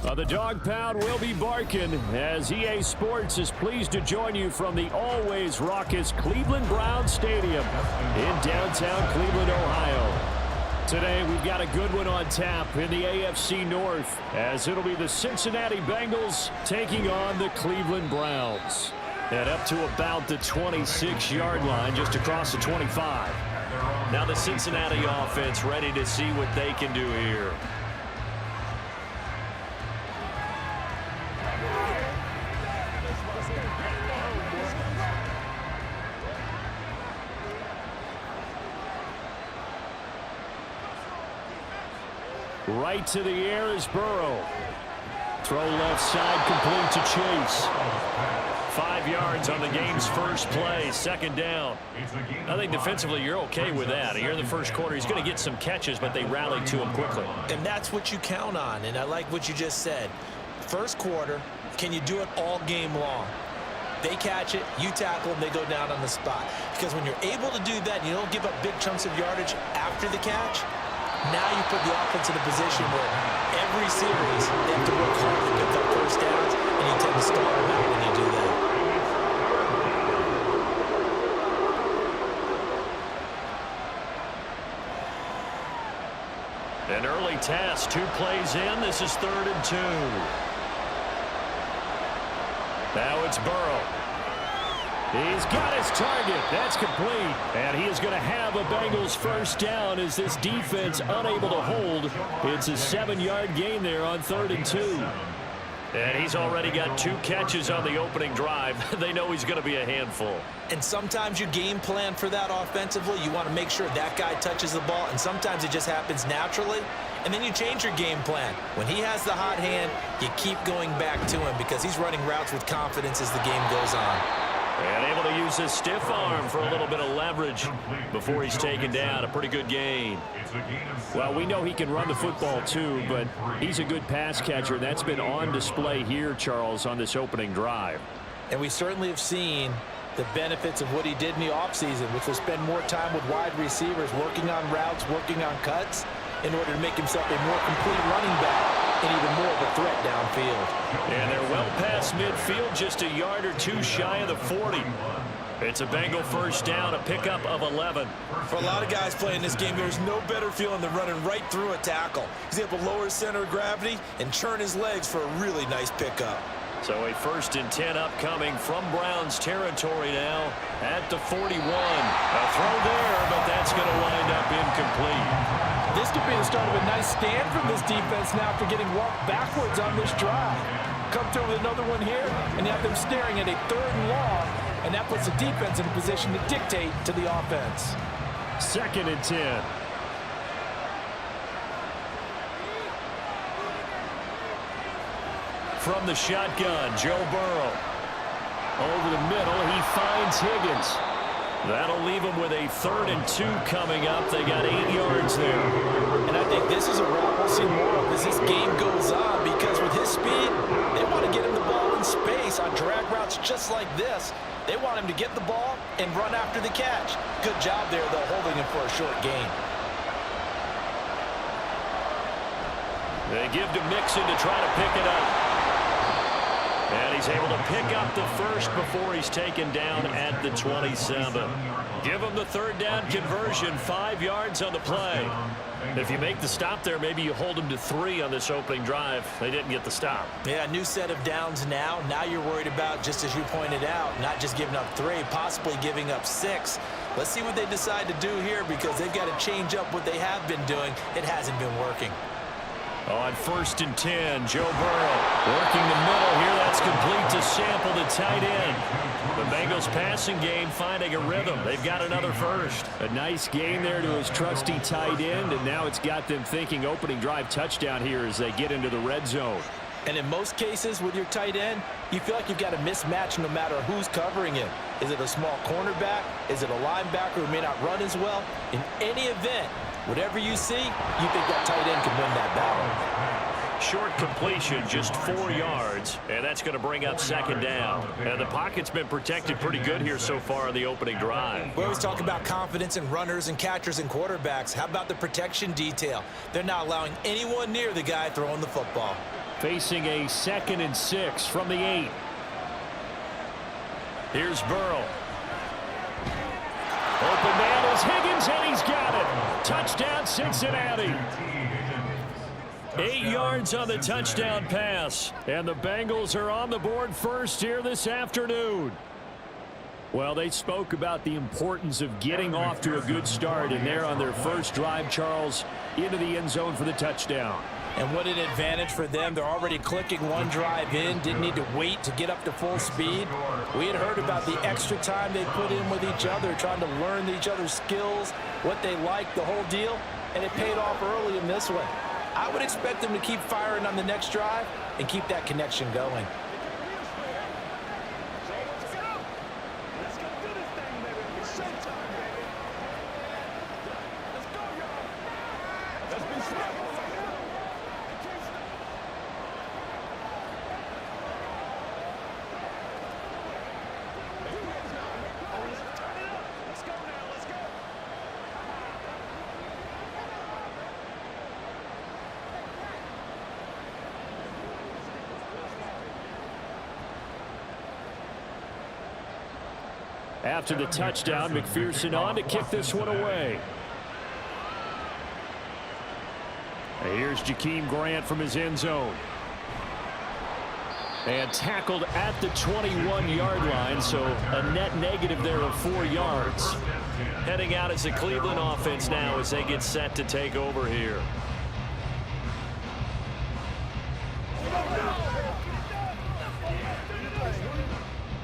The dog pound will be barking as EA Sports is pleased to join you from the always raucous Cleveland Browns Stadium in downtown Cleveland, Ohio. Today we've got a good one on tap in the AFC North as it'll be the Cincinnati Bengals taking on the Cleveland Browns. And up to about the 26-yard line, just across the 25. Now the Cincinnati offense ready to see what they can do here. Right to the air is Burrow. Throw left side complete to Chase. 5 yards on the game's first play, second down. I think defensively you're okay with that. Here in the first quarter, he's going to get some catches, but they rallied to him quickly. And that's what you count on, and I like what you just said. First quarter, can you do it all game long? They catch it, you tackle them, they go down on the spot. Because when you're able to do that, and you don't give up big chunks of yardage after the catch, now you put the offense in a position where every series they have to work hard to pick up first downs, and you tend to stall them out when you do that. An early test, 2 plays in. This is 3rd and 2. Now it's Burrow. He's got his target. That's complete. And he is going to have a Bengals first down as this defense unable to hold. It's a 7-yard gain there on 3rd and 2. And he's already got 2 catches on the opening drive. They know he's going to be a handful. And sometimes you game plan for that offensively. You want to make sure that guy touches the ball, and sometimes it just happens naturally. And then you change your game plan. When he has the hot hand, you keep going back to him because he's running routes with confidence as the game goes on. And able to use his stiff arm for a little bit of leverage before he's taken down. A pretty good gain. Well, we know he can run the football too, but he's a good pass catcher. That's been on display here, Charles, on this opening drive. And we certainly have seen the benefits of what he did in the offseason, which was spend more time with wide receivers, working on routes, working on cuts, in order to make himself a more complete running back and even more of a threat downfield. And they're well past midfield, just a yard or 2 shy of the 40. It's a Bengal first down, a pickup of 11. For a lot of guys playing this game, there's no better feeling than running right through a tackle. He's able to lower his center of gravity and churn his legs for a really nice pickup. So a 1st and 10 upcoming from Browns territory now at the 41. A throw there, but that's going to wind up incomplete. This could be the start of a nice stand from this defense now after getting walked backwards on this drive. Come through with another one here, and you have them staring at a 3rd and long, and that puts the defense in a position to dictate to the offense. 2nd and 10. From the shotgun, Joe Burrow. Over the middle, he finds Higgins. That'll leave him with a 3rd and 2 coming up. They got 8 yards there. And I think this is a route we'll see more of as this game goes on, because with his speed, they want to get him the ball in space on drag routes just like this. They want him to get the ball and run after the catch. Good job there, though, holding him for a short gain. They give to Mixon to try to pick it up. And he's able to pick up the first before he's taken down at the 27. Give him the 3rd down conversion, 5 yards on the play. If you make the stop there, maybe you hold him to 3 on this opening drive. They didn't get the stop. Yeah, new set of downs now. Now you're worried about, just as you pointed out, not just giving up 3, possibly giving up 6. Let's see what they decide to do here, because they've got to change up what they have been doing. It hasn't been working. On 1st and 10, Joe Burrow working the middle here. That's complete to Sample, the tight end. The Bengals passing game finding a rhythm. They've got another first. A nice gain there to his trusty tight end, and now it's got them thinking opening drive touchdown here as they get into the red zone. And in most cases with your tight end, you feel like you've got a mismatch no matter who's covering him. Is it a small cornerback? Is it a linebacker who may not run as well? In any event, whatever you see, you think that tight end can win that battle. Short completion, just 4 yards, and that's going to bring up 2nd down. And the pocket's been protected pretty good here so far in the opening drive. We always talk about confidence in runners and catchers and quarterbacks. How about the protection detail? They're not allowing anyone near the guy throwing the football. Facing a 2nd and 6 from the 8. Here's Burrow. Open man is Higgins, and he's got it. Touchdown, Cincinnati. 8 yards on the touchdown pass. And the Bengals are on the board first here this afternoon. Well, they spoke about the importance of getting off to a good start, and they're on their first drive, Charles, into the end zone for the touchdown. And what an advantage for them. They're already clicking one drive in, didn't need to wait to get up to full speed. We had heard about the extra time they put in with each other, trying to learn each other's skills, what they like, the whole deal, and it paid off early in this one. I would expect them to keep firing on the next drive and keep that connection going. After the touchdown, McPherson on to kick this one away. Here's Jakeem Grant from his end zone. And tackled at the 21-yard line, so a net negative there of 4 yards. Heading out as the Cleveland offense now as they get set to take over here.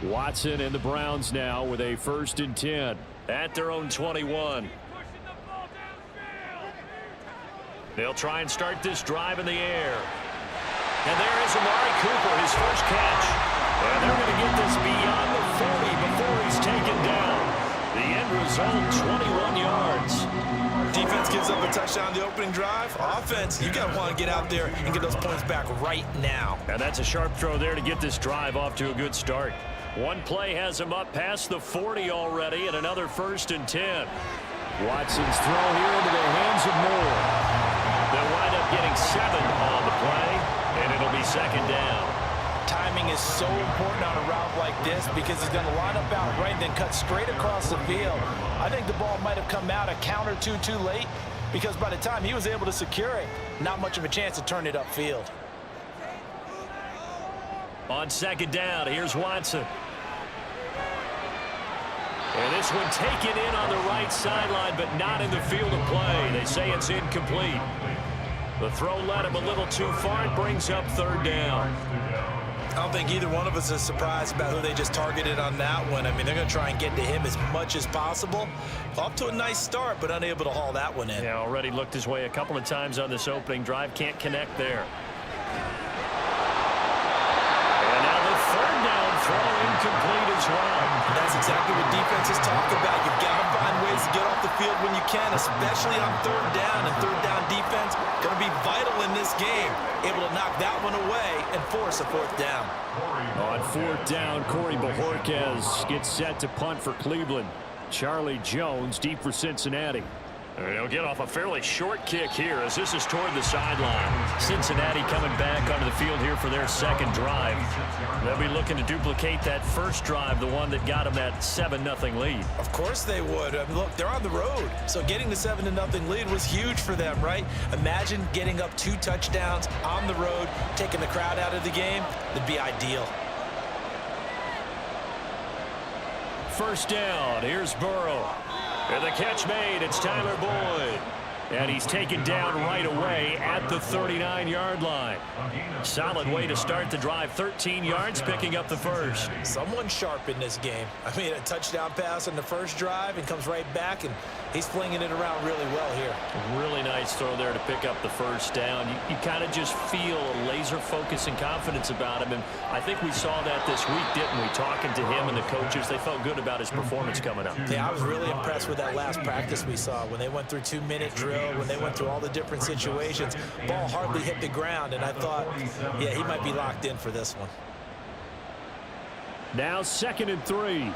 Watson and the Browns now with a 1st and 10 at their own 21. They'll try and start this drive in the air. And there is Amari Cooper, his first catch. And they're going to get this beyond the 40 before he's taken down. The end result, 21 yards. Defense gives up a touchdown the opening drive. Offense, you got to want to get out there and get those points back right now. And that's a sharp throw there to get this drive off to a good start. One play has him up past the 40 already, and another 1st and 10. Watson's throw here into the hands of Moore. They'll wind up getting 7 on the play, and it'll be 2nd down. Timing is so important on a route like this because he's going to line up out right and then cut straight across the field. I think the ball might have come out a count or two too late because by the time he was able to secure it, not much of a chance to turn it upfield. On 2nd down, here's Watson. And this one taken in on the right sideline, but not in the field of play. They say it's incomplete. The throw led him a little too far. It brings up 3rd down. I don't think either one of us is surprised about who they just targeted on that one. I mean, they're going to try and get to him as much as possible. Off to a nice start, but unable to haul that one in. Yeah, already looked his way a couple of times on this opening drive. Can't connect there. And now the 3rd down throw incomplete as well. That's exactly what defenses talk about. You've got to find ways to get off the field when you can, especially on 3rd down. And 3rd down defense going to be vital in this game. Able to knock that one away and force a 4th down. On 4th down, Corey Bojorquez gets set to punt for Cleveland. Charlie Jones deep for Cincinnati. And he'll get off a fairly short kick here as this is toward the sideline. Cincinnati coming back onto the field here for their 2nd drive. They'll be looking to duplicate that first drive, the one that got them that 7-0 lead. Of course they would. I mean, look, they're on the road. So getting the 7-0 lead was huge for them, right? Imagine getting up 2 touchdowns on the road, taking the crowd out of the game. That'd be ideal. 1st down. Here's Burrow. And the catch made. It's Tyler Boyd. And he's taken down right away at the 39-yard line. Solid way to start the drive. 13 yards, picking up the 1st. Someone sharp in this game. I mean, a touchdown pass on the first drive and comes right back, and he's flinging it around really well here. Really nice throw there to pick up the 1st down. You kind of just feel a laser focus and confidence about him, and I think we saw that this week, didn't we? Talking to him and the coaches, they felt good about his performance coming up. Yeah, I was really impressed with that last practice we saw when they went through 2-minute drill, when they went through all the different situations. Ball hardly hit the ground, and I thought, yeah, he might be locked in for this one. Now 2nd and 3.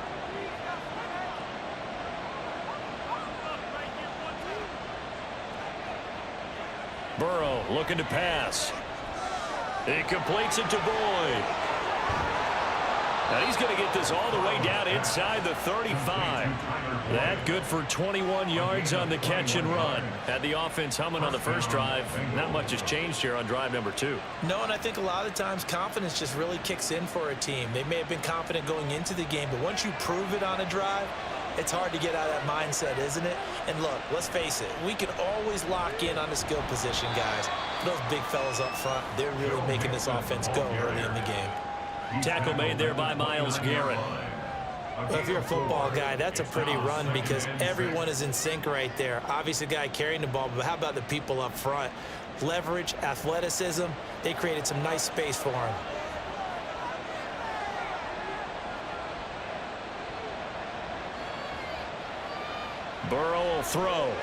Burrow looking to pass. He completes it to Boyd. And he's going to get this all the way down inside the 35. That good for 21 yards on the catch and run. Had the offense humming on the first drive. Not much has changed here on drive number 2. No, and I think a lot of times confidence just really kicks in for a team. They may have been confident going into the game, but once you prove it on a drive, it's hard to get out of that mindset, isn't it? And look, let's face it, we can always lock in on the skill position, guys. Those big fellas up front, they're really making this offense go early in the game. Tackle made there by Myles Garrett. Well, if you're a football guy, that's a pretty run because everyone is in sync right there. Obviously, the guy carrying the ball, but how about the people up front? Leverage, athleticism, they created some nice space for him. Burrow will throw.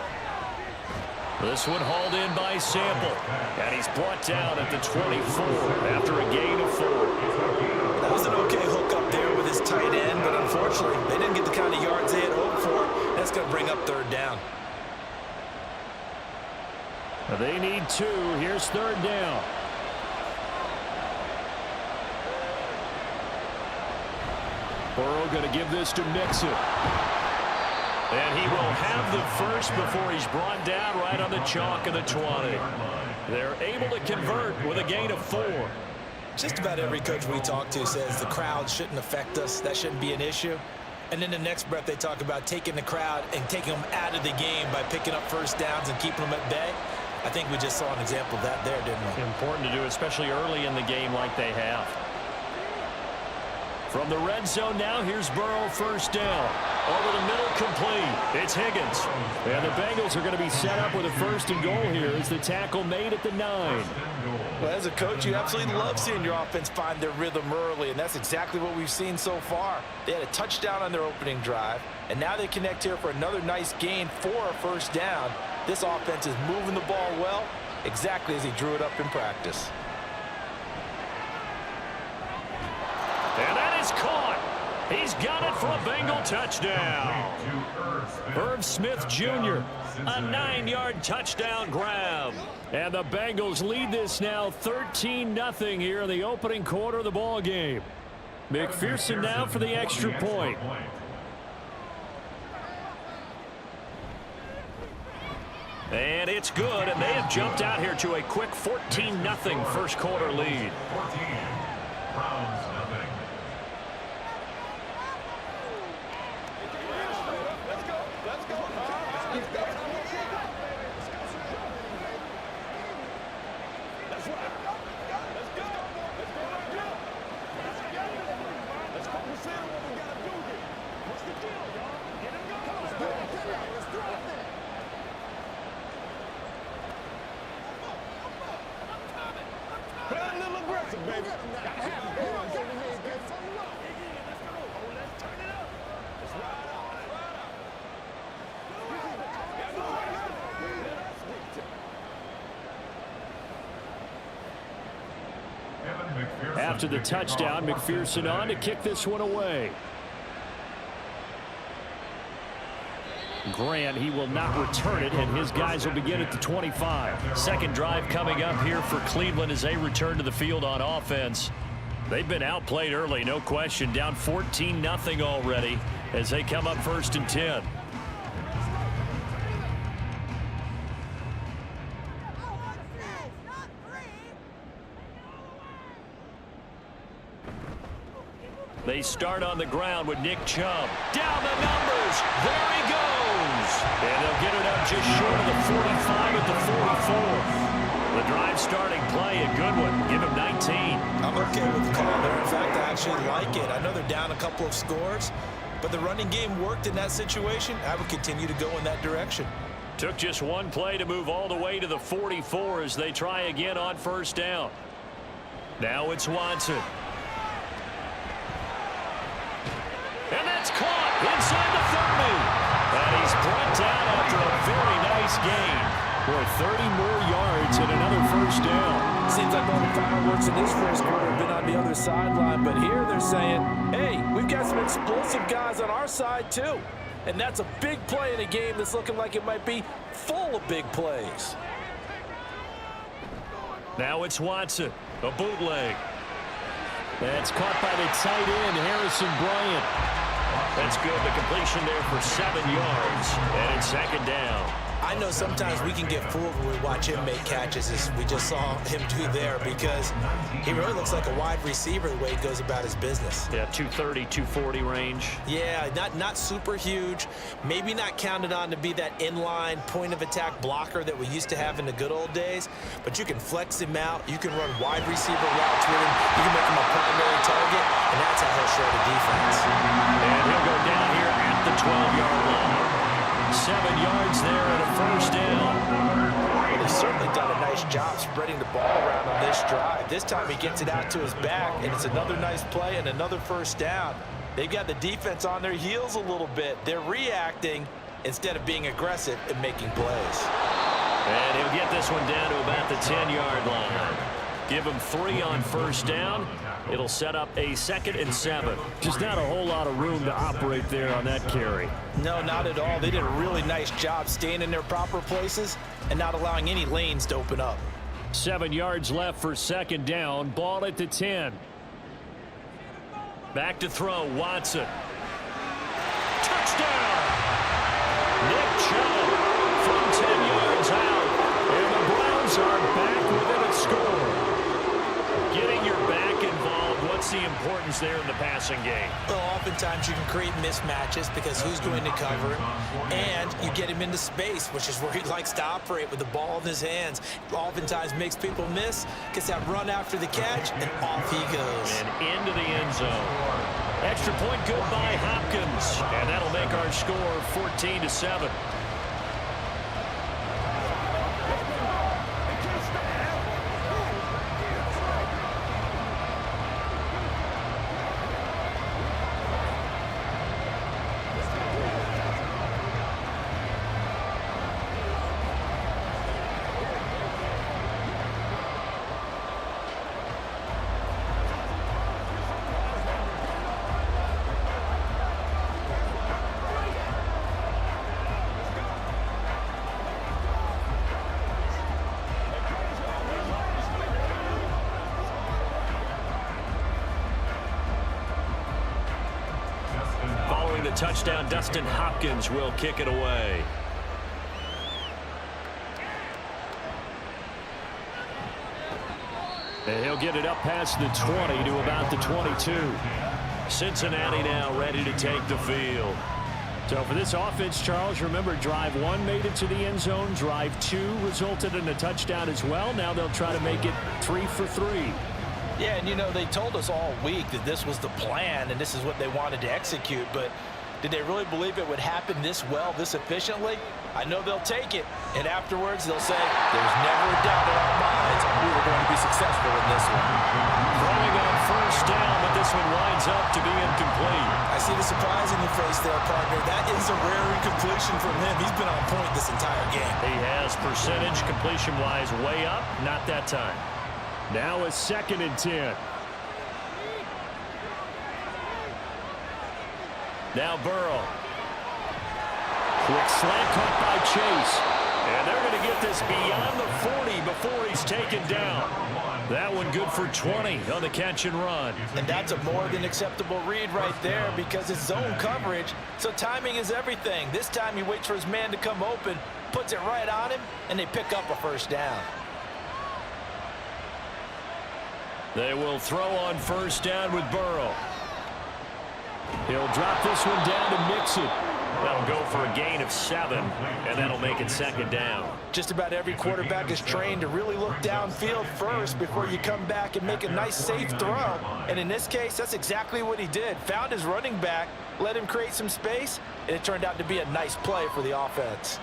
This one hauled in by Sample. And he's brought down at the 24 after a gain of 4. That was an okay hook up there with his tight end, but unfortunately, they didn't get the kind of yards they had hoped for. That's going to bring up 3rd down. They need 2. Here's 3rd down. Burrow going to give this to Mixon. And he will have the first before he's brought down right on the chalk of the 20. They're able to convert with a gain of 4. Just about every coach we talk to says the crowd shouldn't affect us. That shouldn't be an issue. And in the next breath, they talk about taking the crowd and taking them out of the game by picking up first downs and keeping them at bay. I think we just saw an example of that there, didn't we? Important to do, especially early in the game like they have. From the red zone now, here's Burrow, 1st down. Over the middle, complete. It's Higgins. And the Bengals are going to be set up with a 1st and goal here as the tackle made at the 9. Well, as a coach, you absolutely love seeing your offense find their rhythm early, and that's exactly what we've seen so far. They had a touchdown on their opening drive, and now they connect here for another nice gain for a 1st down. This offense is moving the ball well, exactly as he drew it up in practice. And that is caught. He's got it for a Bengal touchdown. Irv Smith Jr., a 9-yard touchdown grab. And the Bengals lead this now 13-0 here in the opening quarter of the ball game. McPherson now for the extra point. And it's good, and they have jumped out here to a quick 14-0 first quarter lead. After the touchdown, McPherson on to kick this one away. Grant, he will not return it, and his guys will begin at the 25. Second drive coming up here for Cleveland as they return to the field on offense. They've been outplayed early, no question. Down 14-0 already as they come up 1st and 10. They start on the ground with Nick Chubb. Down the numbers. There he goes. And they'll get it up just short of the 45 at the 44. The drive starting play, a good one. Give him 19. I'm okay with the call there. In fact, I actually like it. I know they're down a couple of scores, but the running game worked in that situation. I would continue to go in that direction. Took just one play to move all the way to the 44 as they try again on 1st down. Now it's Watson. And that's caught inside the 30. And he's brought down after a very nice gain for 30 more yards and another 1st down. Seems like all the fireworks in this first quarter have been on the other sideline, but here they're saying, hey, we've got some explosive guys on our side too. And that's a big play in a game that's looking like it might be full of big plays. Now it's Watson. A bootleg. That's caught by the tight end, Harrison Bryant. That's good. The completion there for 7 yards. And it's second down. I know sometimes we can get fooled when we watch him make catches, as we just saw him do there, because he really looks like a wide receiver the way he goes about his business. Yeah, 230, 240 range. Yeah, not super huge. Maybe not counted on to be that inline point-of-attack blocker that we used to have in the good old days, but you can flex him out. You can run wide receiver routes with him. You can make him a primary target, and that's how he'll show the defense. And he'll go down here at the 12-yard line. 7 yards there and a first down. He's certainly done a nice job spreading the ball around on this drive. This time he gets it out to his back, and it's another nice play and another first down. They've got the defense on their heels a little bit. They're reacting instead of being aggressive and making plays. And he'll get this one down to about the 10-yard line. Give him 3 on first down. It'll set up a 2nd and 7. Just not a whole lot of room to operate there on that carry. No, not at all. They did a really nice job staying in their proper places and not allowing any lanes to open up. 7 yards left for second down. Ball at the 10. Back to throw, Watson. Touchdown! Nick Chubb from 10 yards out. And the Browns are back within a score. Getting your back involved, what's the importance there in the passing game? Well, oftentimes you can create mismatches because who's going to cover him, and you get him into space, which is where he likes to operate with the ball in his hands. Oftentimes makes people miss, gets that run after the catch, and off he goes. And into the end zone. Extra point good by Hopkins, and that'll make our score 14-7. The touchdown, Dustin Hopkins will kick it away. And he'll get it up past the 20 to about the 22. Cincinnati now ready to take the field. So for this offense, Charles, remember drive 1 made it to the end zone. Drive 2 resulted in a touchdown as well. Now they'll try to make it 3 for 3. Yeah, and you know, they told us all week that this was the plan and this is what they wanted to execute, but did they really believe it would happen this well, this efficiently? I know they'll take it, and afterwards they'll say, there's never a doubt in our minds we were going to be successful in this one. Throwing on first down, but this one winds up to be incomplete. I see the surprise in your face there, partner. That is a rare incompletion from him. He's been on point this entire game. He has percentage completion-wise way up, not that time. Now a 2nd and 10. Now Burrow. Quick slant caught by Chase. And they're going to get this beyond the 40 before he's taken down. That one good for 20 on the catch and run. And that's a more than acceptable read right there because it's zone coverage, so timing is everything. This time he waits for his man to come open, puts it right on him, and they pick up a first down. They will throw on first down with Burrow. He'll drop this one down to Mixon. That'll go for a gain of 7, and that'll make it second down. Just about every quarterback is trained to really look downfield first before you come back and make a nice, safe throw. And in this case, that's exactly what he did. Found his running back, let him create some space, and it turned out to be a nice play for the offense.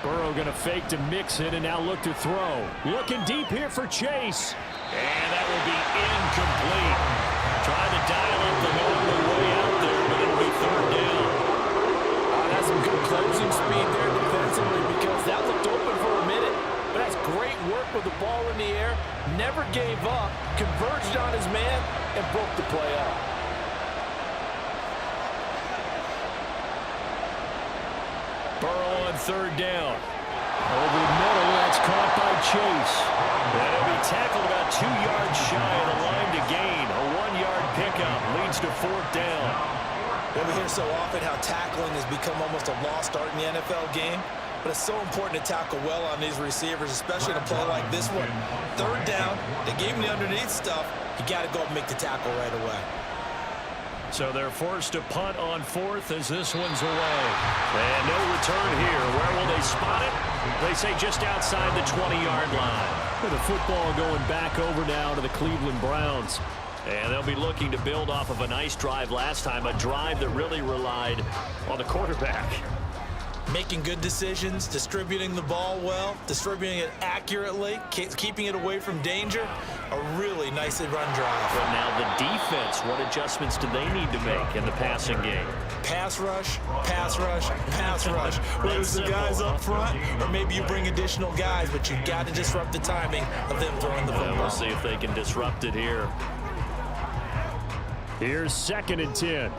Burrow going to fake to Mixon and now look to throw. Looking deep here for Chase. And that will be incomplete. Trying to dial up the normal way out there, but it'll be third down. That's some good closing speed there defensively because that looked open for a minute. But that's great work with the ball in the air. Never gave up, converged on his man, and broke the play up. Burrow on third down. Over the middle, that's caught by Chase. And he'll be tackled about 2 yards shy of the line to gain. A 1-yard pickup leads to 4th down. We hear so often how tackling has become almost a lost art in the NFL game. But it's so important to tackle well on these receivers, especially in a play like this one. 3rd down, they gave him the underneath stuff. You got to go and make the tackle right away. So they're forced to punt on 4th as this one's away. And no return here. Where will they spot it? They say just outside the 20-yard line. With the football going back over now to the Cleveland Browns. And they'll be looking to build off of a nice drive last time, a drive that really relied on the quarterback. Making good decisions, distributing the ball well, distributing it accurately, keeping it away from danger. A really nicely run drive. But now the defense, what adjustments do they need to make in the passing game? Pass rush, pass rush, pass rush. Whether it's the guys up front or maybe you bring additional guys, but you've got to disrupt the timing of them throwing the football. We'll see if they can disrupt it here. Here's 2nd and 10.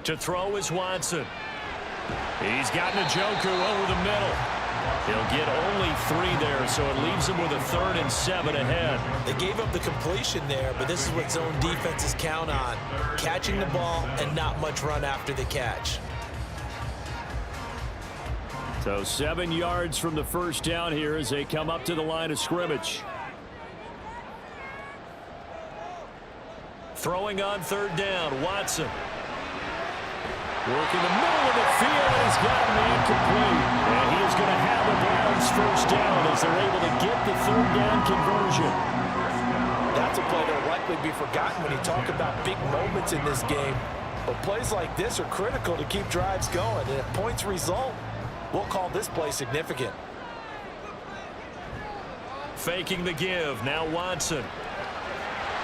To throw is Watson. He's got Njoku over the middle. He'll get only 3 there, so it leaves him with a 3rd and 7 ahead. They gave up the completion there, but this is what zone defenses count on. Catching the ball and not much run after the catch. So 7 yards from the 1st down here as they come up to the line of scrimmage. Throwing on 3rd down, Watson. Working the middle of the field, and he's got an incomplete. And he is going to have the Browns 1st down as they're able to get the 3rd down conversion. That's a play that will likely be forgotten when you talk about big moments in this game. But plays like this are critical to keep drives going. And if points result, we'll call this play significant. Faking the give, now Watson.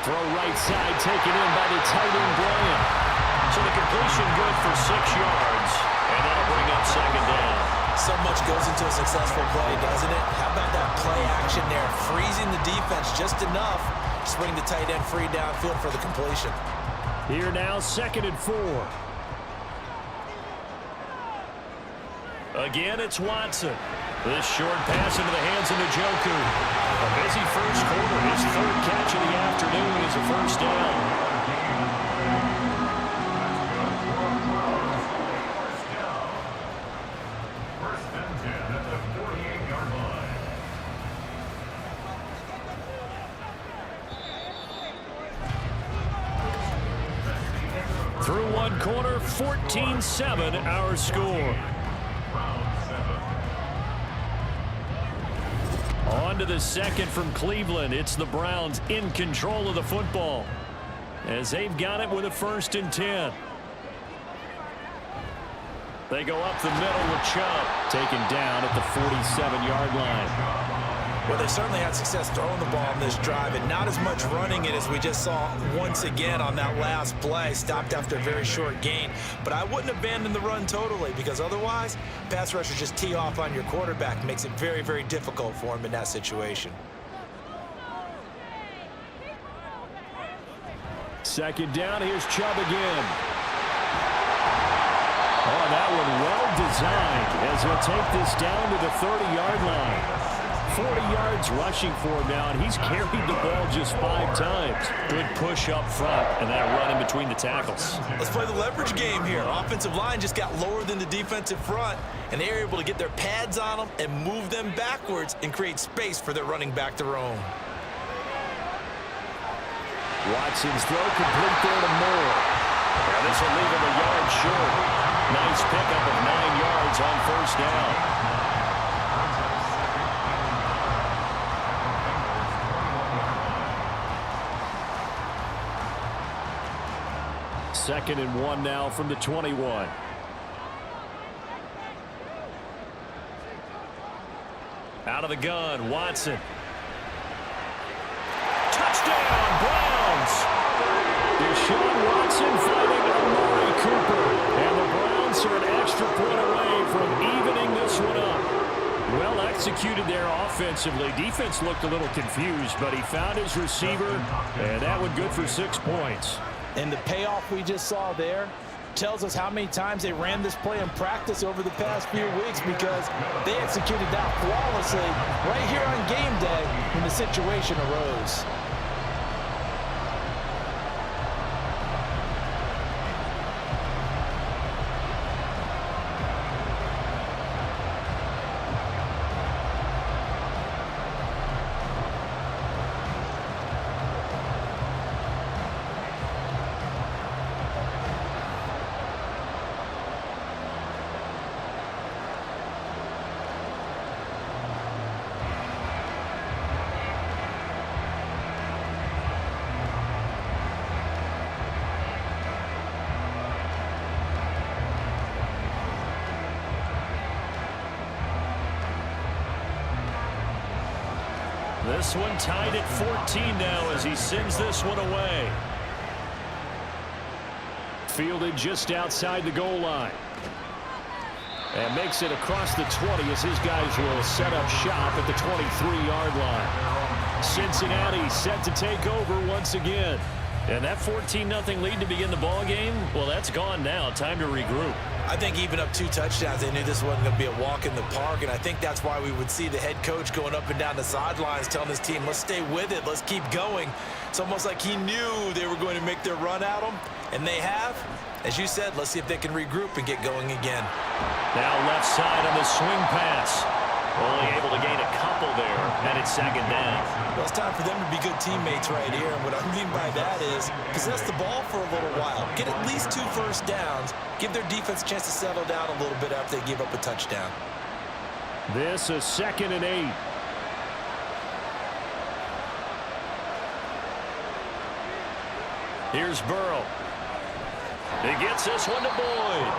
Throw right side, taken in by the tight end Bryant. So the completion good for 6 yards, and that'll bring up 2nd down. So much goes into a successful play, doesn't it? How about that play action there, freezing the defense just enough to bring the tight end free downfield for the completion. Here now, 2nd and 4. Again, it's Watson. This short pass into the hands of Njoku. A busy first quarter. His 3rd catch of the afternoon is a 1st down. Through one quarter, 14-7 our score. On to the 2nd from Cleveland. It's the Browns in control of the football as they've got it with a 1st and 10. They go up the middle with Chubb, taken down at the 47-yard line. Well, they certainly had success throwing the ball in this drive and not as much running it as we just saw once again on that last play. Stopped after a very short gain. But I wouldn't abandon the run totally because otherwise, pass rushers just tee off on your quarterback. Makes it very, very difficult for him in that situation. 2nd down, here's Chubb again. Oh, that one well designed as he'll take this down to the 30-yard line. 40 yards rushing for him now, and he's carried the ball just 5 times. Good push up front, and that run in between the tackles. Let's play the leverage game here. Offensive line just got lower than the defensive front, and they were able to get their pads on them and move them backwards and create space for their running back to roam. Watson's throw complete there to Moore. And this will leave him a yard short. Nice pickup of 9 yards on 1st down. Second and 1 now from the 21. Out of the gun, Watson. Touchdown, Browns! Deshaun Watson fighting Amari Cooper. And the Browns are an extra point away from evening this one up. Well executed there offensively. Defense looked a little confused, but he found his receiver, and that one good for 6 points. And the payoff we just saw there, tells us how many times they ran this play in practice over the past few weeks, because they executed that flawlessly right here on game day when the situation arose. This one tied at 14 now as he sends this one away. Fielded just outside the goal line. And makes it across the 20 as his guys will set up shop at the 23-yard line. Cincinnati set to take over once again. And that 14-0 lead to begin the ball game, well, that's gone now. Time to regroup. I think even up 2 touchdowns, they knew this wasn't going to be a walk in the park, and I think that's why we would see the head coach going up and down the sidelines telling his team, let's stay with it, let's keep going. It's almost like he knew they were going to make their run at him, and they have. As you said, let's see if they can regroup and get going again. Now left side on the swing pass. Only able to gain a couple there, and it's second down. Well, it's time for them to be good teammates right here, and what I mean by that is possess the ball for a little while. Get at least 2 first downs. Give their defense a chance to settle down a little bit after they give up a touchdown. This is 2nd and 8. Here's Burrow. He gets this one to Boyd.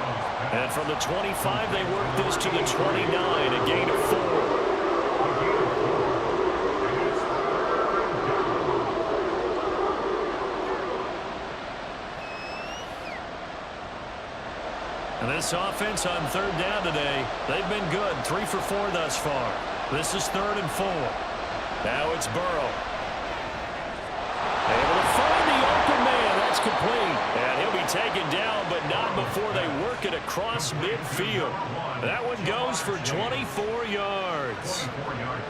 And from the 25, they work this to the 29, a gain of 4. And this offense on 3rd down today, they've been good. 3 for 4 thus far. This is 3rd and 4. Now it's Burrow. Able to find the open man. That's complete. And he'll be taken down, but not before they work it across midfield. That one goes for 24 yards.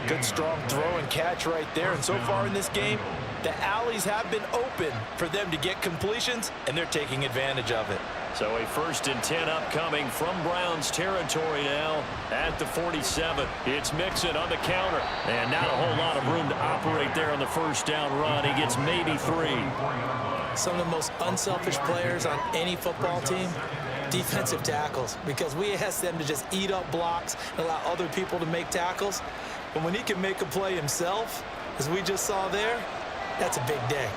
Good strong throw and catch right there. And so far in this game, the alleys have been open for them to get completions, and they're taking advantage of it. So a 1st and 10 upcoming from Browns territory now at the 47. It's Mixon on the counter. And not a whole lot of room to operate there on the 1st down run. He gets maybe 3. Some of the most unselfish players on any football team, defensive tackles, because we ask them to just eat up blocks and allow other people to make tackles. But when he can make a play himself, as we just saw there, that's a big day.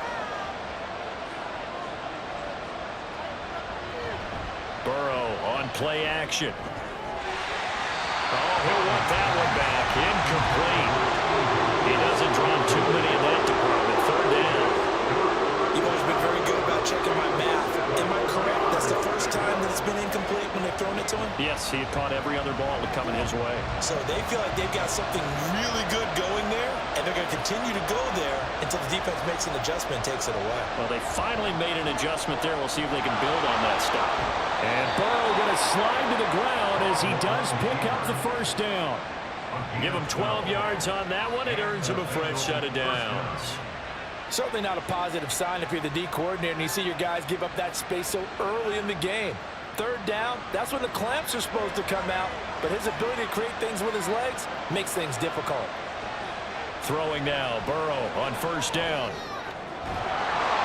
Burrow on play action. Oh, he'll want that one back. Incomplete. He doesn't drop too many in that department. 3rd down. You've always been very good about checking my math. Am I correct? That's the first time that it's been incomplete when they've thrown it to him? Yes, he had caught every other ball coming his way. So they feel like they've got something really good going there, and they're going to continue to go there until the defense makes an adjustment and takes it away. Well, they finally made an adjustment there. We'll see if they can build on that stuff. And Burrow going to slide to the ground as he does pick up the 1st down. Give him 12 yards on that one. It earns him a fresh set of downs. Certainly not a positive sign if you're the D coordinator and you see your guys give up that space so early in the game. 3rd down, that's when the clamps are supposed to come out, but his ability to create things with his legs makes things difficult. Throwing now, Burrow on 1st down.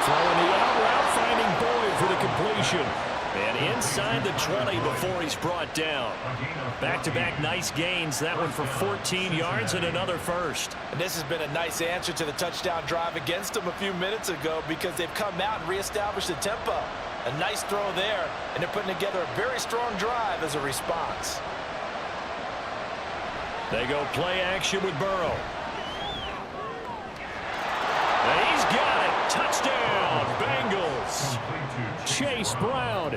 Throwing the out route, finding Boyd for the completion. And inside the 20 before he's brought down. Back-to-back nice gains. That one for 14 yards and another 1st. And this has been a nice answer to the touchdown drive against them a few minutes ago, because they've come out and reestablished the tempo. A nice throw there, and they're putting together a very strong drive as a response. They go play action with Burrow. And he's got it. Touchdown, Bengals. Chase Brown,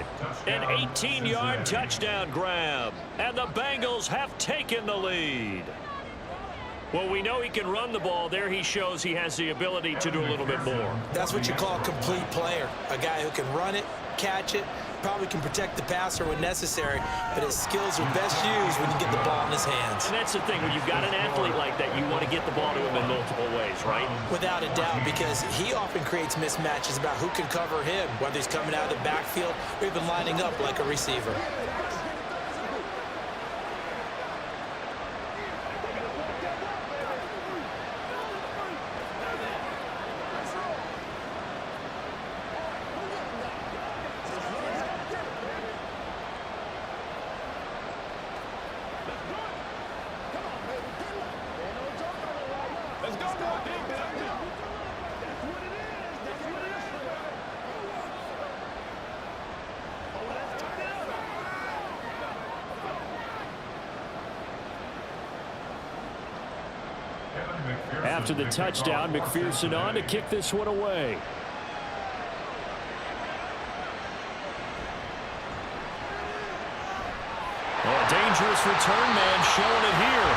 an 18-yard touchdown grab, and the Bengals have taken the lead. Well, we know he can run the ball. There he shows he has the ability to do a little bit more. That's what you call a complete player. A guy who can run it, catch it, probably can protect the passer when necessary, but his skills are best used when you get the ball in his hands. And that's the thing. When you've got an athlete like that, you want to get the ball to him in multiple ways, right? Without a doubt, because he often creates mismatches about who can cover him, whether he's coming out of the backfield or even lining up like a receiver. After the touchdown, McPherson on to kick this one away. A dangerous return man showing it here.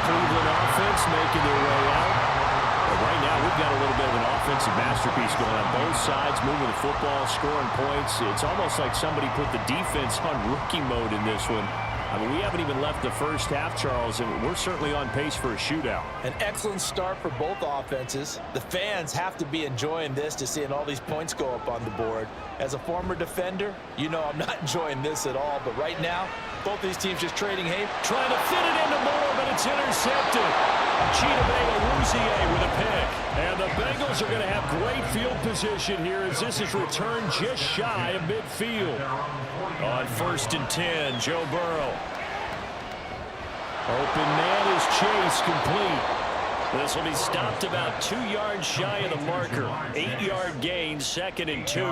Cleveland offense making their way out. But right now we've got a little bit of an offensive masterpiece going on both sides, moving the football, scoring points. It's almost like somebody put the defense on rookie mode in this one. I mean, we haven't even left the first half, Charles, and we're certainly on pace for a shootout. An excellent start for both offenses. The fans have to be enjoying this, to seeing all these points go up on the board. As a former defender, you know I'm not enjoying this at all, but right now, both these teams just trading hate. Trying to fit it into Moore, but it's intercepted. Chidobe with a pick. And the Bengals are going to have great field position here as this is returned just shy of midfield. On 1st and 10, Joe Burrow. Open man is Chase, complete. This will be stopped about 2 yards shy of the marker. 8-yard gain, 2nd and 2.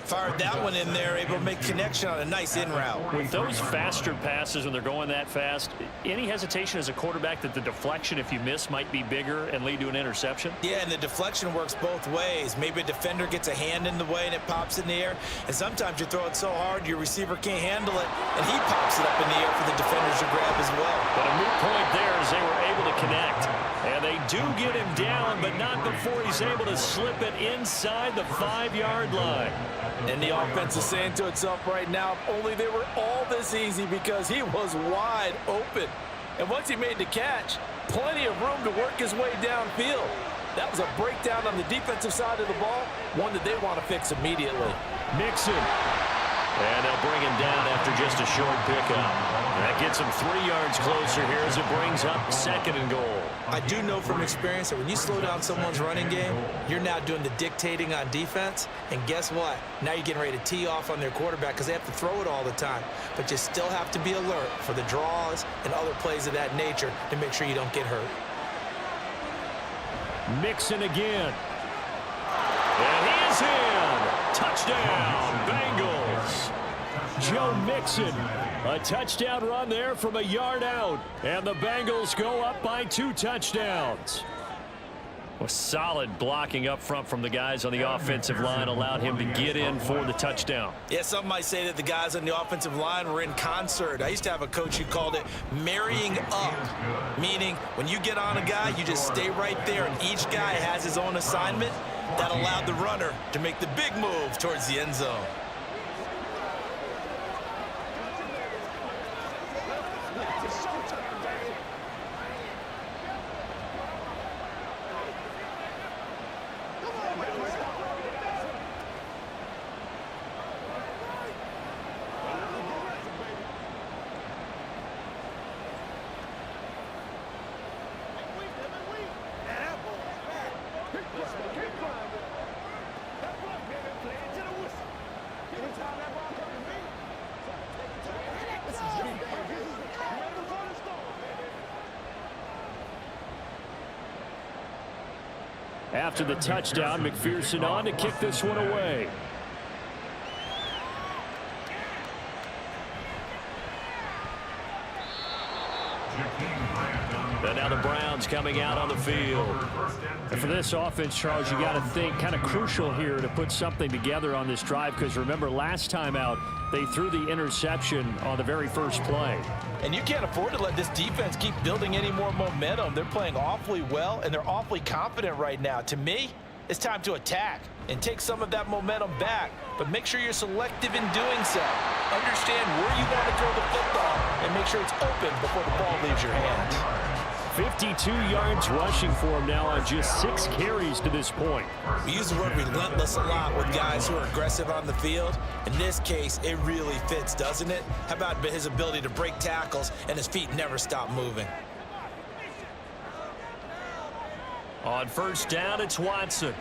Fired that one in there, able to make connection on a nice in route. With those faster passes, when they're going that fast, any hesitation as a quarterback that the deflection, if you miss, might be bigger and lead to an interception? Yeah, and the deflection works both ways. Maybe a defender gets a hand in the way and it pops in the air. And sometimes you throw it so hard your receiver can't handle it, and he pops it up in the air for the defenders to grab as well. But a moot point there as they were able to connect. And they do get him down, but not before he's able to slip it inside the 5-yard line. And the offense is saying to itself right now, if only they were all this easy, because he was wide open. And once he made the catch, plenty of room to work his way downfield. That was a breakdown on the defensive side of the ball, one that they want to fix immediately. Mixon. And they'll bring him down after just a short pickup. That gets him 3 yards closer here as it brings up 2nd and goal. I do know from experience that when you slow down someone's running game, you're now doing the dictating on defense. And guess what? Now you're getting ready to tee off on their quarterback because they have to throw it all the time. But you still have to be alert for the draws and other plays of that nature to make sure you don't get hurt. Mixon again. And he is in. Touchdown, Bengals. Joe Mixon. A touchdown run there from a yard out. And the Bengals go up by 2 touchdowns. Well, solid blocking up front from the guys on the offensive line allowed him to get in for the touchdown. Yeah, some might say that the guys on the offensive line were in concert. I used to have a coach who called it marrying up, meaning when you get on a guy, you just stay right there, and each guy has his own assignment. That allowed the runner to make the big move towards the end zone. After the touchdown, McPherson on to kick this one away. And now the Browns offense coming out on the field. And for this offense, Charles, you got to think kind of crucial here to put something together on this drive, because remember last time out they threw the interception on the very first play. And you can't afford to let this defense keep building any more momentum. They're playing awfully well, and they're awfully confident right now. To me, it's time to attack and take some of that momentum back, but make sure you're selective in doing so. Understand where you want to throw the football and make sure it's open before the ball leaves your hands. 52 yards rushing for him now on just 6 carries to this point. We use the word relentless a lot with guys who are aggressive on the field. In this case, it really fits, doesn't it? How about his ability to break tackles and his feet never stop moving? On first down, it's Watson.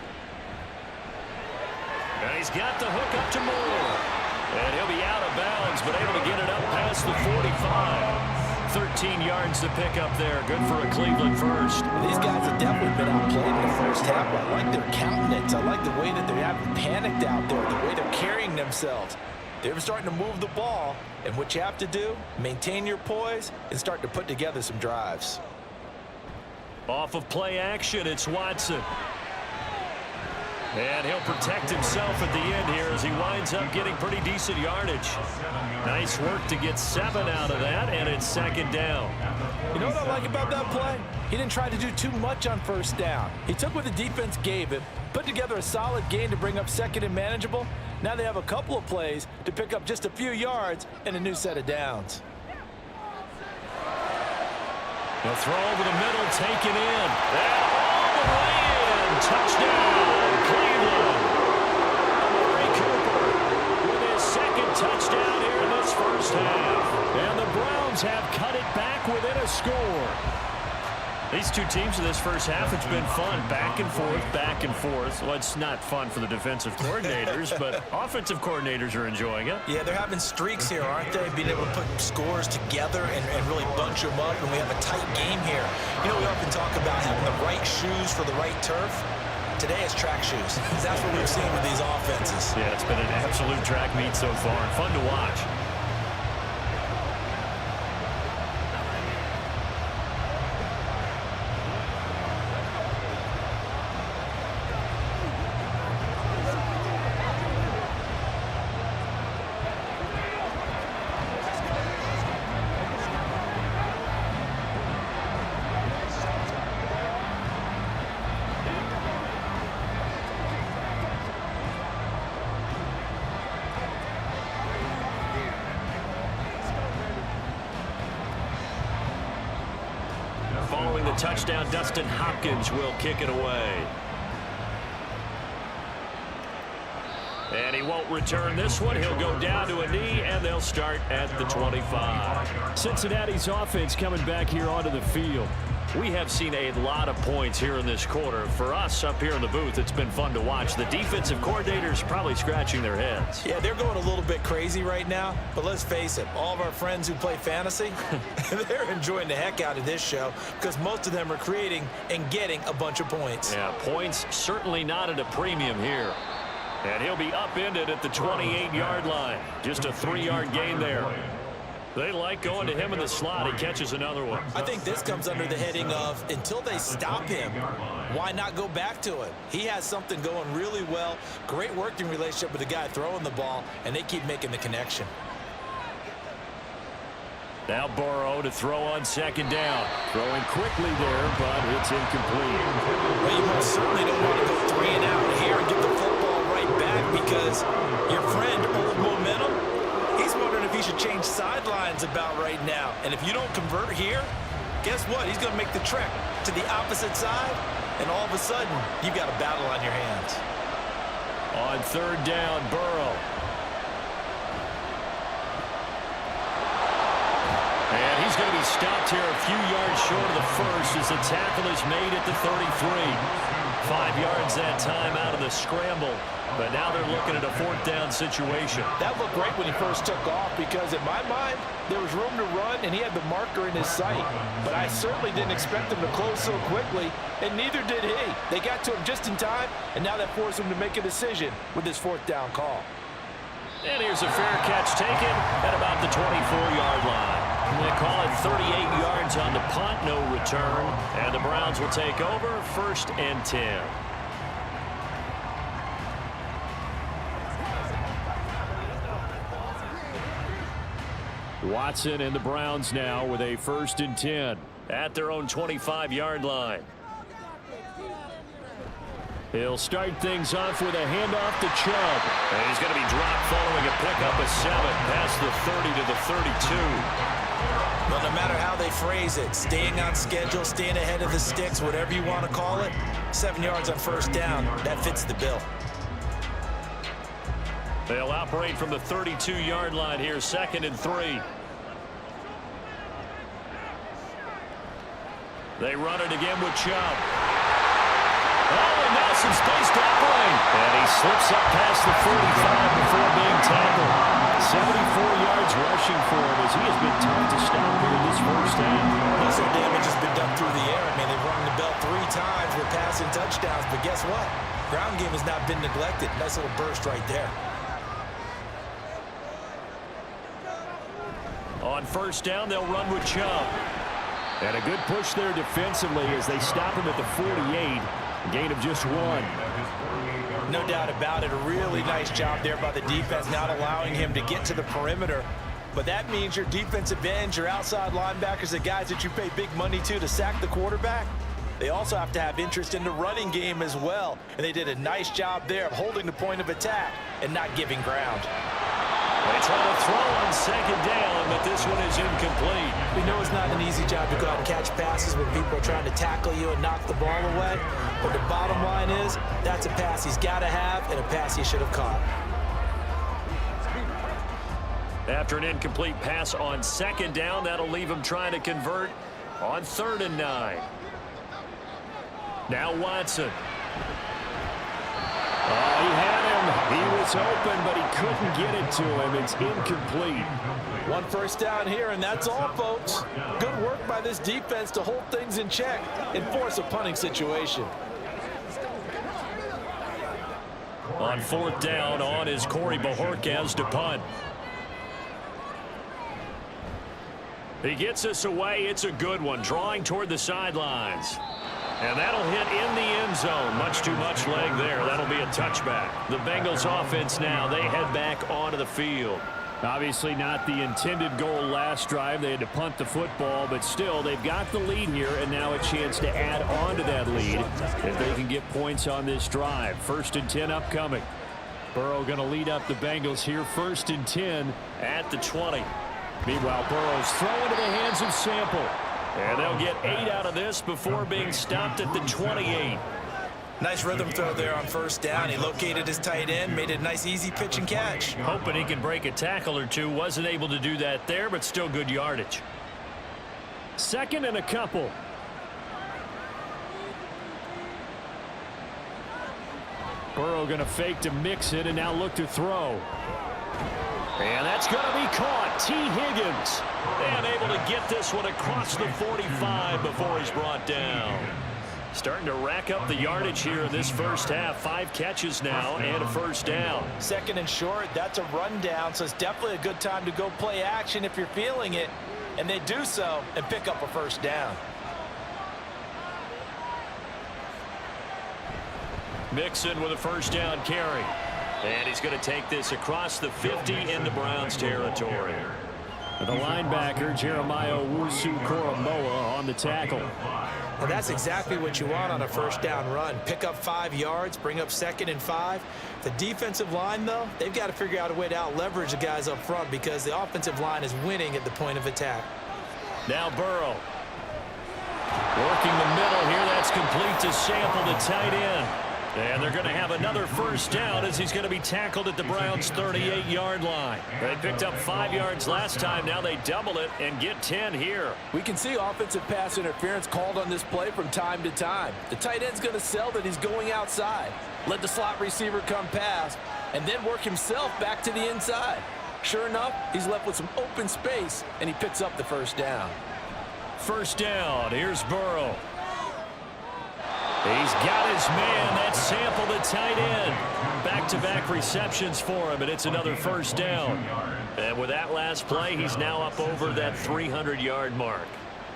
And he's got the hook up to Moore. And he'll be out of bounds, but able to get it up past the 45. 13 yards to pick up there. Good for a Cleveland first. These guys have definitely been outplayed in the first half. I like their countenance. I like the way that they haven't panicked out there, the way they're carrying themselves. They're starting to move the ball, and what you have to do, maintain your poise and start to put together some drives. Off of play action, it's Watson. And he'll protect himself at the end here as he winds up getting pretty decent yardage. Nice work to get 7 out of that, and it's second down. You know what I like about that play? He didn't try to do too much on first down. He took what the defense gave him, put together a solid gain to bring up second and manageable. Now they have a couple of plays to pick up just a few yards and a new set of downs. They'll throw over the middle, taken in. And all the way in. Touchdown, Cleveland. Amari Cooper with his second touchdown here in this first half. And the Browns have cut it back within a score. These two teams in this first half, it's been fun. Back and forth, back and forth. Well, it's not fun for the defensive coordinators, but offensive coordinators are enjoying it. Yeah, they're having streaks here, aren't they? Being able to put scores together and really bunch them up, and we have a tight game here. You know, we often talk about having the right shoes for the right turf. Today it's track shoes. That's what we've seen with these offenses. Yeah, it's been an absolute track meet so far. Fun to watch. Following the touchdown, Dustin Hopkins will kick it away. And he won't return this one. He'll go down to a knee, and they'll start at the 25. Cincinnati's offense coming back here onto the field. We have seen a lot of points here in this quarter. For us up here in the booth, it's been fun to watch. The defensive coordinators probably scratching their heads. Yeah, they're going a little bit crazy right now, but let's face it, all of our friends who play fantasy, they're enjoying the heck out of this show because most of them are creating and getting a bunch of points. Yeah, points certainly not at a premium here. And he'll be upended at the 28-yard line. Just a 3-yard gain there. They like going to him in the slot. He catches another one. I think this comes under the heading of until they stop him, why not go back to it? He has something going really well. Great working relationship with the guy throwing the ball, and they keep making the connection. Now Burrow to throw on second down. Throwing quickly there, but it's incomplete. Well, you most certainly don't want to go 3 and out here and get the football right back because your friend, Old Momentum, he's wondering if he should change sidelines about right now. And if you don't convert here, guess what? He's going to make the trek to the opposite side, and all of a sudden, you've got a battle on your hands. On third down, Burrow. And he's going to be stopped here a few yards short of the first as the tackle is made at the 33. 5 yards that time out of the scramble. But now they're looking at a 4th down situation. That looked great when he first took off because, in my mind, there was room to run and he had the marker in his sight. But I certainly didn't expect him to close so quickly, and neither did he. They got to him just in time, and now that forced him to make a decision with this 4th down call. And here's a fair catch taken at about the 24-yard line. They call it 38 yards on the punt, no return. And the Browns will take over, 1st and 10. Watson and the Browns now with a 1st and 10 at their own 25-yard line. He'll start things off with a handoff to Chubb. And he's going to be dropped following a pickup of 7 past the 30 to the 32. Well, no matter how they phrase it, staying on schedule, staying ahead of the sticks, whatever you want to call it, 7 yards on 1st down, that fits the bill. They'll operate from the 32-yard line here, 2nd and 3. They run it again with Chubb. Oh, and now some space to operate. And he slips up past the 45 before being tackled. 74 yards rushing for him as he has been tough to stop here in this 1st half. Muscle damage has been done through the air. I mean, they've rung the bell 3 times with passing touchdowns, but guess what? Ground game has not been neglected. Nice little burst right there. On 1st down, they'll run with Chubb. And a good push there defensively as they stop him at the 48. A gain of just 1. No doubt about it. A really nice job there by the defense, not allowing him to get to the perimeter. But that means your defensive ends, your outside linebackers, the guys that you pay big money to sack the quarterback, they also have to have interest in the running game as well. And they did a nice job there of holding the point of attack and not giving ground. They try to throw on 2nd down, but this one is incomplete. We know it's not an easy job to go out and catch passes when people are trying to tackle you and knock the ball away. But the bottom line is, that's a pass he's got to have and a pass he should have caught. After an incomplete pass on 2nd down, that'll leave him trying to convert on 3rd and 9. Now Watson. Oh, he had him. He was open, but he couldn't get it to him. It's incomplete. 1 1st down here, and that's all, folks. Good work by this defense to hold things in check and force a punting situation. On 4th down, on is Corey Bojorquez to punt. He gets us away. It's a good one, drawing toward the sidelines. And that'll hit in the end zone. Much too much leg there. That'll be a touchback. The Bengals offense now, they head back onto the field. Obviously not the intended goal last drive. They had to punt the football, but still, they've got the lead here, and now a chance to add on to that lead if they can get points on this drive. 1st and 10 upcoming. Burrow going to lead up the Bengals here. 1st and 10 at the 20. Meanwhile, Burrow's throw into the hands of Sample. And they'll get 8 out of this before being stopped at the 28. Nice rhythm throw there on 1st down. He located his tight end, made it a nice easy pitch and catch. Hoping he can break a tackle or two. Wasn't able to do that there, but still good yardage. 2nd and a couple. Burrow going to fake to mix it and now look to throw. And that's going to be caught. T. Higgins. And able to get this one across the 45 before he's brought down. Starting to rack up the yardage here in this 1st half. 5 catches now and a 1st down. 2nd and short, that's a rundown, so it's definitely a good time to go play action if you're feeling it. And they do so and pick up a 1st down. Mixon with a 1st down carry. And he's going to take this across the 50 into Browns territory. The linebacker, Jeremiah Owusu-Koramoah, on the tackle. And that's exactly what you want on a 1st down run. Pick up 5 yards, bring up 2nd and 5. The defensive line, though, they've got to figure out a way to out-leverage the guys up front because the offensive line is winning at the point of attack. Now Burrow. Working the middle here. That's complete to Sample, the tight end. And they're going to have another 1st down as he's going to be tackled at the Browns' 38-yard line. They picked up 5 yards last time. Now they double it and get 10 here. We can see offensive pass interference called on this play from time to time. The tight end's going to sell that he's going outside. Let the slot receiver come past and then work himself back to the inside. Sure enough, he's left with some open space, and he picks up the 1st down. 1st down. Here's Burrow. He's got his man. That's Sample, the tight end. Back-to-back receptions for him, and it's another first down. And with that last play, he's now up over that 300-yard mark.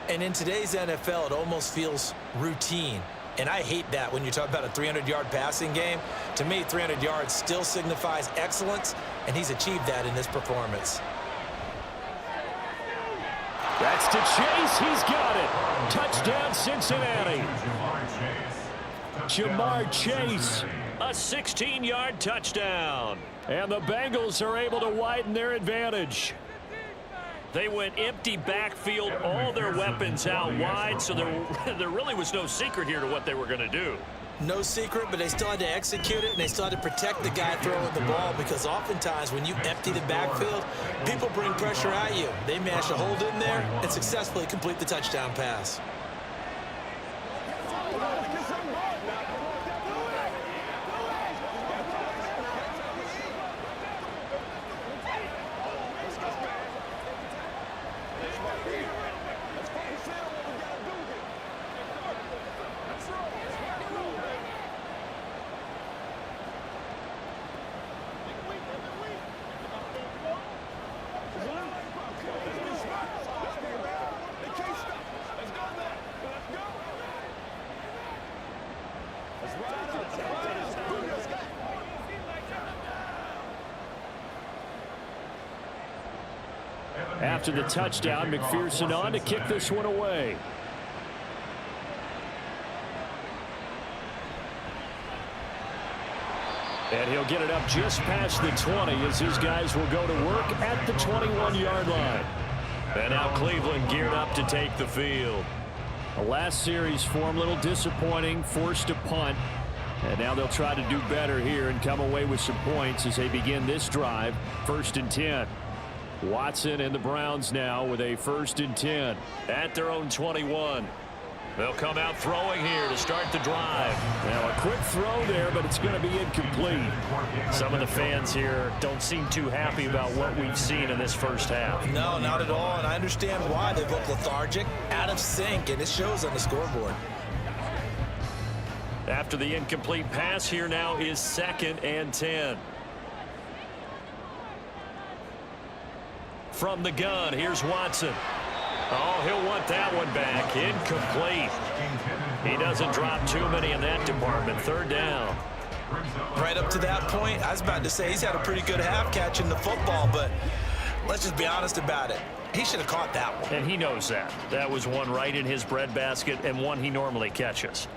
And in today's NFL, it almost feels routine. And I hate that when you talk about a 300-yard passing game. To me, 300 yards still signifies excellence, and he's achieved that in this performance. That's to Chase. He's got it. Touchdown, Cincinnati. Jamar Chase, a 16-yard touchdown. And the Bengals are able to widen their advantage. They went empty backfield, all their weapons out wide, so there really was no secret here to what they were going to do. No secret, but they still had to execute it, and they still had to protect the guy throwing the ball, because oftentimes when you empty the backfield, people bring pressure at you. They managed to hold in there and successfully complete the touchdown pass. After the touchdown, McPherson on to kick this one away. And he'll get it up just past the 20 as his guys will go to work at the 21-yard line. And now Cleveland geared up to take the field. The last series for him, a little disappointing, forced a punt. And now they'll try to do better here and come away with some points as they begin this drive. 1st and 10. Watson and the Browns now with a 1st and 10 at their own 21. They'll come out throwing here to start the drive. Now a quick throw there, but it's going to be incomplete. Some of the fans here don't seem too happy about what we've seen in this first half. No, not at all, and I understand why. They look lethargic, out of sync, and it shows on the scoreboard. After the incomplete pass, here now is 2nd and 10. From the gun, here's Watson. Oh, he'll want that one back. Incomplete. He doesn't drop too many in that department. 3rd down. Right up to that point, I was about to say he's had a pretty good half catching the football, but let's just be honest about it. He should have caught that one. And he knows that. That was one right in his breadbasket and one he normally catches.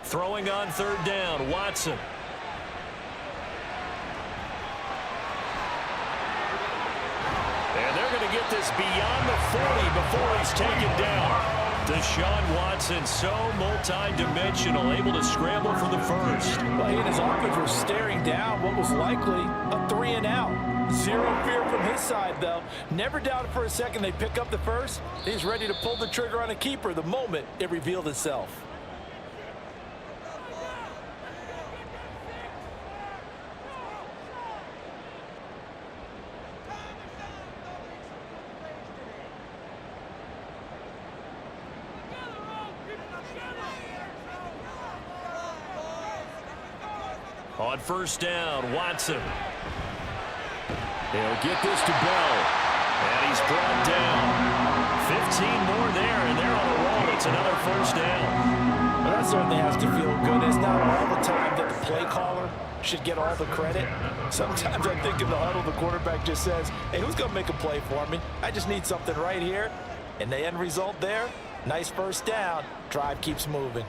Throwing on 3rd down, Watson. And they're going to get this beyond the 40 before he's taken down. Deshaun Watson, so multi-dimensional, able to scramble for the 1st. Well, he and his offense were staring down what was likely a 3 and out. Zero fear from his side, though. Never doubted for a second they'd pick up the 1st. He's ready to pull the trigger on a keeper the moment it revealed itself. On 1st down, Watson. He'll get this to Bell. And he's brought down. 15 more there, and they're on a roll. It's another 1st down. Well, that certainly has to feel good. It's not all the time that the play caller should get all the credit. Sometimes I think in the huddle, the quarterback just says, hey, who's going to make a play for me? I just need something right here. And the end result there, nice 1st down. Drive keeps moving.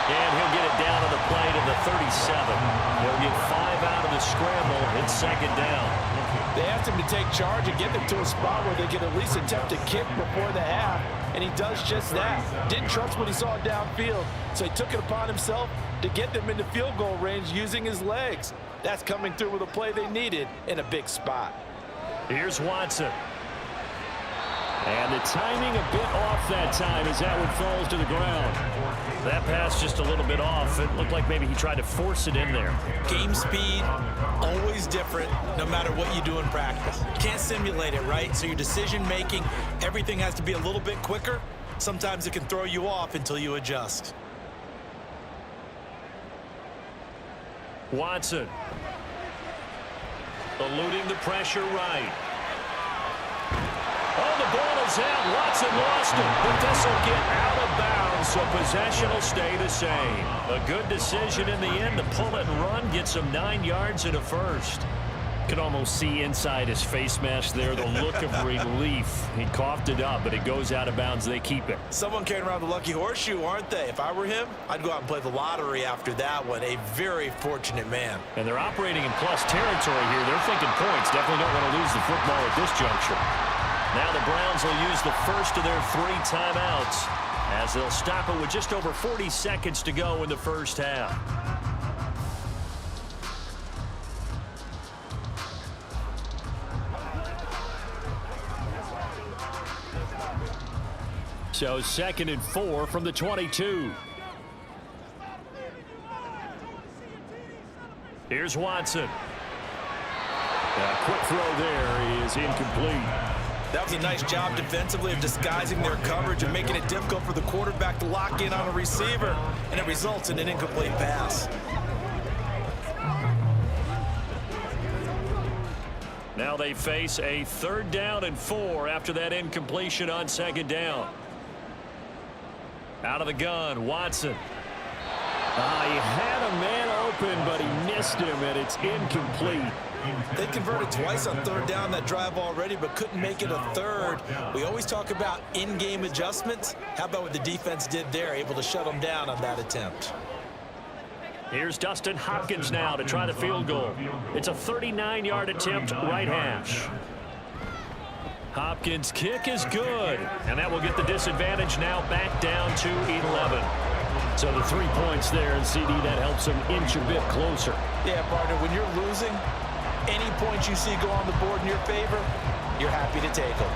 And he'll get it down to the play to the 37. He'll get 5 out of the scramble. It's 2nd down. They asked him to take charge and get them to a spot where they can at least attempt a kick before the half, and he does just that. Didn't trust what he saw downfield, so he took it upon himself to get them into field goal range using his legs. That's coming through with a play they needed in a big spot. Here's Watson. And the timing a bit off that time as that one falls to the ground. That pass just a little bit off. It looked like maybe he tried to force it in there. Game speed, always different, no matter what you do in practice. You can't simulate it, right? So your decision-making, everything has to be a little bit quicker. Sometimes it can throw you off until you adjust. Watson. Eluding the pressure right. Oh, the ball is out. Watson lost it, but this will get out of bounds, so possession will stay the same. A good decision in the end to pull it and run, get some 9 yards and a first. Could almost see inside his face mask there the look of relief. He coughed it up, but it goes out of bounds. They keep it. Someone carrying around the lucky horseshoe, aren't they? If I were him, I'd go out and play the lottery after that one. A very fortunate man. And they're operating in plus territory here. They're thinking points. Definitely don't want to lose the football at this juncture. Now the Browns will use the first of their 3 timeouts as they'll stop it with just over 40 seconds to go in the first half. So 2nd and 4 from the 22. Here's Watson. A quick throw there is incomplete. That was a nice job defensively of disguising their coverage and making it difficult for the quarterback to lock in on a receiver, and it results in an incomplete pass. Now they face a 3rd down and 4 after that incompletion on 2nd down. Out of the gun, Watson. He had a man open, but he missed him, and it's incomplete. They converted twice on 3rd down that drive already, but couldn't make it a 3rd. We always talk about in-game adjustments. How about what the defense did there, able to shut them down on that attempt? Here's Dustin Hopkins now to try the field goal. It's a 39-yard attempt, right hash. Hopkins' kick is good, and that will get the disadvantage now back down to 11. So the 3 points there, and CD, that helps them inch a bit closer. Yeah, partner, when you're losing, any points you see go on the board in your favor, you're happy to take them.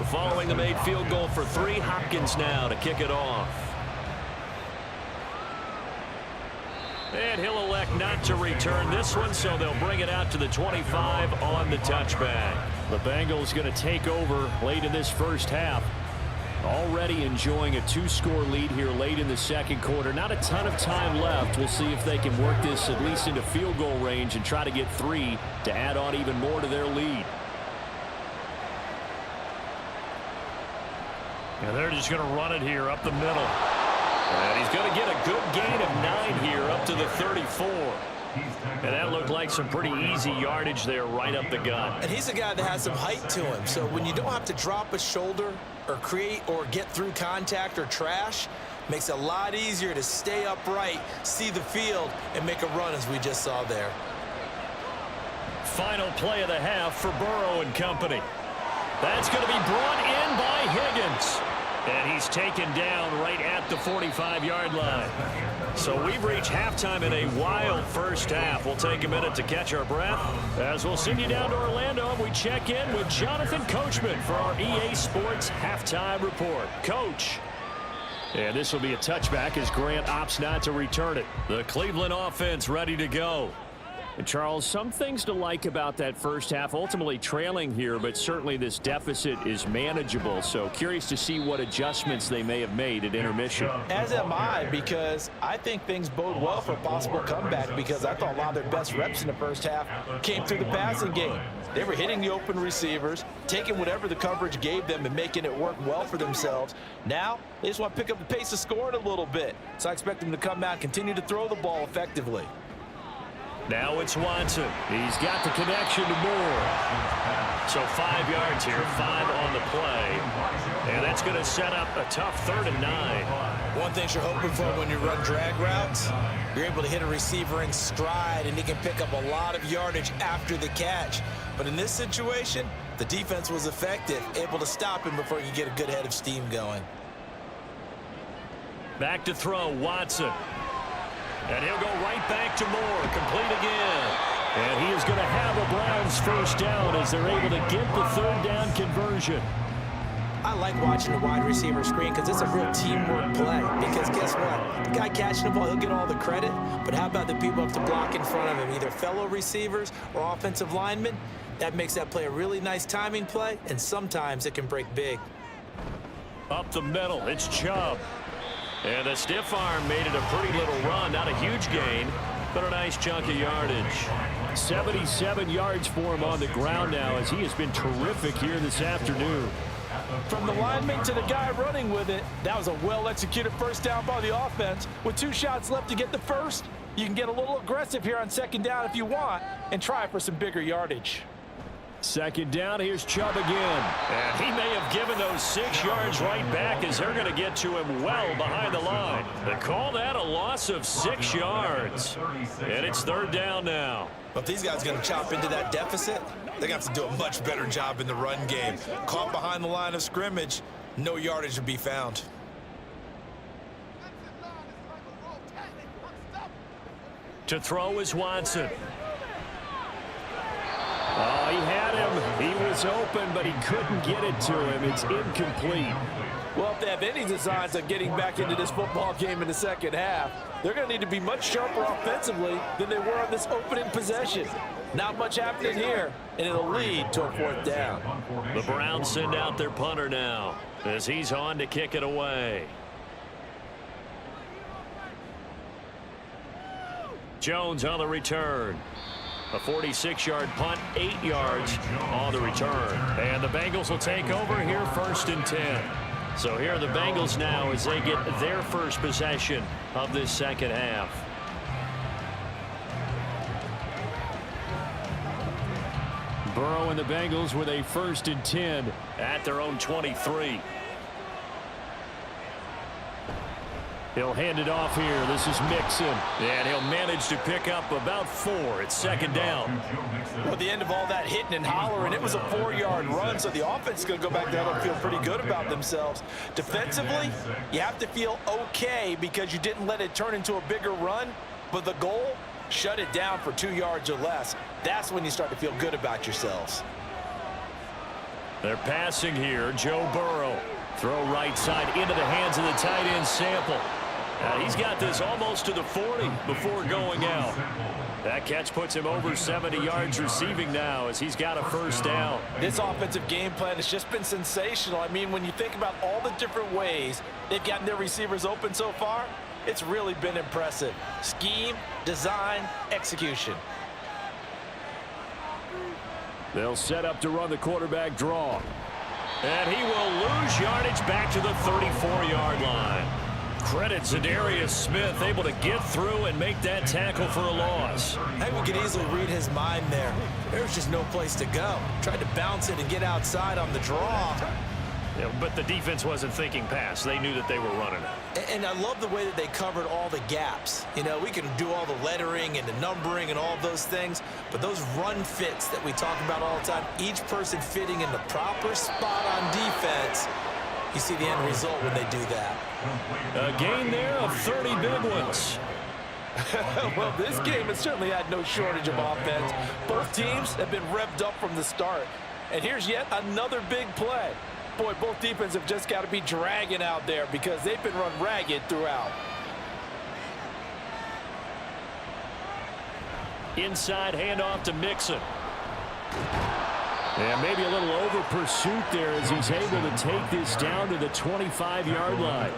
Following the made field goal for 3, Hopkins now to kick it off. And he'll elect not to return this one, so they'll bring it out to the 25 on the touchback. The Bengals going to take over late in this first half. Already enjoying a 2-score lead here late in the 2nd quarter. Not a ton of time left. We'll see if they can work this at least into field goal range and try to get 3 to add on even more to their lead. And they're just going to run it here up the middle. And he's going to get a good gain of 9 here up to the 34. And that looked like some pretty easy yardage there right up the gut. And he's a guy that has some height to him. So when you don't have to drop a shoulder or create or get through contact or trash, makes it a lot easier to stay upright, see the field, and make a run as we just saw there. Final play of the half for Burrow and company. That's going to be brought in by Higgins. And he's taken down right at the 45-yard line. So we've reached halftime in a wild first half. We'll take a minute to catch our breath as we'll send you down to Orlando and we check in with Jonathan Coachman for our EA Sports Halftime Report. Coach. And this will be a touchback as Grant opts not to return it. The Cleveland offense ready to go. And Charles, some things to like about that first half, ultimately trailing here, but certainly this deficit is manageable. So curious to see what adjustments they may have made at intermission. As am I, because I think things bode well for a possible comeback, because I thought a lot of their best reps in the first half came through the passing game. They were hitting the open receivers, taking whatever the coverage gave them and making it work well for themselves. Now, they just want to pick up the pace of scoring a little bit. So I expect them to come out and continue to throw the ball effectively. Now it's Watson. He's got the connection to Moore. So 5 yards here, 5 on the play. And that's going to set up a tough 3rd and 9. One thing you're hoping for when you run drag routes, you're able to hit a receiver in stride, and he can pick up a lot of yardage after the catch. But in this situation, the defense was effective, able to stop him before you get a good head of steam going. Back to throw, Watson. And he'll go right back to Moore, complete again. And he is going to have a Browns first down as they're able to get the 3rd down conversion. I like watching the wide receiver screen because it's a real teamwork play. Because guess what? The guy catching the ball, he'll get all the credit. But how about the people up to block in front of him, either fellow receivers or offensive linemen? That makes that play a really nice timing play, and sometimes it can break big. Up the middle, it's Chubb. And the stiff arm made it a pretty little run. Not a huge gain, but a nice chunk of yardage. 77 yards for him on the ground now as he has been terrific here this afternoon. From the lineman to the guy running with it, that was a well-executed first down by the offense. With 2 shots left to get the first, you can get a little aggressive here on 2nd down if you want and try for some bigger yardage. 2nd down, here's Chubb again. And he may have given those 6 yards right back as they're going to get to him well behind the line. They call that a loss of 6 yards. And it's 3rd down now. But if these guys are going to chop into that deficit, they're going to have to do a much better job in the run game. Caught behind the line of scrimmage, no yardage to be found. To throw is Watson. Oh, he had him. He was open, but he couldn't get it to him. It's incomplete. Well, if they have any designs of getting back into this football game in the 2nd half, they're going to need to be much sharper offensively than they were on this opening possession. Not much happening here, and it'll lead to a 4th down. The Browns send out their punter now as he's on to kick it away. Jones on the return. A 46-yard punt, 8 yards on the return. And the Bengals will take over here 1st and 10. So here are the Bengals now as they get their first possession of this 2nd half. Burrow and the Bengals with a 1st and 10 at their own 23. He'll hand it off here. This is Mixon. And he'll manage to pick up about 4. It's 2nd down. Well, at the end of all that hitting and hollering, it was a 4-yard run, so the offense is going to go back there and feel pretty good about themselves. Defensively, you have to feel okay because you didn't let it turn into a bigger run, but the goal, shut it down for 2 yards or less. That's when you start to feel good about yourselves. They're passing here. Joe Burrow. Throw right side into the hands of the tight end Sample. He's got this almost to the 40 before going out. That catch puts him over 70 yards receiving now as he's got a 1st down. This offensive game plan has just been sensational. I mean, when you think about all the different ways they've gotten their receivers open so far, it's really been impressive. Scheme, design, execution. They'll set up to run the quarterback draw. And he will lose yardage back to the 34-yard line. Credit Zadarius Smith, able to get through and make that tackle for a loss. I think we could easily read his mind there. There's just no place to go. Tried to bounce it and get outside on the draw. Yeah, but the defense wasn't thinking pass. They knew that they were running it. And I love the way that they covered all the gaps. You know, we can do all the lettering and the numbering and all of those things, but those run fits that we talk about all the time, each person fitting in the proper spot on defense, you see the end result when they do that. A gain there of 30 big ones. Well, this game has certainly had no shortage of offense. Both teams have been revved up from the start. And here's yet another big play. Boy, both defenses have just got to be dragging out there because they've been run ragged throughout. Inside handoff to Mixon. And maybe a little over pursuit there as he's able to take this down to the 25-yard line.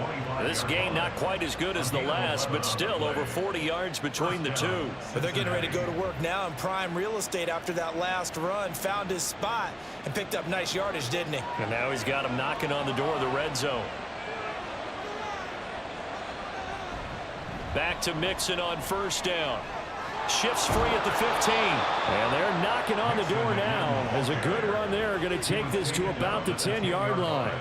This game not quite as good as the last, but still over 40 yards between the two. But they're getting ready to go to work now in prime real estate after that last run. Found his spot and picked up nice yardage, didn't he? And now he's got him knocking on the door of the red zone. Back to Mixon on 1st down. Shifts free at the 15. And they're knocking on the door now as a good run there going to take this to about the 10-yard line.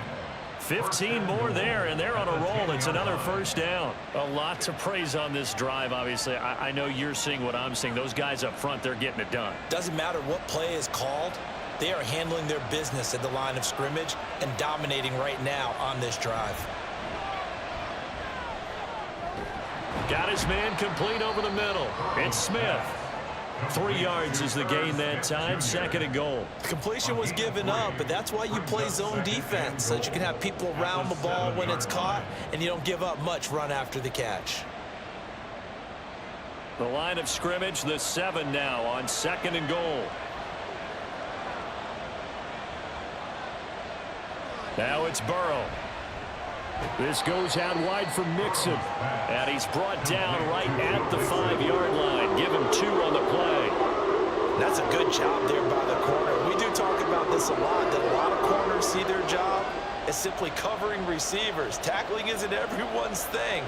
15 more there, and they're on a roll. It's another first down. A lot to praise on this drive, obviously. I know you're seeing what I'm seeing. Those guys up front, they're getting it done. Doesn't matter what play is called. They are handling their business at the line of scrimmage and dominating right now on this drive. Got his man complete over the middle. It's Smith. 3 yards is the gain that time. 2nd and goal. Completion was given up, but that's why you play zone defense, so that you can have people around the ball when it's caught, and you don't give up much run after the catch. The line of scrimmage, the 7 now on 2nd and goal. Now it's Burrow. This goes out wide for Mixon. And he's brought down right at the 5-yard line. Give him 2 on the play. That's a good job there by the corner. We do talk about this a lot, that a lot of corners see their job as simply covering receivers. Tackling isn't everyone's thing.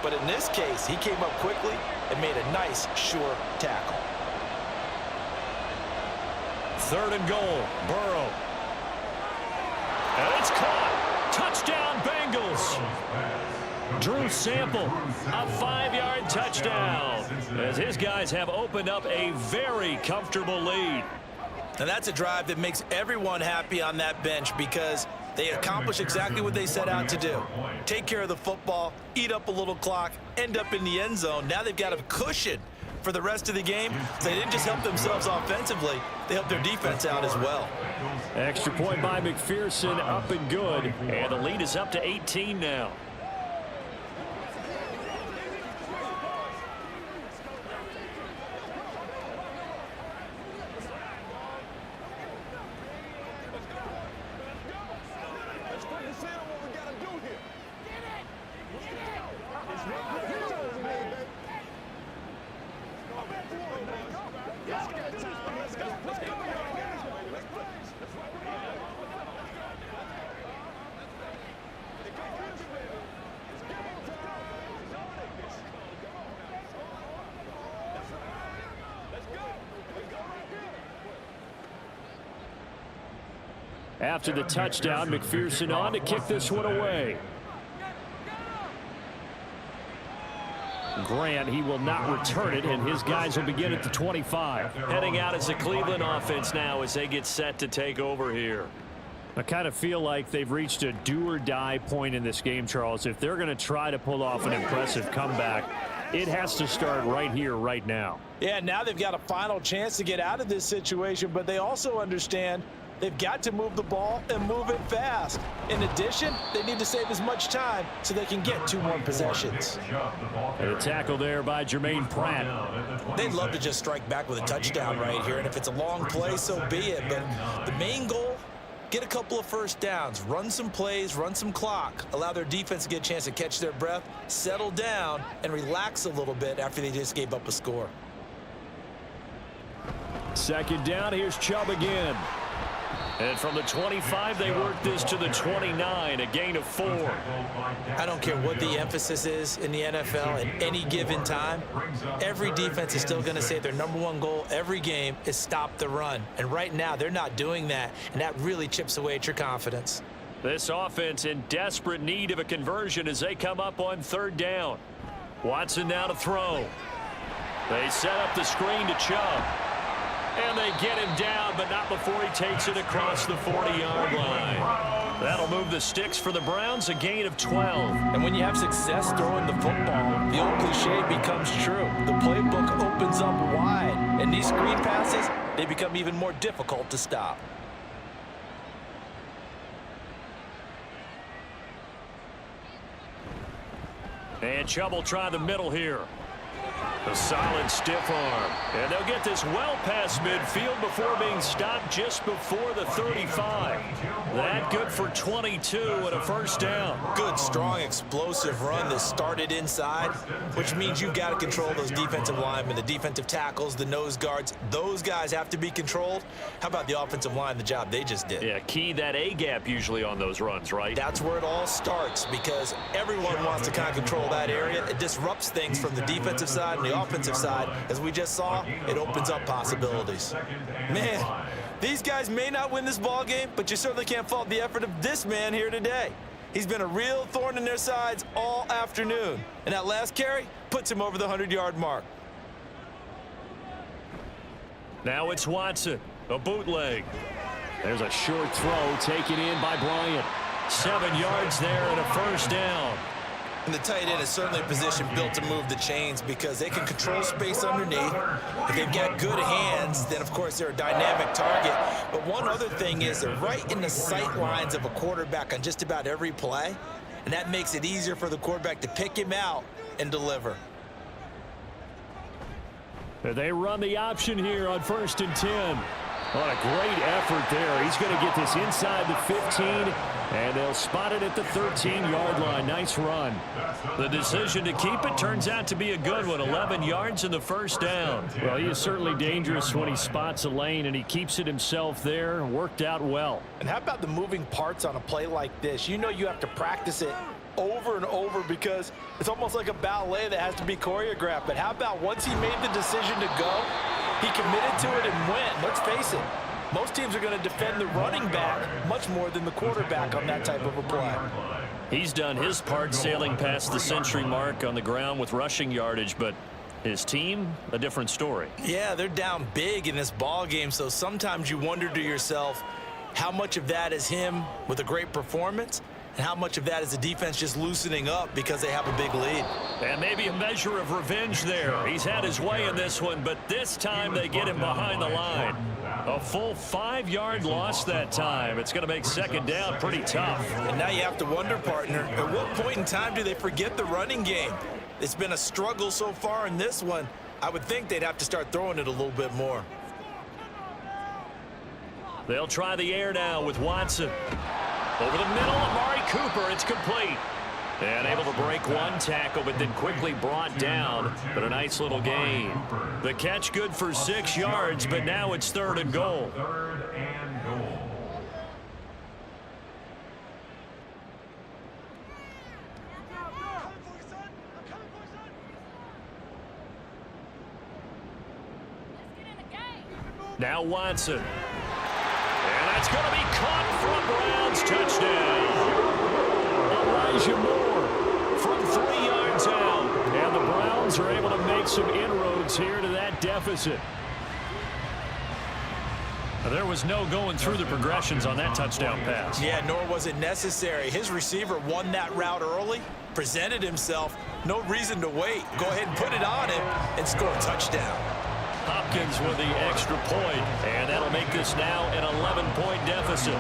But in this case, he came up quickly and made a nice, sure tackle. 3rd and goal. Burrow. And it's caught. Touchdown, Bengals. Drew Sample, a 5-yard touchdown, as his guys have opened up a very comfortable lead. And that's a drive that makes everyone happy on that bench because they accomplish exactly what they set out to do. Take care of the football, eat up a little clock, end up in the end zone. Now they've got a cushion for the rest of the game. So they didn't just help themselves offensively, they helped their defense out as well. Extra point by McPherson, up and good. And the lead is up to 18 now. After the touchdown, McPherson on to kick this one away. Grant, he will not return it, and his guys will begin at the 25. Heading out as the Cleveland offense now as they get set to take over here. I kind of feel like they've reached a do-or-die point in this game, Charles. If they're going to try to pull off an impressive comeback, it has to start right here, right now. Yeah, now they've got a final chance to get out of this situation, but they also understand they've got to move the ball and move it fast. In addition, they need to save as much time so they can get 2 more possessions. And a tackle there by Jermaine Pratt. They'd love to just strike back with a touchdown right here, and if it's a long play, so be it. But the main goal, get a couple of first downs, run some plays, run some clock, allow their defense to get a chance to catch their breath, settle down, and relax a little bit after they just gave up a score. 2nd down, here's Chubb again. And from the 25, they work this to the 29, a gain of 4. I don't care what the emphasis is in the NFL at any given time. Every defense is still going to say their #1 goal every game is stop the run. And right now, they're not doing that, and that really chips away at your confidence. This offense in desperate need of a conversion as they come up on 3rd down. Watson now to throw. They set up the screen to Chubb. And they get him down, but not before he takes it across the 40-yard line. That'll move the sticks for the Browns, a gain of 12. And when you have success throwing the football, the old cliche becomes true. The playbook opens up wide, and these screen passes, they become even more difficult to stop. And Chubb will try the middle here. A solid stiff arm. And they'll get this well past midfield before being stopped just before the 35. That good for 22 and a first down. Good, strong, explosive run that started inside, which means you've got to control those defensive linemen, the defensive tackles, the nose guards. Those guys have to be controlled. How about the offensive line, the job they just did? Yeah, key that A-gap usually on those runs, right? That's where it all starts because everyone wants to kind of control that area. It disrupts things from the defensive side and the the offensive side, as we just saw, it opens up possibilities. Man, these guys may not win this ball game, but you certainly can't fault the effort of this man here today. He's been a real thorn in their sides all afternoon. And that last carry puts him over the 100-yard mark. Now it's Watson, a bootleg. There's a short throw taken in by Bryant. 7 yards there and a first down. And the tight end is certainly a position built to move the chains because they can control space underneath. If they've got good hands, then of course they're a dynamic target. But one other thing is they're right in the sight lines of a quarterback on just about every play. And that makes it easier for the quarterback to pick him out and deliver. They run the option here on 1st and 10. What a great effort there. He's going to get this inside the 15, and they'll spot it at the 13-yard line. Nice run. The decision to keep it turns out to be a good one. 11 yards in the first down. Well, he is certainly dangerous when he spots a lane, and he keeps it himself there. Worked out well. And how about the moving parts on a play like this? You know you have to practice it over and over because it's almost like a ballet that has to be choreographed. But how about once he made the decision to go, he committed to it and went. Let's face it, most teams are going to defend the running back much more than the quarterback on that type of a play. He's done his part sailing past the century mark on the ground with rushing yardage, but his team, a different story. Yeah, they're down big in this ball game, so sometimes you wonder to yourself how much of that is him with a great performance and how much of that is the defense just loosening up because they have a big lead. And maybe a measure of revenge there. He's had his way in this one, but this time they get him behind the line. A full 5-yard loss that time. It's going to make second down pretty tough. And now you have to wonder, partner, at what point in time do they forget the running game? It's been a struggle so far in this one. I would think they'd have to start throwing it a little bit more. They'll try the air now with Watson. Over the middle, Amari Cooper, it's complete. And able to break one tackle, but then quickly brought down. But a nice little gain. The catch good for 6 yards, but now it's 3rd and goal. Now Watson. And that's going to be caught for a Browns touchdown. Elijah Moore from 3 yards out. And the Browns are able to make some inroads here to that deficit. There was no going through the progressions on that touchdown pass. Yeah, nor was it necessary. His receiver won that route early, presented himself. No reason to wait. Go ahead and put it on him and score a touchdown. Hopkins with the extra point, and that'll make this now an 11-point deficit.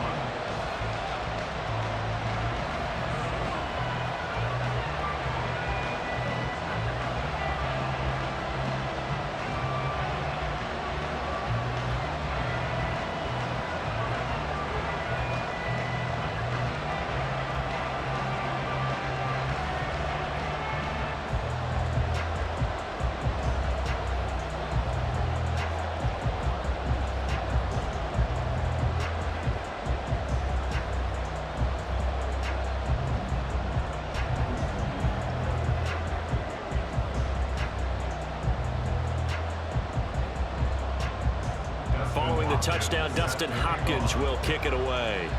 Following the touchdown, Dustin Hopkins will kick it away.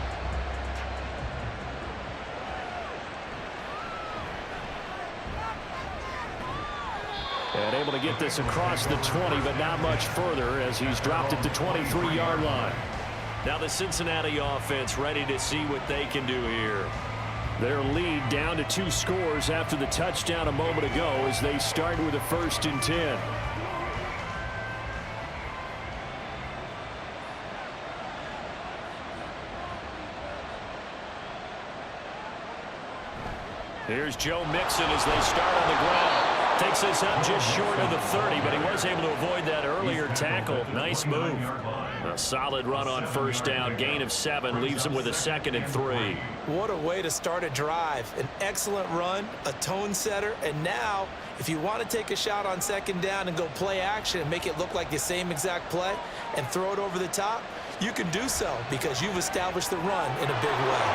And able to get this across the 20, but not much further as he's dropped it to 23-yard line. Now the Cincinnati offense ready to see what they can do here. Their lead down to 2 scores after the touchdown a moment ago as they start with a 1st and 10. Here's Joe Mixon as they start on the ground. Takes this up just short of the 30, but he was able to avoid that earlier tackle. Nice move. A solid run on 1st down. Gain of 7 leaves him with a 2nd and 3. What a way to start a drive. An excellent run, a tone setter, and now if you want to take a shot on 2nd down and go play action and make it look like the same exact play and throw it over the top, you can do so because you've established the run in a big way.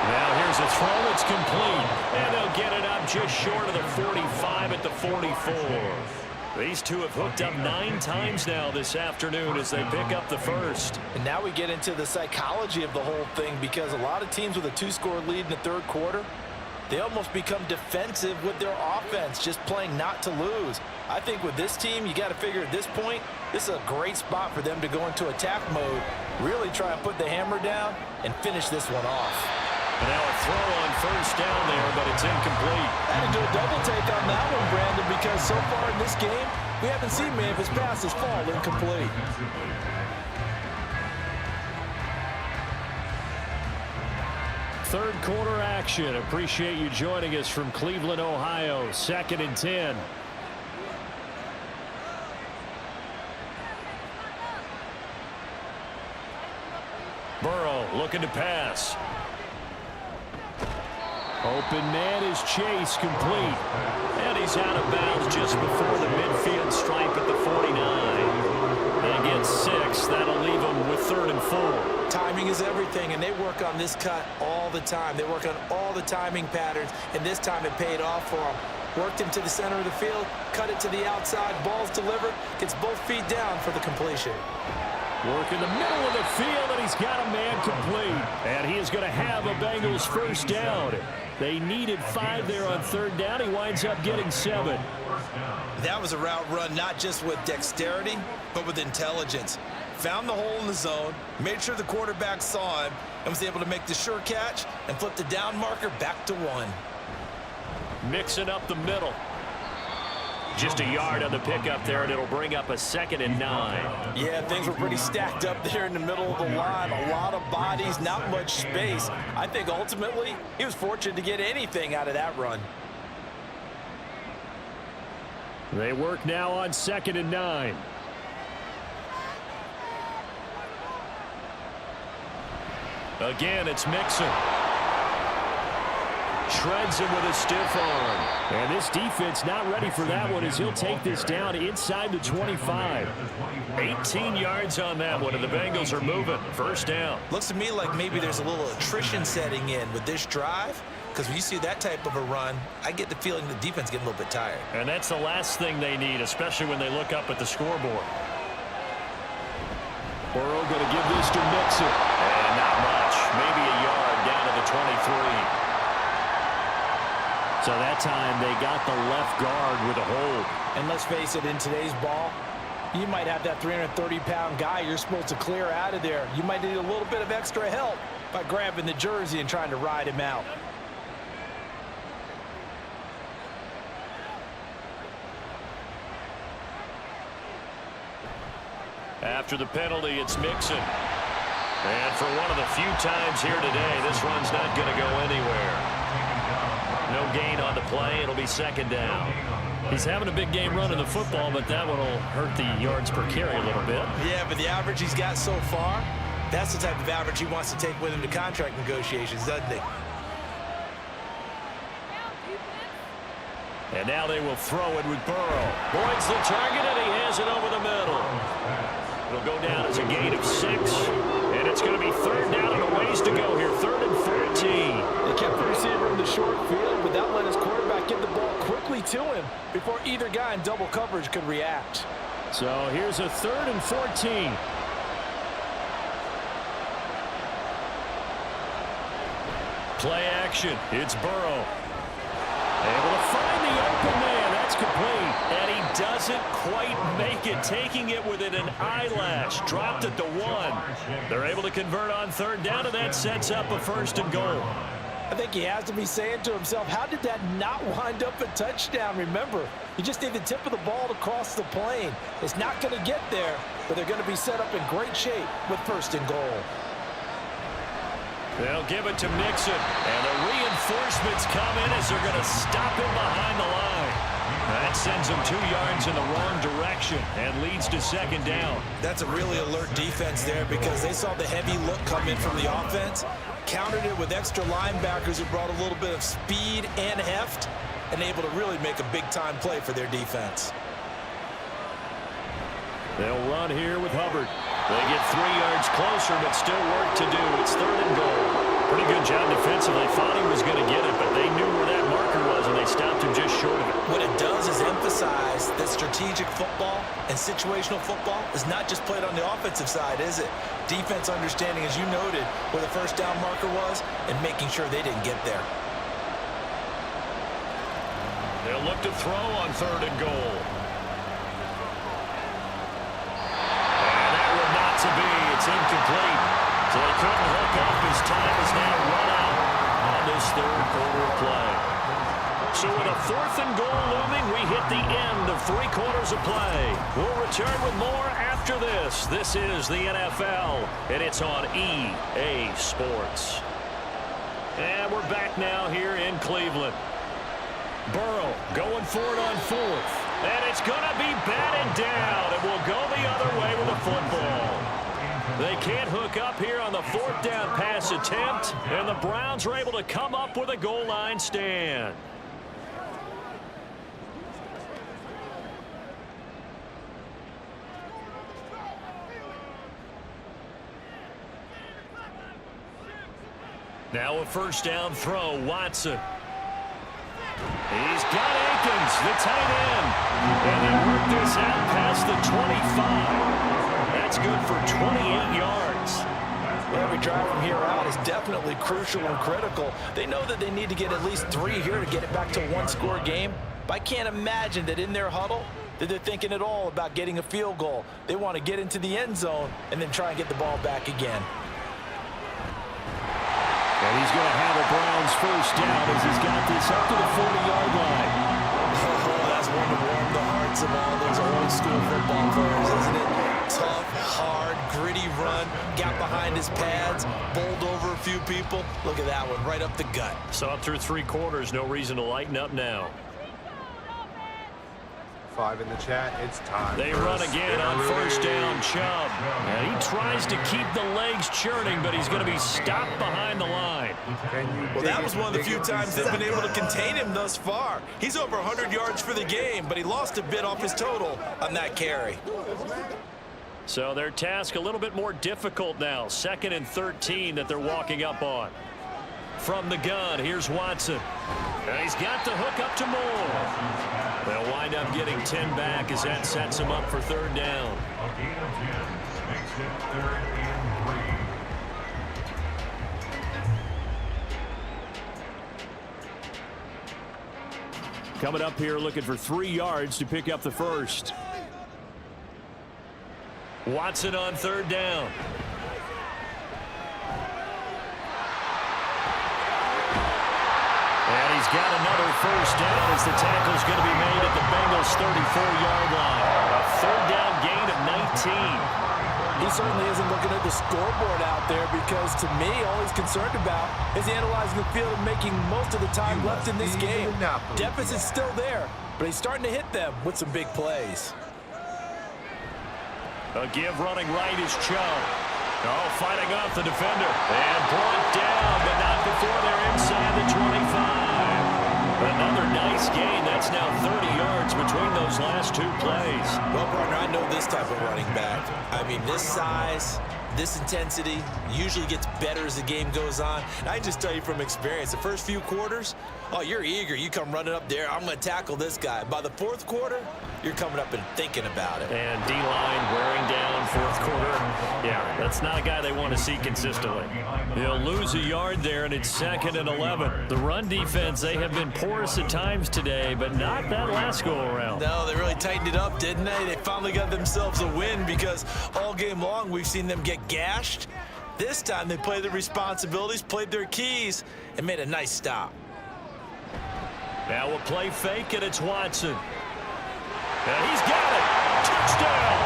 Now here's a throw. It's complete. And they'll get it up just short of the 45 at the 44. These two have hooked up 9 times now this afternoon as they pick up the first. And now we get into the psychology of the whole thing, because a lot of teams with a 2-score lead in the third quarter, they almost become defensive with their offense, just playing not to lose. I think with this team, you got to figure at this point, this is a great spot for them to go into attack mode, really try and put the hammer down and finish this one off. And now a throw on first down there, but it's incomplete. Had to do a double take on that one, Brandon, because so far in this game, we haven't seen many of his passes fall incomplete. Third quarter action. Appreciate you joining us from Cleveland, Ohio. 2nd and 10. Burrow looking to pass. Open man is Chase, complete. And he's out of bounds just before the midfield stripe at the 49. They get 6. That'll leave them with 3rd and 4. Timing is everything, and they work on this cut all the time. They work on all the timing patterns, and this time it paid off for them. Worked him to the center of the field, cut it to the outside, ball's delivered, gets both feet down for the completion. Work in the middle of the field, and he's got a man complete. And he is going to have a Bengals first down. They needed 5 there on 3rd down. He winds up getting 7. That was a route run not just with dexterity, but with intelligence. Found the hole in the zone, made sure the quarterback saw him, and was able to make the sure catch and flip the down marker back to 1. Mixing up the middle. Just a yard on the pickup there, and it'll bring up a 2nd and 9. Yeah, things were pretty stacked up there in the middle of the line. A lot of bodies, not much space. I think ultimately he was fortunate to get anything out of that run. They work now on 2nd and 9. Again, it's Mixon. Shreds him with a stiff arm. And this defense not ready for that one as he'll take this down inside the 25. 18 yards on that one, and the Bengals are moving. First down. Looks to me like maybe there's a little attrition setting in with this drive, because when you see that type of a run, I get the feeling the defense getting a little bit tired. And that's the last thing they need, especially when they look up at the scoreboard. Burrow going to give this to Mixon. And not much. Maybe a yard down to the 23. So that time they got the left guard with a hold. And let's face it, in today's ball, you might have that 330-pound guy you're supposed to clear out of there. You might need a little bit of extra help by grabbing the jersey and trying to ride him out. After the penalty, it's Mixon. And for one of the few times here today, this run's not going to go anywhere. No gain on the play. It'll be 2nd down. He's having a big game running the football, but that one will hurt the yards per carry a little bit. Yeah, but the average he's got so far, that's the type of average he wants to take with him to contract negotiations, doesn't he? And now they will throw it with Burrow. Boyd's the target, and he has it over the middle. It'll go down as a gain of 6. And it's going to be 3rd down and a ways to go here. 3rd and 14. They kept the receiver in the short field, but that let his quarterback get the ball quickly to him before either guy in double coverage could react. So here's a 3rd and 14. Play action. It's Burrow. Able to find the open man. That's complete. And he doesn't quite make it. Taking it within an eyelash. Dropped it to 1. They're able to convert on 3rd down, and that sets up a 1st and goal. I think he has to be saying to himself, how did that not wind up a touchdown? Remember, you just need the tip of the ball to cross the plane. It's not going to get there, but they're going to be set up in great shape with 1st and goal. They'll give it to Mixon, and the reinforcements come in as they're going to stop him behind the line. That sends him 2 yards in the wrong direction and leads to 2nd down. That's a really alert defense there, because they saw the heavy look come in from the offense, countered it with extra linebackers who brought a little bit of speed and heft, and able to really make a big-time play for their defense. They'll run here with Hubbard. They get 3 yards closer, but still work to do. It's 3rd and goal. Pretty good job defensively. Thought he was going to get it, but they knew where that marker was, and they stopped him just short of it. What it does is emphasize that strategic football and situational football is not just played on the offensive side, is it? Defense understanding, as you noted, where the first down marker was and making sure they didn't get there. They'll look to throw on 3rd and goal. And that one not to be. It's incomplete. So they couldn't hook up. His time is now run out on this 3rd quarter play. So with a 4th and goal looming, we hit the end of 3 quarters of play. We'll return with more after this. This is the NFL, and it's on EA Sports. And we're back now here in Cleveland. Burrow going for it on 4th. And it's going to be batted down. It will go the other way with the football. They can't hook up here on the 4th down pass attempt. And the Browns are able to come up with a goal line stand. Now a 1st down throw, Watson. He's got Akins, the tight end. And they work this out past the 25. That's good for 28 yards. Every drive from here out is definitely crucial and critical. They know that they need to get at least 3 here to get it back to a 1-score game. But I can't imagine that in their huddle that they're thinking at all about getting a field goal. They want to get into the end zone and then try and get the ball back again. And he's going to have a Browns 1st down as he's got this up to the 40-yard line. Oh, that's one to warm the hearts of all those old-school football players, isn't it? Tough, hard, gritty run, got behind his pads, bowled over a few people. Look at that one, right up the gut. So up through 3 quarters, no reason to lighten up now. 5 in the chat, it's time. They run again on 1st down, Chubb. And he tries to keep the legs churning, but he's going to be stopped behind the line. Well, that was one of the few times they've been able to contain him thus far. He's over 100 yards for the game, but he lost a bit off his total on that carry. So their task a little bit more difficult now. 2nd and 13 that they're walking up on. From the gun, here's Watson. And he's got the hook up to Moore. They'll wind up getting 10 back as that sets him up for 3rd down. A gain of 10 makes it 3rd and 3. Coming up here looking for 3 yards to pick up the 1st. Watson on 3rd down. And he's got another 1st down as the tackle's going to be made at the Bengals' 34-yard line. A 3rd down gain of 19. He certainly isn't looking at the scoreboard out there because, to me, all he's concerned about is analyzing the field and making most of the time left in this game. Deficit's still there, but he's starting to hit them with some big plays. A give running right is Chubb. Oh, fighting off the defender. And brought down, but not before they're inside the 25. Another nice gain. That's now 30 yards between those last 2 plays. Well, partner, I know this type of running back. I mean, this size, this intensity usually gets better as the game goes on. And I just tell you from experience, the first few quarters, oh, you're eager. You come running up there, I'm going to tackle this guy. By the 4th quarter, you're coming up and thinking about it. And D-line wearing down 4th quarter. Yeah, that's not a guy they want to see consistently. They'll lose a yard there, and it's 2nd and 11. The run defense, they have been porous at times today, but not that last go-around. No, they really tightened it up, didn't they? They finally got themselves a win because all game long we've seen them get gashed. This time they played their responsibilities, played their keys, and made a nice stop. Now a play fake, and it's Watson. And he's got it. Touchdown.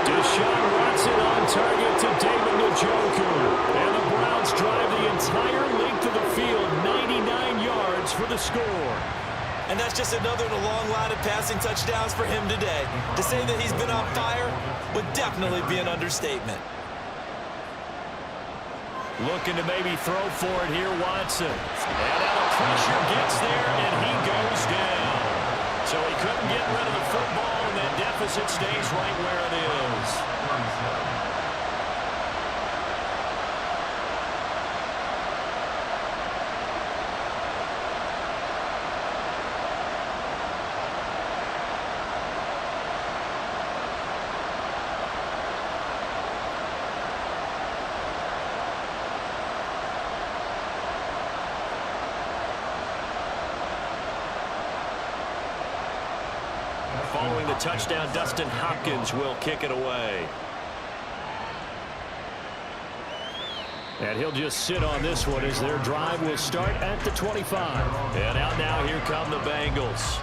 Deshaun Watson on target to David Njoku. And the Browns drive the entire length of the field, 99 yards for the score. And that's just another in a long line of passing touchdowns for him today. To say that he's been on fire would definitely be an understatement. Looking to maybe throw for it here, Watson. And now the pressure gets there, and he goes down. So he couldn't get rid of the football, and that deficit stays right where it is. a touchdown. Dustin Hopkins will kick it away. And he'll just sit on this one as their drive will start at the 25. And out now, here come the Bengals.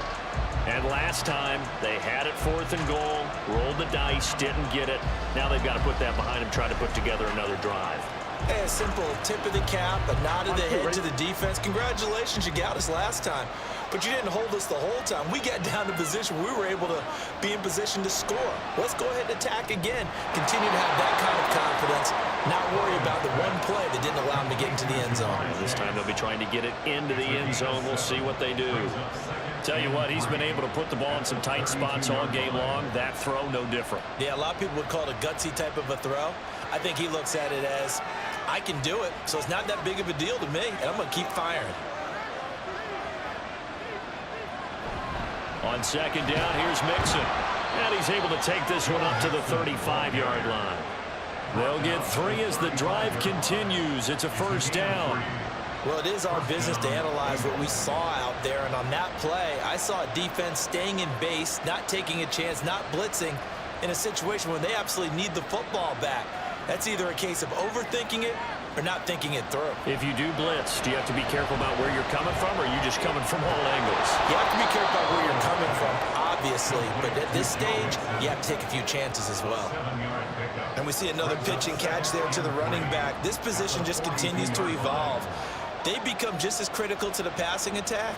And last time, they had it 4th and goal, rolled the dice, didn't get it. Now they've got to put that behind them, try to put together another drive. Hey, a simple tip of the cap, a nod of the head to the defense. Congratulations, you got us last time. But you didn't hold us the whole time. We got down to position. We were able to be in position to score. Let's go ahead and attack again. Continue to have that kind of confidence. Not worry about the one play that didn't allow them to get into the end zone. This time they'll be trying to get it into the end zone. We'll see what they do. Tell you what, he's been able to put the ball in some tight spots all game long. That throw, no different. Yeah, a lot of people would call it a gutsy type of a throw. I think he looks at it as, I can do it, so it's not that big of a deal to me, and I'm going to keep firing. On 2nd down, here's Mixon. And he's able to take this one up to the 35-yard line. They'll get 3 as the drive continues. It's a 1st down. Well, it is our business to analyze what we saw out there, and on that play, I saw a defense staying in base, not taking a chance, not blitzing in a situation where they absolutely need the football back. That's either a case of overthinking it or not thinking it through. If you do blitz, do you have to be careful about where you're coming from, or are you just coming from all angles? You have to be careful about where you're coming from, obviously, but at this stage, you have to take a few chances as well. And we see another pitch and catch there to the running back. This position just continues to evolve. They become just as critical to the passing attack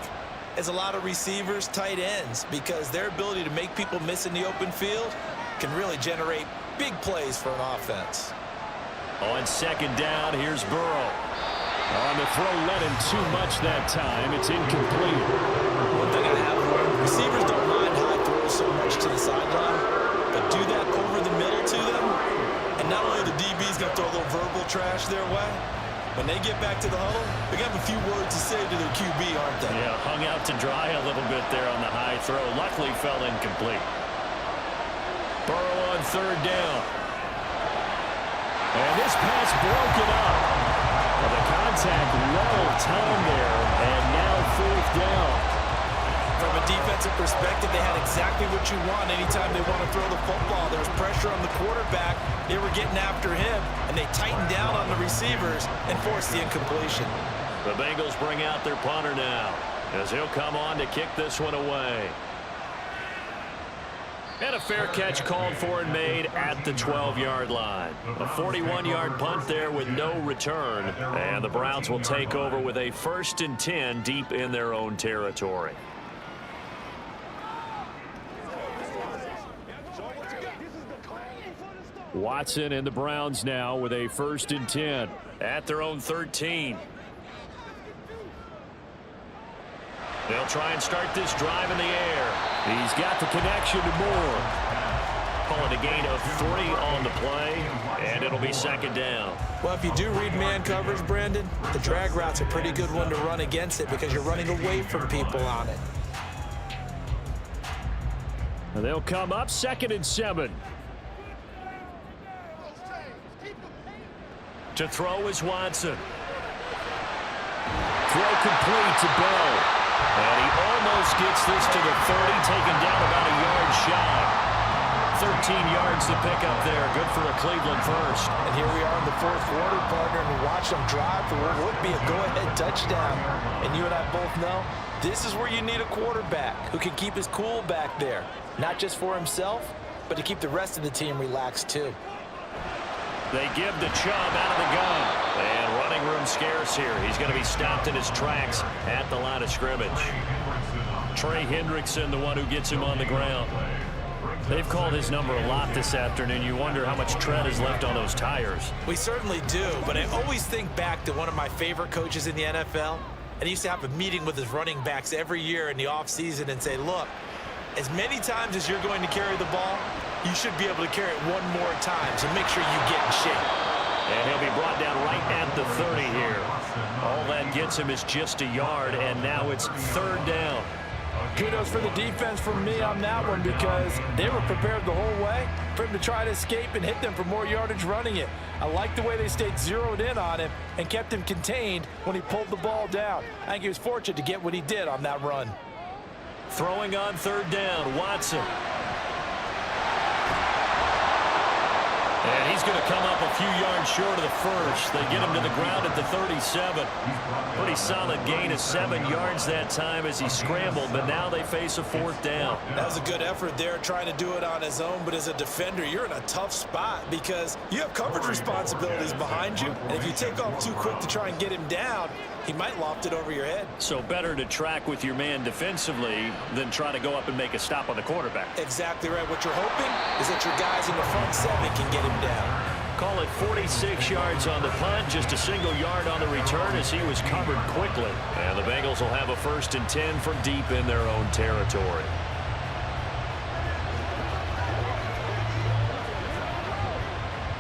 as a lot of receivers, tight ends, because their ability to make people miss in the open field can really generate big plays for an offense. On 2nd down, here's Burrow. On the throw, let him too much that time. It's incomplete. One thing I have learned, receivers don't mind high throws so much to the sideline, but do that over the middle to them, and not only the DB's going to throw a little verbal trash their way, when they get back to the huddle, they're going to have a few words to say to their QB, aren't they? Yeah, hung out to dry a little bit there on the high throw. Luckily fell incomplete. Burrow on 3rd down. And this pass broken up. Well, the contact low time there, and now 4th down. From a defensive perspective, they had exactly what you want anytime they want to throw the football. There was pressure on the quarterback. They were getting after him, and they tightened down on the receivers and forced the incompletion. The Bengals bring out their punter now, as he'll come on to kick this one away. And a fair catch called for and made at the 12-yard line. A 41-yard punt there with no return. And the Browns will take over with a 1st and 10 deep in their own territory. Watson and the Browns now with a 1st and 10 at their own 13. They'll try and start this drive in the air. He's got the connection to Moore. Calling a gain of 3 on the play, and it'll be 2nd down. Well, if you do read man coverage, Brandon, the drag route's a pretty good one to run against it because you're running away from people on it. And they'll come up 2nd and 7. To throw is Watson. Throw complete to Bell. And he almost gets this to the 30, taken down about a yard shy. 13 yards to pick up there. Good for a Cleveland first. And here we are in the 4th quarter, partner, and we watch them drive for what would be a go-ahead touchdown. And you and I both know this is where you need a quarterback who can keep his cool back there. Not just for himself, but to keep the rest of the team relaxed too. They give the Chubb out of the gun. And running room scarce here. He's going to be stopped in his tracks at the line of scrimmage. Trey Hendrickson, the one who gets him on the ground. They've called his number a lot this afternoon. You wonder how much tread is left on those tires. We certainly do, but I always think back to one of my favorite coaches in the NFL. And he used to have a meeting with his running backs every year in the offseason and say, look, as many times as you're going to carry the ball, you should be able to carry it one more time, so make sure you get in shape. And he'll be brought down right at the 30 here. All that gets him is just a yard, and now it's 3rd down. Kudos for the defense from me on that one because they were prepared the whole way for him to try to escape and hit them for more yardage running it. I like the way they stayed zeroed in on him and kept him contained when he pulled the ball down. I think he was fortunate to get what he did on that run. Throwing on 3rd down, Watson. He's going to come up a few yards short of the first. They get him to the ground at the 37. Pretty solid gain of 7 yards that time as he scrambled, but now they face a 4th down. That was a good effort there, trying to do it on his own, but as a defender, you're in a tough spot because you have coverage responsibilities behind you, and if you take off too quick to try and get him down, he might loft it over your head. So better to track with your man defensively than try to go up and make a stop on the quarterback. Exactly right. What you're hoping is that your guys in the front 7 can get him down. Call it 46 yards on the punt, just a single yard on the return as he was covered quickly. And the Bengals will have a 1st and 10 from deep in their own territory.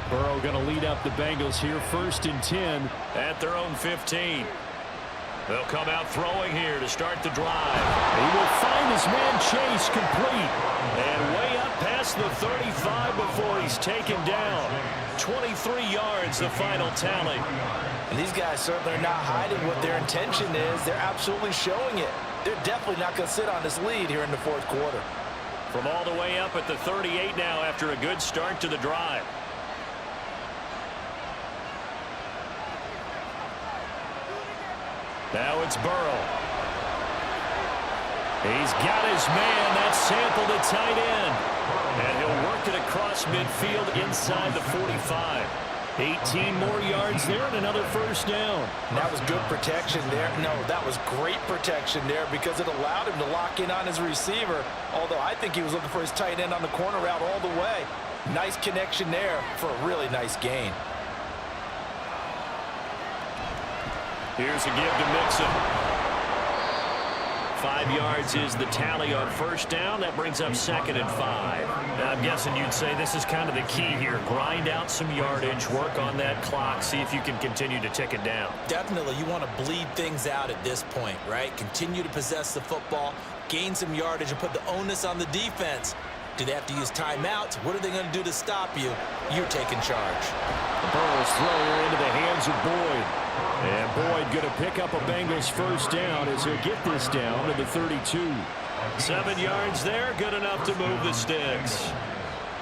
Burrow going to lead up the Bengals here, 1st and 10 at their own 15. They'll come out throwing here to start the drive. He will find his man Chase complete. And way up past the 35 before he's taken down. 23 yards, the final tally. And these guys certainly are not hiding what their intention is. They're absolutely showing it. They're definitely not going to sit on this lead here in the 4th quarter. From all the way up at the 38 now after a good start to the drive. Now it's Burrow. He's got his man. That's Sample to tight end. And he'll work it across midfield inside the 45. 18 more yards there and another 1st down. That was good protection there. No, that was great protection there because it allowed him to lock in on his receiver. Although I think he was looking for his tight end on the corner route all the way. Nice connection there for a really nice gain. Here's a give to Mixon. 5 yards is the tally on 1st down. That brings up 2nd and 5. Now, I'm guessing you'd say this is kind of the key here. Grind out some yardage, work on that clock, see if you can continue to tick it down. Definitely. You want to bleed things out at this point, right? Continue to possess the football, gain some yardage, and put the onus on the defense. Do they have to use timeouts? What are they going to do to stop you? You're taking charge. Burrow's throw into the hands of Boyd. And Boyd going to pick up a Bengals 1st down as he'll get this down to the 32. 7 yards there, good enough to move the sticks.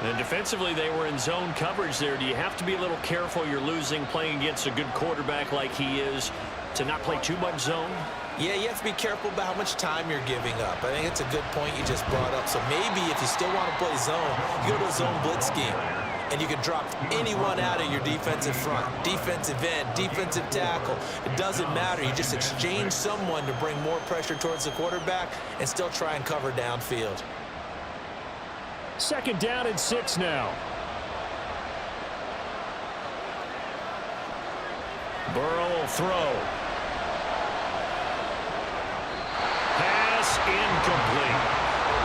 And defensively, they were in zone coverage there. Do you have to be a little careful you're losing playing against a good quarterback like he is to not play too much zone? Yeah, you have to be careful about how much time you're giving up. I think it's a good point you just brought up. So maybe if you still want to play zone, you go to a zone blitz scheme. And you can drop anyone out of your defensive front, defensive end, defensive tackle. It doesn't matter. You just exchange someone to bring more pressure towards the quarterback and still try and cover downfield. 2nd down and 6 now. Burrow will throw. Pass incomplete.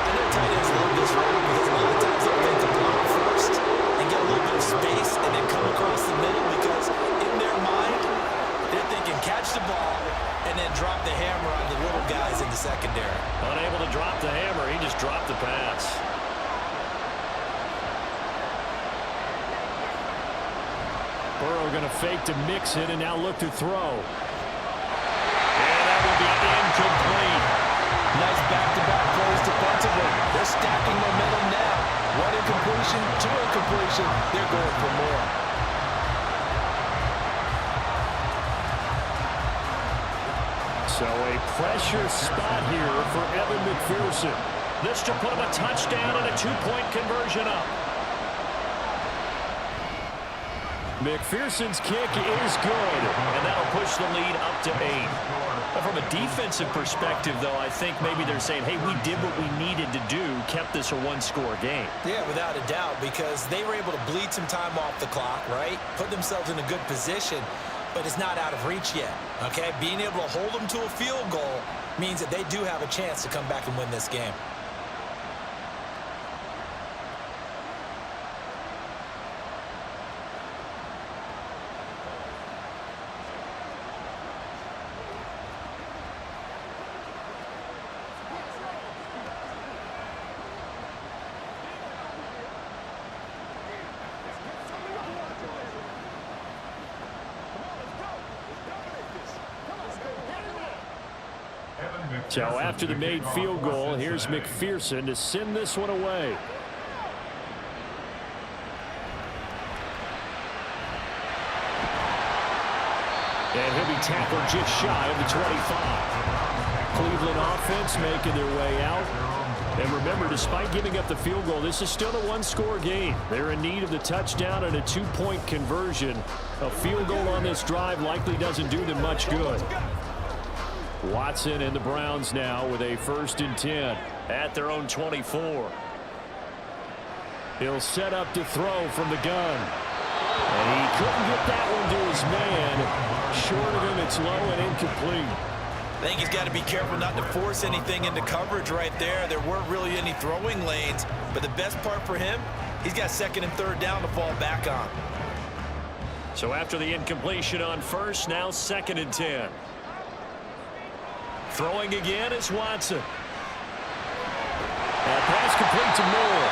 And their tight ends love this run because a lot of times they'll think to block first and get a little bit of space and then come across the middle because in their mind, they're thinking catch the ball and then drop the hammer on the little guys in the secondary. Unable to drop the hammer, he just dropped the pass. Burrow going to fake to Mixon and now look to throw. And that will be incomplete. Nice back-to-back plays defensively. They're stacking momentum now. 1 incompletion, 2 incompletion. They're going for more. So a pressure spot here for Evan McPherson. This to put him a touchdown and a 2-point conversion up. McPherson's kick is good, and that'll push the lead up to 8. But from a defensive perspective, though, I think maybe they're saying, hey, we did what we needed to do, kept this a 1-score game. Yeah, without a doubt, because they were able to bleed some time off the clock, right? Put themselves in a good position, but it's not out of reach yet, okay? Being able to hold them to a field goal means that they do have a chance to come back and win this game. So after the made field goal, here's McPherson to send this one away. tackle just shy of the 25. Cleveland offense making their way out. And remember, despite giving up the field goal, this is still a one-score game. They're in need of the touchdown and a two-point conversion. A field goal on this drive likely doesn't do them much good. Watson and the Browns now with a 1st and 10 at their own 24. He'll set up to throw from the gun. And he couldn't get that one to his man. Short of him, it's low and incomplete. I think he's got to be careful not to force anything into coverage right there. There weren't really any throwing lanes, but the best part for him, he's got 2nd and 3rd down to fall back on. So after the incompletion on 1st, now 2nd and 10. Throwing again is Watson. And pass complete to Moore.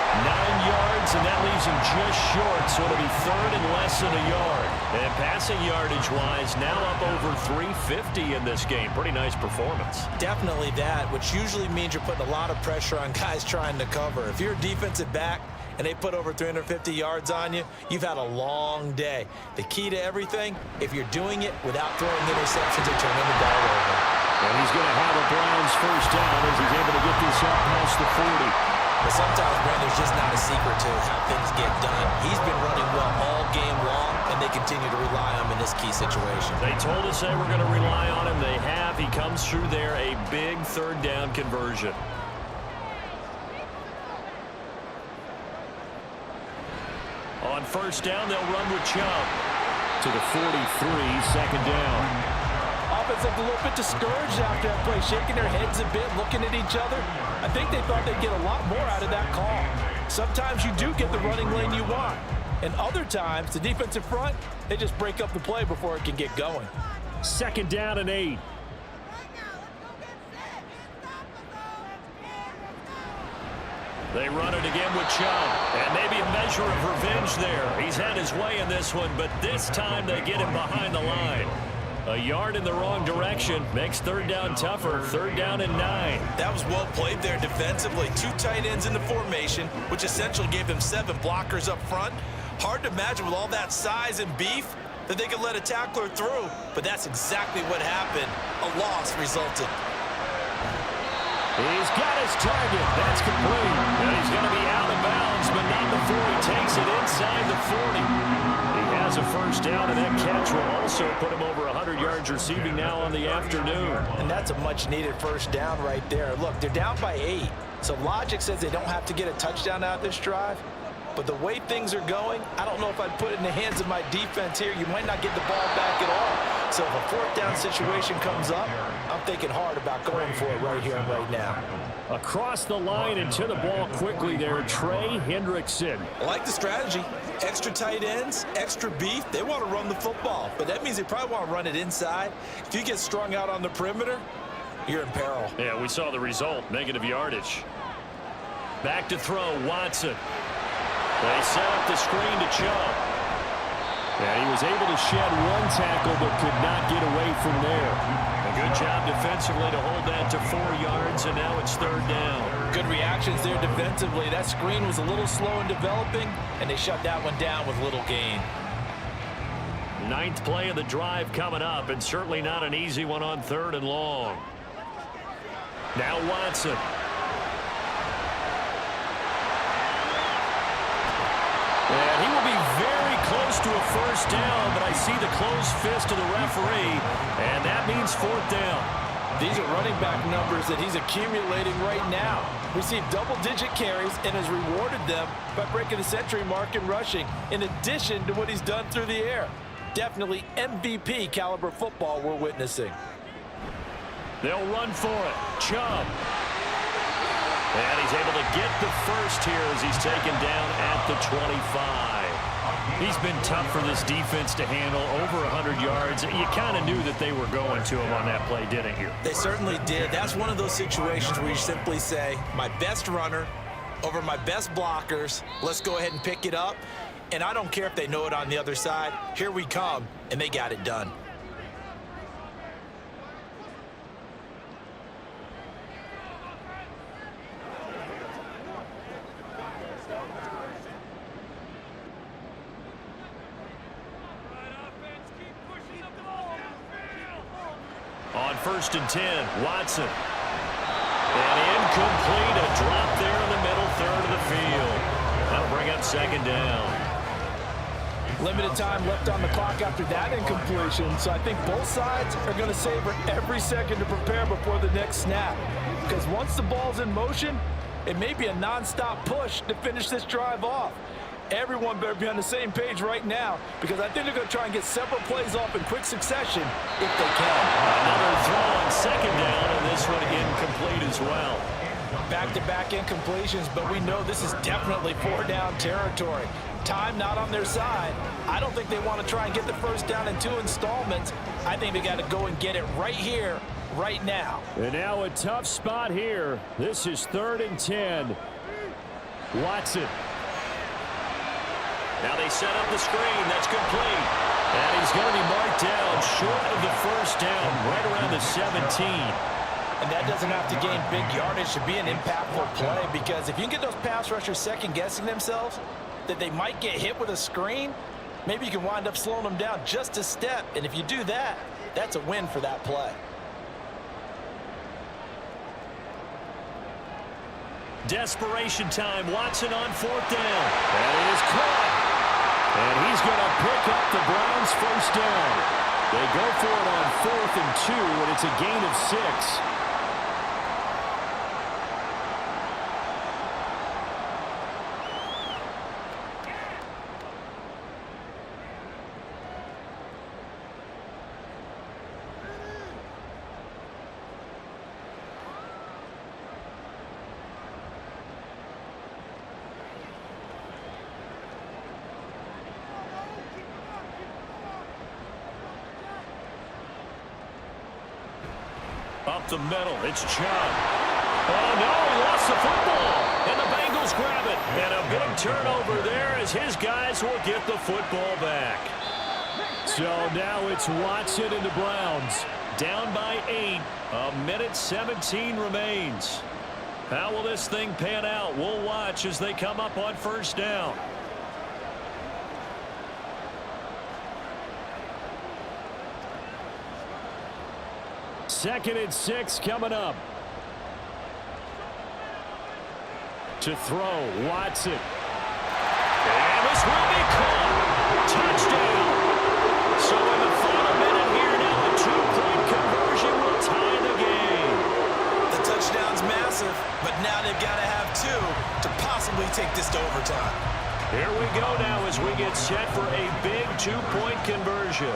9 yards, and that leaves him just short, so it'll be 3rd and less than a yard. And passing yardage-wise, now up over 350 in this game. Pretty nice performance. Definitely that, which usually means you're putting a lot of pressure on guys trying to cover. If you're a defensive back and they put over 350 yards on you, you've had a long day. The key to everything, if you're doing it without throwing interceptions or turning the ball over. And he's going to have a Browns 1st down as he's able to get this up past the 40. But sometimes, Brent, there's just not a secret to how things get done. He's been running well all game long, and they continue to rely on him in this key situation. They told us they were going to rely on him. They have. He comes through there, a big 3rd down conversion. On 1st down, they'll run with Chubb to the 43, 2nd down. Offense looked a little bit discouraged after that play, shaking their heads a bit, looking at each other. I think they thought they'd get a lot more out of that call. Sometimes you do get the running lane you want, and other times, the defensive front, they just break up the play before it can get going. 2nd down and 8. They run it again with Chubb, and maybe a measure of revenge there. He's had his way in this one, but this time they get him behind the line. A yard in the wrong direction makes 3rd down tougher. 3rd down and 9. That was well played there defensively. 2 tight ends in the formation, which essentially gave them 7 blockers up front. Hard to imagine with all that size and beef that they could let a tackler through, but that's exactly what happened. A loss resulted. He's got his target. That's complete. And he's going to be out of bounds, but not before he takes it inside the 40. He has a 1st down, and that catch will also put him over 100 yards receiving now on the afternoon. And that's a much-needed 1st down right there. Look, they're down by 8, so logic says they don't have to get a touchdown out of this drive. But the way things are going, I don't know if I'd put it in the hands of my defense here. You might not get the ball back at all. So if a 4th down situation comes up, I'm thinking hard about going for it right here and right now. Across the line and to the ball quickly there, Trey Hendrickson. I like the strategy. Extra tight ends, extra beef. They want to run the football, but that means they probably want to run it inside. If you get strung out on the perimeter, you're in peril. Yeah, we saw the result, negative yardage. Back to throw, Watson. They set up the screen to Chubb. And he was able to shed 1 tackle but could not get away from there. A good job defensively to hold that to 4 yards, and now it's 3rd down. Good reactions there defensively. That screen was a little slow in developing, and they shut that one down with little gain. 9th play of the drive coming up, and certainly not an easy one on 3rd and long. Now Watson. And he will be very close to a 1st down, but I see the closed fist of the referee, and that means 4th down. These are running back numbers that he's accumulating right now. Received double-digit carries and has rewarded them by breaking the century mark in rushing, in addition to what he's done through the air. Definitely MVP caliber football we're witnessing. They'll run for it. Chubb. And he's able to get the 1st here as he's taken down at the 25. He's been tough for this defense to handle, over 100 yards. You kind of knew that they were going to him on that play, didn't you? They certainly did. That's one of those situations where you simply say, my best runner over my best blockers, let's go ahead and pick it up. And I don't care if they know it on the other side. Here we come, and they got it done. first and 10. Watson. And incomplete. A drop there in the middle third of the field. That'll bring up second down. Limited time left on the clock after that incompletion, so I think both sides are going to savor every second to prepare before the next snap. Because once the ball's in motion, it may be a non-stop push to finish this drive off. Everyone better be on the same page right now, because I think they're going to try and get several plays off in quick succession if they can. Another throw on second down, and this one incomplete as well. Back-to-back incompletions, but we know this is definitely four-down territory. Time not on their side. I don't think they want to try and get the first down in 2 installments. I think they got to go and get it right here, right now. And now a tough spot here. This is 3rd and 10. Watson. Now they set up the screen. That's complete. And he's going to be marked down short of the first down, right around the 17. And that doesn't have to gain big yardage to be an impactful play, because if you can get those pass rushers second-guessing themselves, that they might get hit with a screen, maybe you can wind up slowing them down just a step. And if you do that, that's a win for that play. Desperation time. Watson on 4th down. That is caught. And he's going to pick up the Browns' first down. They go for it on 4th and 2, and it's a gain of 6. Up the middle, it's Chubb. Oh, no, he lost the football. And the Bengals grab it. And a big turnover there as his guys will get the football back. So now it's Watson and the Browns. Down by 8. 1:17 remains. How will this thing pan out? We'll watch as they come up on first down. Second and 6 coming up. To throw, Watson. And this will be caught. Touchdown. So in the final minute here now, a 2-point conversion will tie the game. The touchdown's massive, but now they've got to have 2 to possibly take this to overtime. Here we go now as we get set for a big 2-point conversion.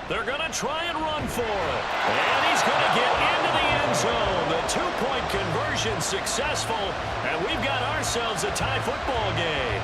They're going to try and run for it. And he's going to get into the end zone. The 2-point conversion successful. And we've got ourselves a tie football game.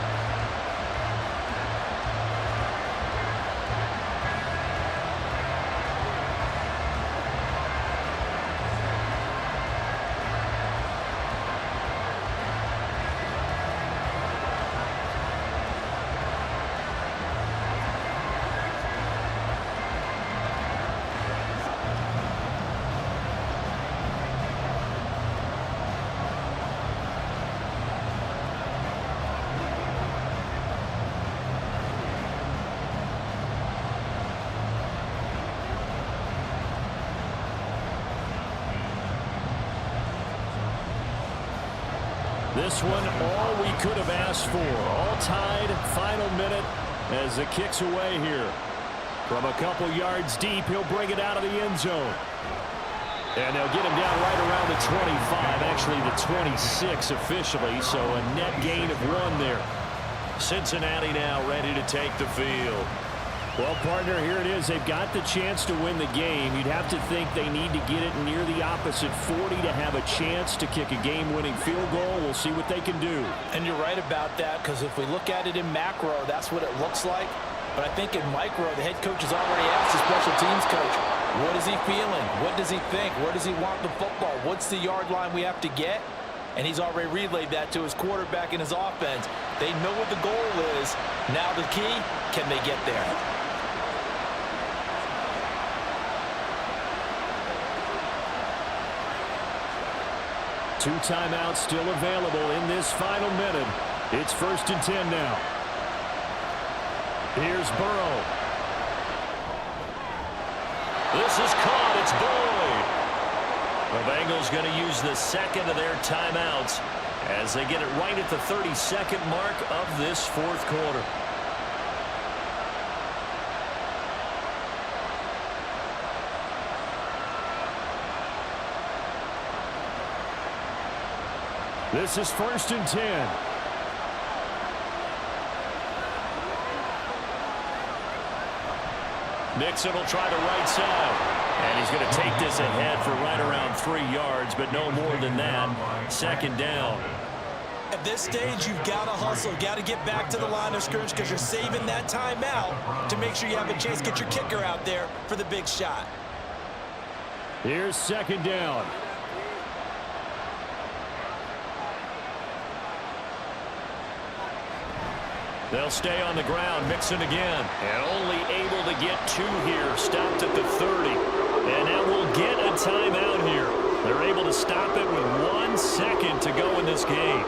This one, all we could have asked for. All tied, final minute as the kick's away here. From a couple yards deep, he'll bring it out of the end zone. And they'll get him down right around the 25, actually the 26 officially, so a net gain of 1 there. Cincinnati now ready to take the field. Well, partner, here it is. They've got the chance to win the game. You'd have to think they need to get it near the opposite 40 to have a chance to kick a game-winning field goal. We'll see what they can do. And you're right about that, because if we look at it in macro, that's what it looks like. But I think in micro, the head coach has already asked the special teams coach, what is he feeling? What does he think? Where does he want the football? What's the yard line we have to get? And he's already relayed that to his quarterback and his offense. They know what the goal is. Now the key, can they get there? Two timeouts still available in this final minute. It's 1st and 10 now. Here's Burrow. This is caught. It's Boyd. The Bengals going to use the second of their timeouts as they get it right at the 32nd mark of this fourth quarter. This is 1st and 10. Nixon will try the right side. And he's going to take this ahead for right around 3 yards, but no more than that. Second down. At this stage, you've got to hustle. Got to get back to the line of scrimmage because you're saving that timeout to make sure you have a chance to get your kicker out there for the big shot. Here's 2nd down. They'll stay on the ground. Mixon again. And only able to get 2 here. Stopped at the 30. And now we'll get a timeout here. They're able to stop it with 1 second to go in this game.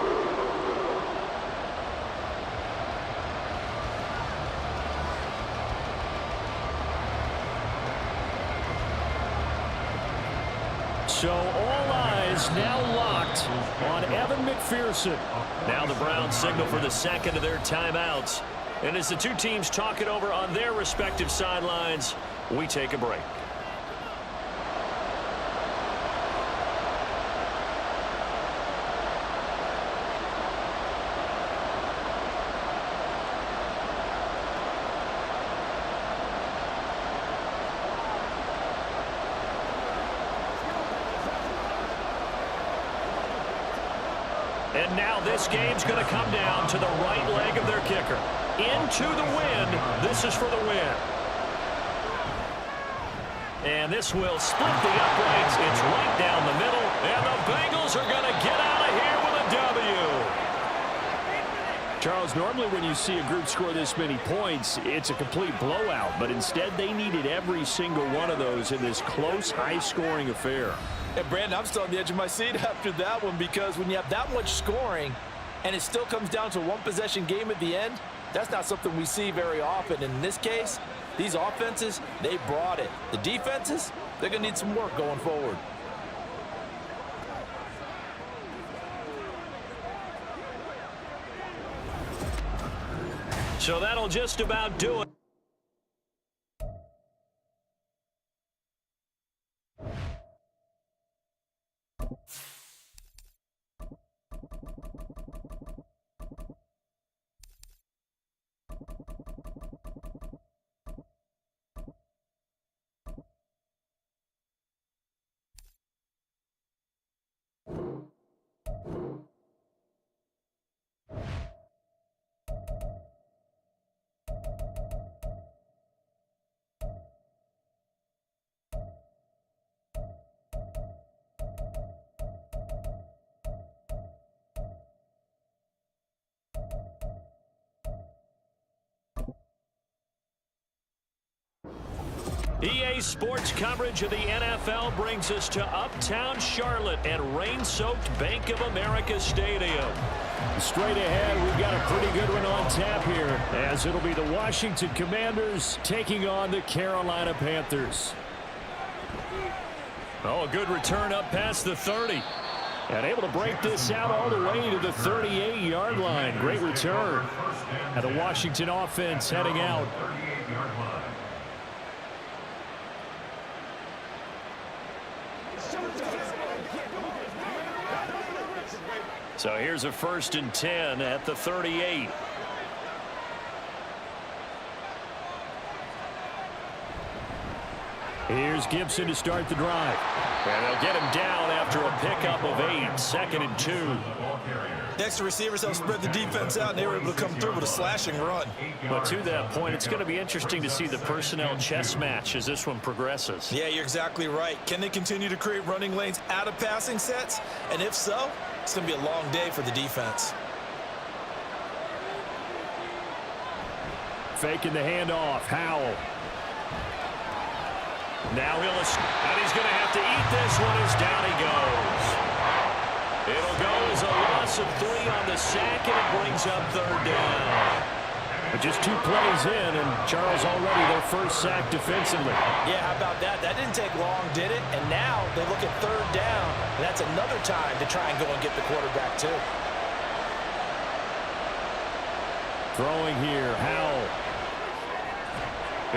So all eyes now locked on Evan McPherson. Now the Browns signal for the second of their timeouts. And as the two teams talk it over on their respective sidelines, we take a break. And now this game's going to come down to the right leg of their kicker. Into the wind. This is for the win. And this will split the uprights. It's right down the middle. And the Bengals are going to get out of here with a W. Charles, normally when you see a group score this many points, it's a complete blowout. But instead, they needed every single one of those in this close, high-scoring affair. And Brandon, I'm still on the edge of my seat after that one because when you have that much scoring and it still comes down to a one-possession game at the end, that's not something we see very often. In this case, these offenses, they brought it. The defenses, they're going to need some work going forward. So that'll just about do it. EA Sports coverage of the NFL brings us to uptown Charlotte and rain-soaked Bank of America Stadium. Straight ahead, we've got a pretty good one on tap here, as it'll be the Washington Commanders taking on the Carolina Panthers. Oh, a good return up past the 30. And able to break this out all the way to the 38-yard line. Great return. And the Washington offense heading out. So here's a 1st and 10 at the 38. Here's Gibson to start the drive. And they'll get him down after a pickup of 8. 2nd and 2. Next receivers help spread the defense out, and they were able to come through with a slashing run. But to that point, it's going to be interesting to see the personnel chess match as this one progresses. Yeah, you're exactly right. Can they continue to create running lanes out of passing sets? And if so, it's going to be a long day for the defense. Faking the handoff. Howell. Now and he's going to have to eat this one as down he goes. It'll go as a loss of 3 on the sack, and it brings up 3rd down. But just 2 plays in, and Charles already their first sack defensively. Yeah, how about that? That didn't take long, did it? And now they look at 3rd down, and that's another time to try and go and get the quarterback, too. Throwing here, Howell.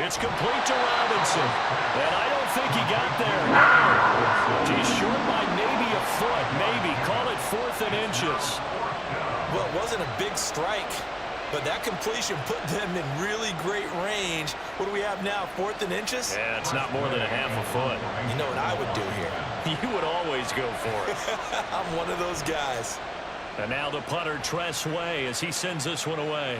It's complete to Robinson. And I don't think he got there. No. He's short by maybe a foot. Maybe. Call it 4th and inches. Well, it wasn't a big strike, but that completion put them in really great range. What do we have now, 4th and inches? Yeah, it's not more than a half a foot. You know what I would do here? You would always go for it. I'm one of those guys. And now the punter, Tress Way, as he sends this one away.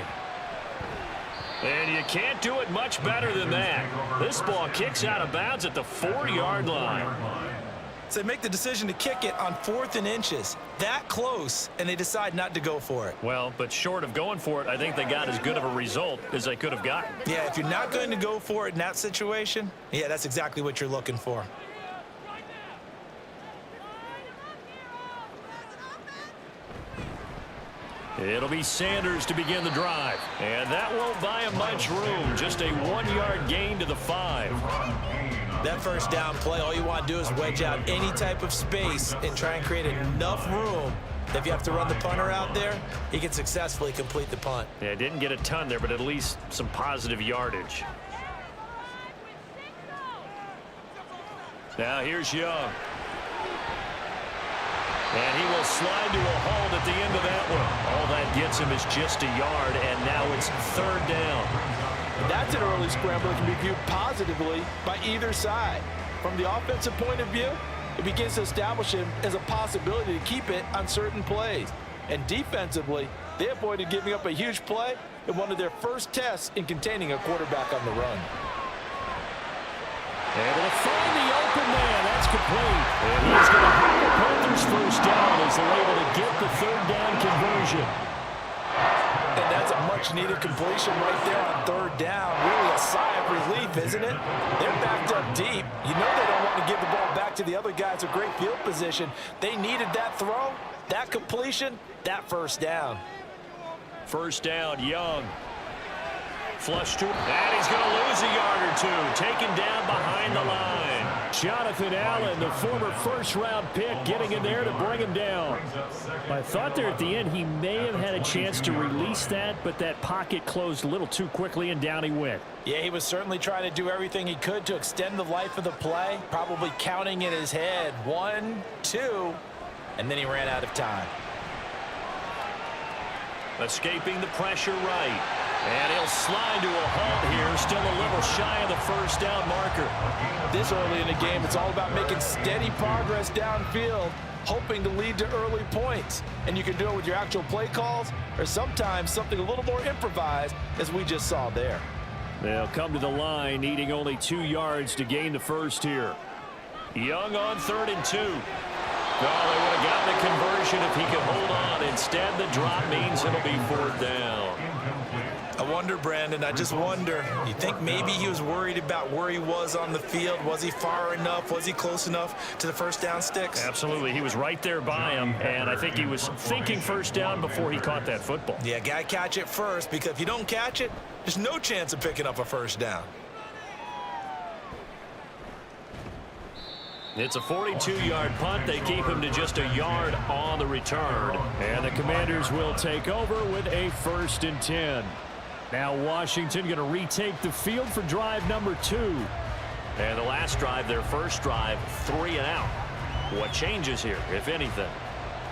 And you can't do it much better than that. This ball kicks out of bounds at the 4-yard line. So they make the decision to kick it on 4th and inches. That close, and they decide not to go for it. Well, but short of going for it, I think they got as good of a result as they could have gotten. Yeah, if you're not going to go for it in that situation, yeah, that's exactly what you're looking for. It'll be Sanders to begin the drive. And that won't buy him much room. Just a 1-yard gain to the 5. That first down play, all you want to do is wedge out any type of space and try and create enough room that if you have to run the punter out there, he can successfully complete the punt. Yeah, didn't get a ton there, but at least some positive yardage. Now here's Young. And he will slide to a halt at the end of that one. All that gets him is just a yard, and now it's 3rd down. And that's an early scramble that can be viewed positively by either side. From the offensive point of view, it begins to establish him as a possibility to keep it on certain plays. And defensively, they avoided giving up a huge play in one of their first tests in containing a quarterback on the run. Able to find the open man. That's complete. And he's going to have the Panthers first down as they're able to get the 3rd down conversion. And that's a much-needed completion right there on 3rd down. Really a sigh of relief, isn't it? They're backed up deep. You know they don't want to give the ball back to the other guys with great field position. They needed that throw, that completion, that first down. First down, Young. Flush to him. And he's going to lose a yard or 2. Taken down behind the line. Jonathan Allen, the former first-round pick, getting in there to bring him down. I thought there at the end he may have had a chance to release that, but that pocket closed a little too quickly, and down he went. Yeah, he was certainly trying to do everything he could to extend the life of the play, probably counting in his head 1, 2, and then he ran out of time. Escaping the pressure right. And he'll slide to a halt here, still a little shy of the first down marker. This early in the game, it's all about making steady progress downfield, hoping to lead to early points. And you can do it with your actual play calls or sometimes something a little more improvised, as we just saw there. They'll come to the line, needing only 2 yards to gain the first here. Young on 3rd and 2. Well, they would have gotten the conversion if he could hold on. Instead, the drop means it'll be 4th down. I wonder, Brandon, I just wonder, you think maybe he was worried about where he was on the field? Was he far enough? Was he close enough to the first down sticks? Absolutely. He was right there by him, and I think he was thinking first down before he caught that football. Yeah, got to catch it first, because if you don't catch it, there's no chance of picking up a first down. It's a 42-yard punt. They keep him to just a yard on the return. And the Commanders will take over with a 1st and 10. Now Washington going to retake the field for drive number 2. And the last drive, their first drive, 3 and out. What changes here, if anything?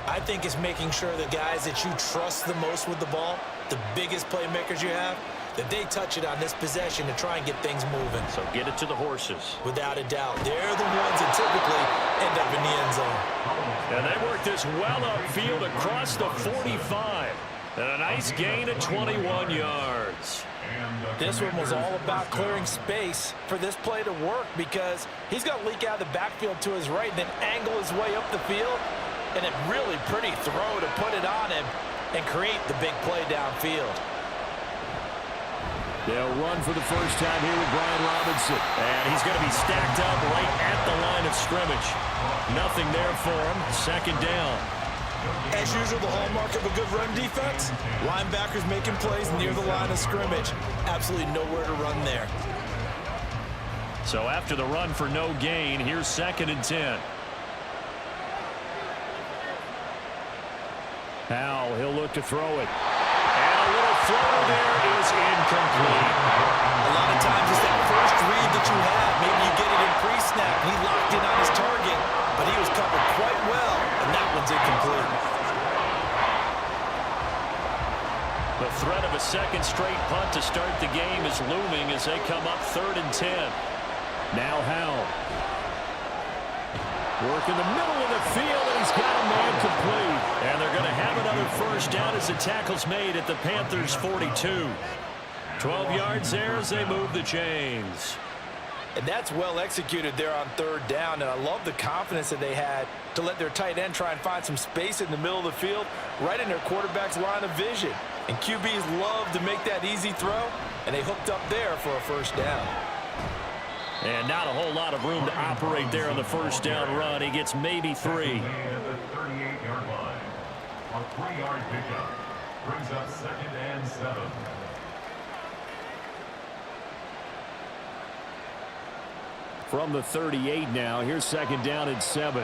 I think it's making sure the guys that you trust the most with the ball, the biggest playmakers you have, that they touch it on this possession to try and get things moving. So get it to the horses. Without a doubt. They're the ones that typically end up in the end zone. And they work this well upfield across the 45. And a nice gain of 21 yards. This one was all about clearing space for this play to work, because he's going to leak out of the backfield to his right and then angle his way up the field. And a really pretty throw to put it on him and create the big play downfield. They'll run for the first time here with Brian Robinson. And he's going to be stacked up right at the line of scrimmage. Nothing there for him. 2nd down. As usual, the hallmark of a good run defense, linebackers making plays near the line of scrimmage. Absolutely nowhere to run there. So after the run for no gain, here's 2nd and 10. Now he'll look to throw it. And a little throw there is incomplete. A lot of times it's that first read that you have. Maybe you get it in pre-snap. He locked in on his target, but he was covered quite well, and that one's incomplete. The threat of a second straight punt to start the game is looming as they come up 3rd and 10. Now Howell. Work in the middle of the field, and he's got a man complete. And they're going to have another first down as the tackle's made at the Panthers' 42. 12 yards there as they move the chains. And that's well executed there on 3rd down, and I love the confidence that they had to let their tight end try and find some space in the middle of the field, right in their quarterback's line of vision. And QBs love to make that easy throw, and they hooked up there for a first down. And not a whole lot of room to operate there on the first down run. He gets maybe 3. At the 38-yard line. A 3-yard pickup brings up 2nd and 7. From the 38 now, here's 2nd down and 7.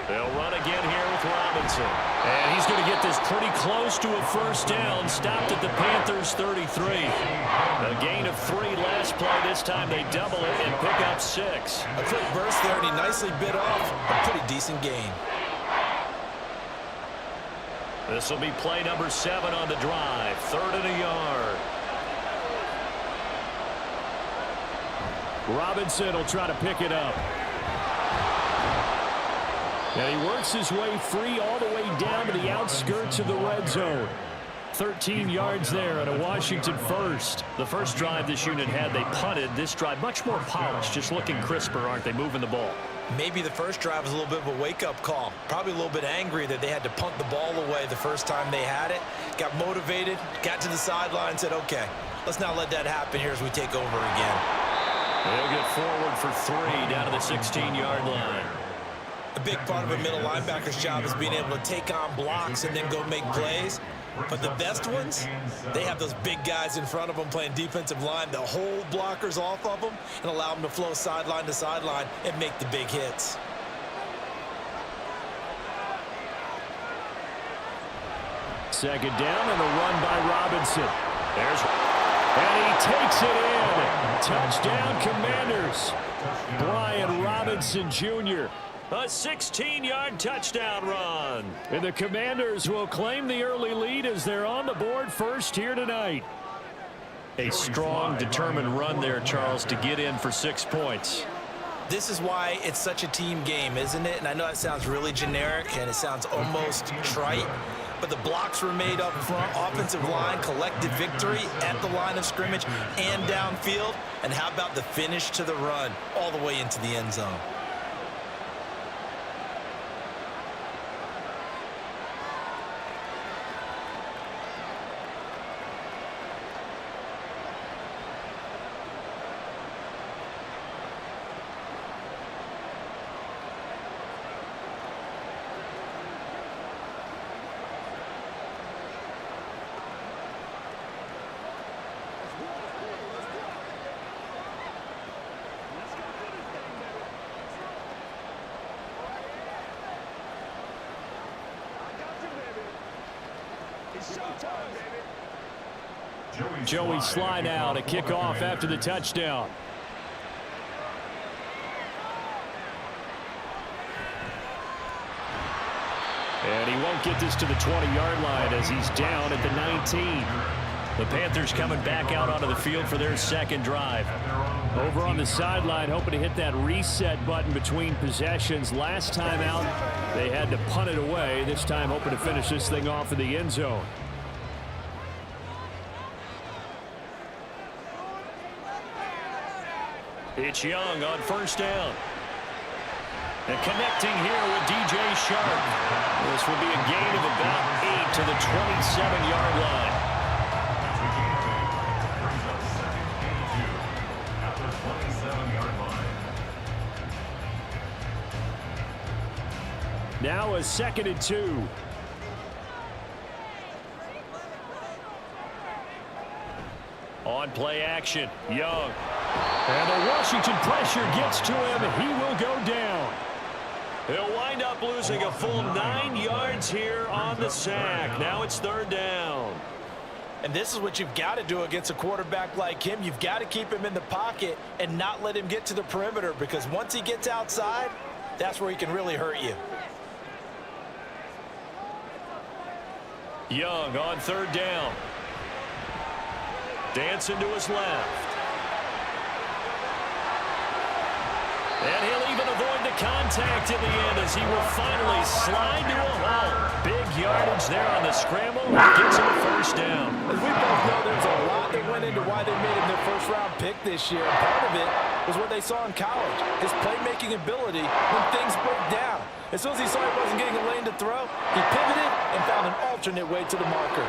They'll run again here with Robinson. And he's going to get this pretty close to a first down. Stopped at the Panthers' 33. A gain of 3 last play. This time they double it and pick up 6. A quick burst there, and he nicely bit off a pretty decent gain. This will be play number 7 on the drive. 3rd and a yard. Robinson will try to pick it up. And he works his way free all the way down to the outskirts of the red zone. 13 yards there and a Washington first. The first drive this unit had, they punted. This drive much more polished, just looking crisper, aren't they, moving the ball? Maybe the first drive was a little bit of a wake-up call. Probably a little bit angry that they had to punt the ball away the first time they had it. Got motivated, got to the sideline, and said, okay, let's not let that happen here as we take over again. They'll get forward for 3 down to the 16-yard line. A big part of a middle linebacker's job is being able to take on blocks and then go make plays. But the best ones, they have those big guys in front of them playing defensive line that hold blockers off of them and allow them to flow sideline to sideline and make the big hits. Second down and a run by Robinson. And he takes it in. Touchdown, Commanders. Brian Robinson Jr. A 16-yard touchdown run. And the Commanders will claim the early lead as they're on the board first here tonight. A strong, determined run there, Charles, to get in for 6 points. This is why it's such a team game, isn't it? And I know that sounds really generic and it sounds almost trite, but the blocks were made up front. Offensive line collected victory at the line of scrimmage and downfield. And how about the finish to the run all the way into the end zone? Joey Sly now to kick off after the touchdown. And he won't get this to the 20-yard line as he's down at the 19. The Panthers coming back out onto the field for their second drive. Over on the sideline, hoping to hit that reset button between possessions. Last time out, they had to punt it away. This time, hoping to finish this thing off in the end zone. It's Young on first down. And connecting here with DJ Sharp. This will be a gain of about 8 to the 27-yard line. Now a 2nd and 2. On play action, Young. And the Washington pressure gets to him. He will go down. He'll wind up losing a full 9 yards here on the sack. Now it's 3rd down. And this is what you've got to do against a quarterback like him. You've got to keep him in the pocket and not let him get to the perimeter, because once he gets outside, that's where he can really hurt you. Young on 3rd down. Dancing to his left. And he'll even avoid the contact in the end as he will finally slide to a halt. Big yardage there on the scramble. Gets him a 1st down. As we both know, there's a lot that went into why they made him their 1st-round pick this year. And part of it was what they saw in college, his playmaking ability when things broke down. As soon as he saw he wasn't getting a lane to throw, he pivoted and found an alternate way to the marker.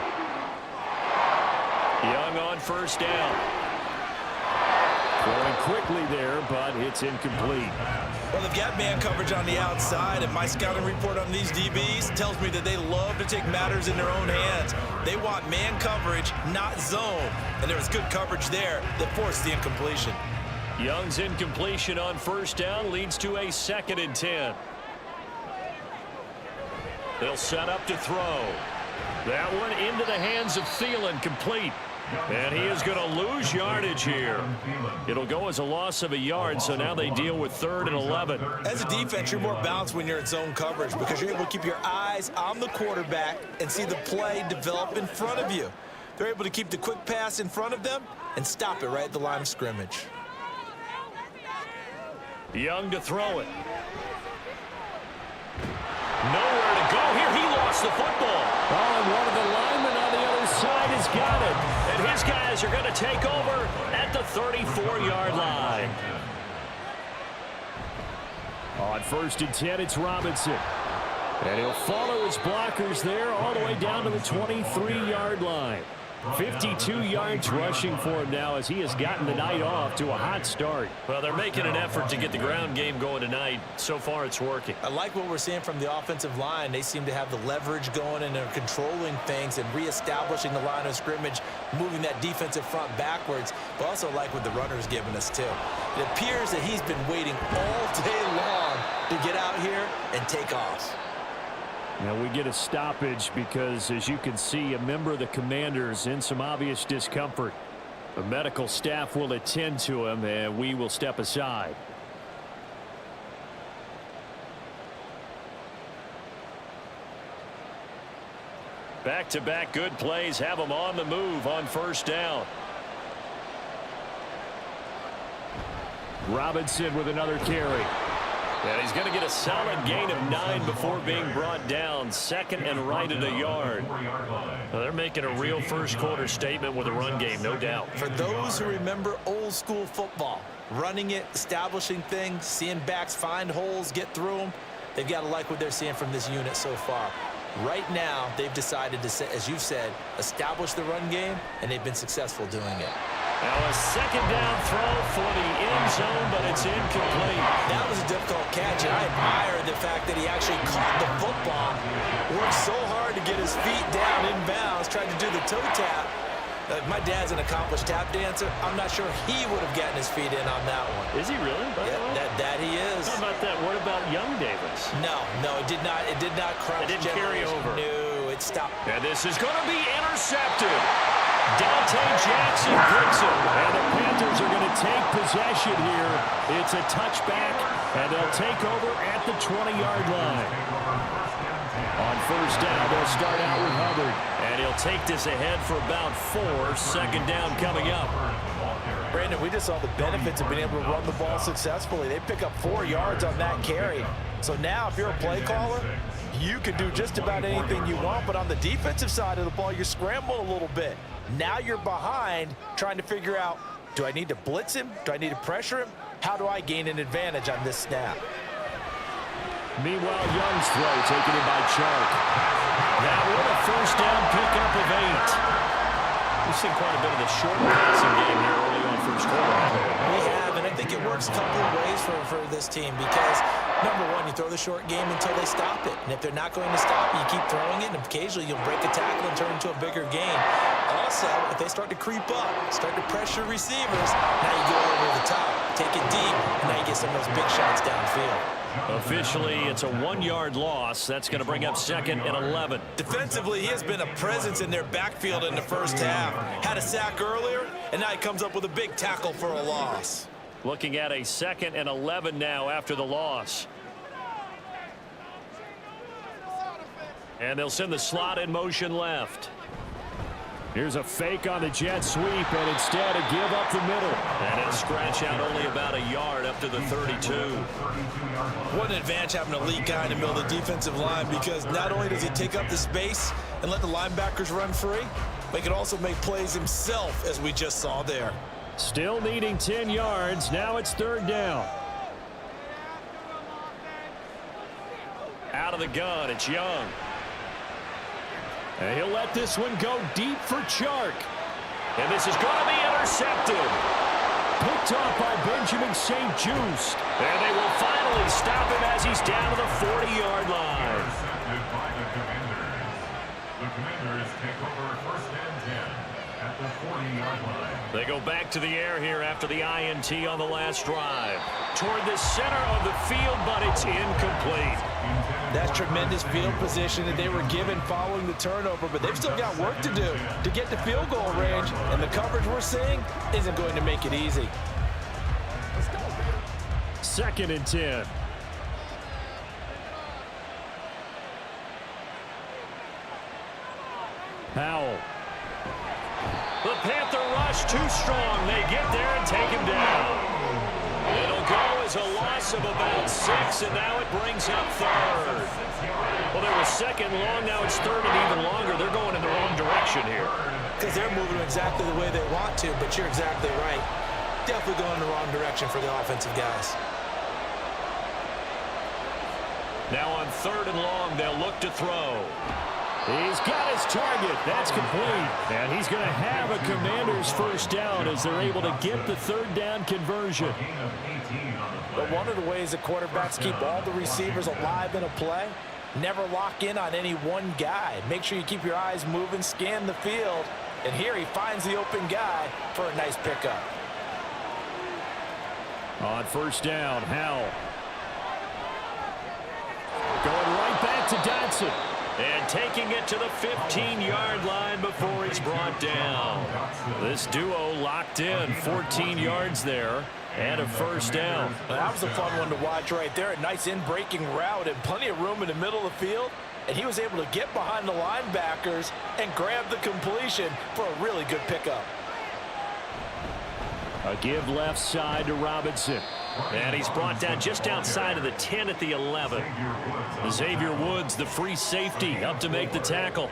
Young on 1st down. Throwing quickly there, but it's incomplete. Well, they've got man coverage on the outside, and my scouting report on these DBs tells me that they love to take matters in their own hands. They want man coverage, not zone. And there was good coverage there that forced the incompletion. Young's incompletion on 1st down leads to a 2nd and 10. They'll set up to throw. That one into the hands of Thielen, complete. And he is going to lose yardage here. It'll go as a loss of a yard, so now they deal with 3rd and 11. As a defense, you're more balanced when you're in zone coverage because you're able to keep your eyes on the quarterback and see the play develop in front of you. They're able to keep the quick pass in front of them and stop it right at the line of scrimmage. Young to throw it. Nowhere to go here. He lost the football. Oh, and one of the linemen on the other side has got it. And his guys are going to take over at the 34-yard line. On 1st and 10, it's Robinson. And he'll follow his blockers there all the way down to the 23-yard line. 52 yards rushing for him now as he has gotten the night off to a hot start. Well, they're making an effort to get the ground game going tonight. So far, it's working. I like what we're seeing from the offensive line. They seem to have the leverage going, and they're controlling things and reestablishing the line of scrimmage, moving that defensive front backwards. But also like what the runner's giving us, too. It appears that he's been waiting all day long to get out here and take off. Now we get a stoppage because, as you can see, a member of the Commanders in some obvious discomfort. The medical staff will attend to him, and we will step aside. Back-to-back good plays have him on the move on 1st down. Robinson with another carry. And he's going to get a solid gain of 9 before being brought down. 2nd and right at a yard. Well, they're making a real first-quarter statement with a run game, no doubt. For those who remember old-school football, running it, establishing things, seeing backs find holes, get through them, they've got to like what they're seeing from this unit so far. Right now, they've decided to, as you've said, establish the run game, and they've been successful doing it. Now a 2nd down throw for the end zone, but it's incomplete. That was a difficult catch, and I admire the fact that he actually caught the football, worked so hard to get his feet down inbounds, tried to do the toe tap. My dad's an accomplished tap dancer. I'm not sure he would have gotten his feet in on that one. Is he really? Yeah, that he is. How about that? What about Young Davis? No, it did not. It did not crunch. It didn't carry over. No, it stopped. And this is going to be intercepted. Dante Jackson breaks it. And the Panthers are going to take possession here. It's a touchback, and they'll take over at the 20-yard line. On 1st down, they'll start out with Hubbard. And he'll take this ahead for about 4. 2nd down coming up. Brandon, we just saw the benefits of being able to run the ball successfully. They pick up 4 yards on that carry. So now, if you're a play caller, you can do just about anything you want. But on the defensive side of the ball, you're scrambling a little bit. Now you're behind, trying to figure out, do I need to blitz him? Do I need to pressure him? How do I gain an advantage on this snap? Meanwhile, Young's throw taken in by Chark. That one a 1st down pickup of 8. We've seen quite a bit of the short passing game here early on 1st quarter. We have, and I think it works a couple of ways for this team because Number one, you throw the short game until they stop it. And if they're not going to stop it, you keep throwing it, and occasionally you'll break a tackle and turn into a bigger gain. Also, if they start to creep up, start to pressure receivers, now you go over the top, take it deep, and now you get some of those big shots downfield. Officially, it's a 1-yard loss. That's going to bring up 2nd and 11. Defensively, he has been a presence in their backfield in the first half. Had a sack earlier, and now he comes up with a big tackle for a loss. Looking at a 2nd and 11 now after the loss. And they'll send the slot in motion left. Here's a fake on the jet sweep, and instead a give up the middle. And it'll scratch out only about a yard up to the 32. What an advantage having a elite guy in the middle of the defensive line, because not only does he take up the space and let the linebackers run free, but he can also make plays himself, as we just saw there. Still needing 10 yards. Now it's 3rd down. Out of the gun, it's Young. And he'll let this one go deep for Chark. And this is going to be intercepted. Picked off by Benjamin St-Juste. And they will finally stop him as he's down to the 40-yard line. Intercepted by the Commanders. The Commanders take over 1st and 10 at the 40-yard line. They go back to the air here after the INT on the last drive. Toward the center of the field, but it's incomplete. That's tremendous field position that they were given following the turnover, but they've still got work to do to get to field goal range, and the coverage we're seeing isn't going to make it easy. 2nd and 10. Powell. The Panther rush too strong. They get there and take him down. It'll go as a loss of about 6, and now it brings up 3rd. Well, there was 2nd long. Now it's 3rd and even longer. They're going in the wrong direction here. Because they're moving exactly the way they want to, but you're exactly right. Definitely going in the wrong direction for the offensive guys. Now on 3rd and long, they'll look to throw. He's got his target. That's complete. And he's going to have a Commanders 1st down as they're able to get the 3rd down conversion. But one of the ways that quarterbacks keep all the receivers alive in a play, never lock in on any one guy. Make sure you keep your eyes moving, scan the field. And here he finds the open guy for a nice pickup. On 1st down, Howell. Going right back to Dotson. And taking it to the 15-yard line before he's brought down. This duo locked in, 14 yards there, and a 1st down. That was a fun one to watch right there. A nice in-breaking route and plenty of room in the middle of the field. And he was able to get behind the linebackers and grab the completion for a really good pickup. A give left side to Robinson. And he's brought down just outside of the 10 at the 11. Xavier Woods, the free safety, up to make the tackle.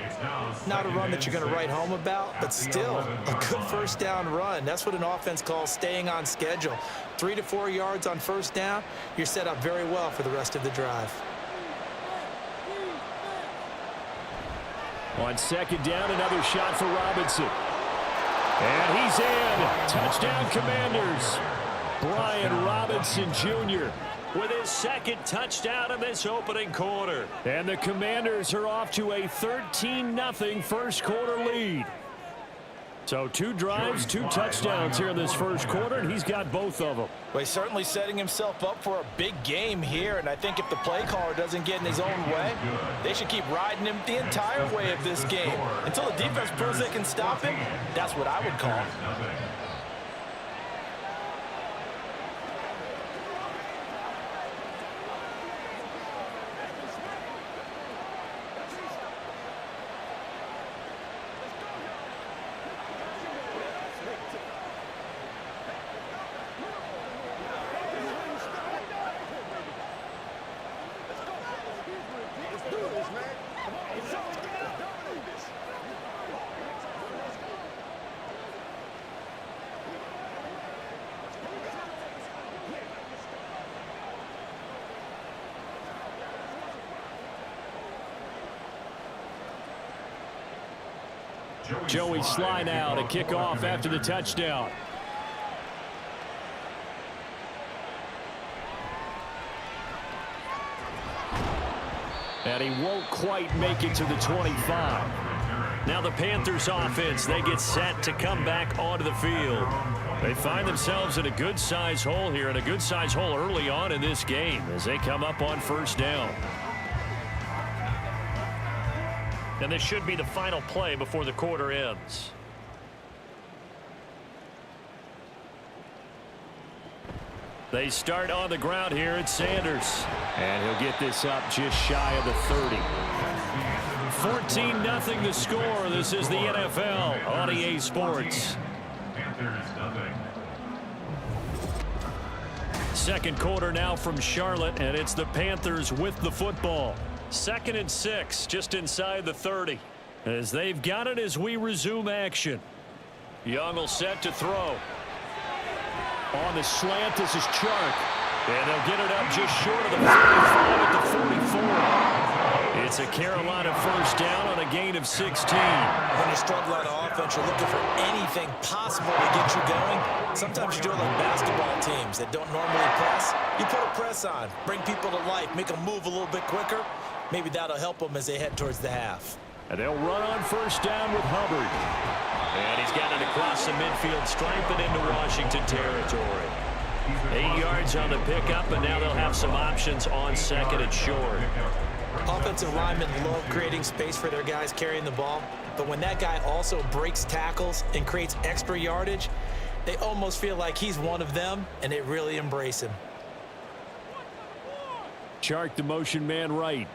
Not a run that you're going to write home about, but still a good 1st down run. That's what an offense calls staying on schedule. 3 to 4 yards on 1st down, you're set up very well for the rest of the drive. On 2nd down, another shot for Robinson. And he's in. Touchdown, Commanders. Brian Robinson Jr. with his 2nd touchdown of this opening quarter. And the Commanders are off to a 13-0 first quarter lead. So 2 drives, 2 touchdowns here in this first quarter, and he's got both of them. Well, he's certainly setting himself up for a big game here, and I think if the play caller doesn't get in his own way, they should keep riding him the entire way of this game. Until the defense proves they can stop him, that's what I would call. Joey Sly now to kick off after the touchdown. And he won't quite make it to the 25. Now the Panthers offense, they get set to come back onto the field. They find themselves in a good-size hole here, and a good-size hole early on in this game as they come up on first down. And this should be the final play before the quarter ends. They start on the ground here at Sanders. And he'll get this up just shy of the 30. 14-0 the score. This is the NFL on EA Sports. Second quarter now from Charlotte, and it's the Panthers with the football. 2nd and 6, just inside the 30. As they've got it as we resume action. Young will set to throw. On the slant, this is Chark. And they'll get it up just short of the 45 at the 44. It's a Carolina first down on a gain of 16. When you struggle on offense, you're looking for anything possible to get you going. Sometimes you do it like basketball teams that don't normally press. You put a press on, bring people to life, make them move a little bit quicker. Maybe that'll help them as they head towards the half. And they'll run on first down with Hubbard. And he's got it across the midfield stripe and into Washington territory. 8 yards on the pickup, and now they'll have some options on second and short. Offensive linemen love creating space for their guys carrying the ball, but when that guy also breaks tackles and creates extra yardage, they almost feel like he's one of them, and they really embrace him. Chark the motion man right.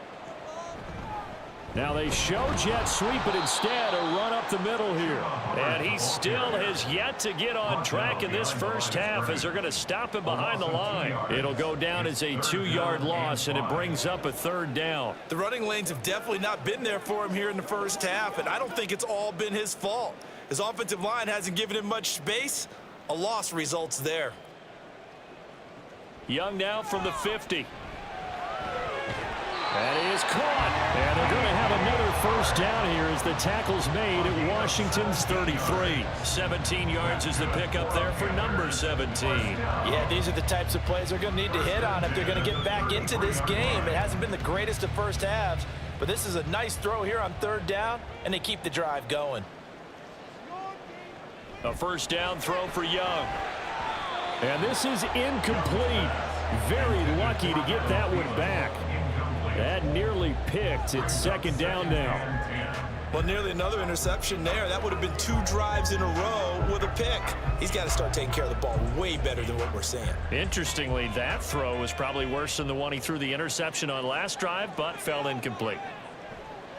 Now they show jet sweep, but instead a run up the middle here. And he still has yet to get on track in this first half as they're going to stop him behind the line. It'll go down as a 2-yard loss, and it brings up a third down. The running lanes have definitely not been there for him here in the first half, and I don't think it's all been his fault. His offensive line hasn't given him much space. A loss results there. Young now from the 50. That is caught. And they're going to have another first down here as the tackle's made at Washington's 33. 17 yards is the pickup there for number 17. Yeah, these are the types of plays they're going to need to hit on if they're going to get back into this game. It hasn't been the greatest of first halves, but this is a nice throw here on third down, and they keep the drive going. A first down throw for Young. And this is incomplete. Very lucky to get that one back. That nearly picked. It's second down now. Well, nearly another interception there. That would have been 2 drives in a row with a pick. He's got to start taking care of the ball way better than what we're seeing. Interestingly, that throw was probably worse than the one he threw the interception on last drive, but fell incomplete.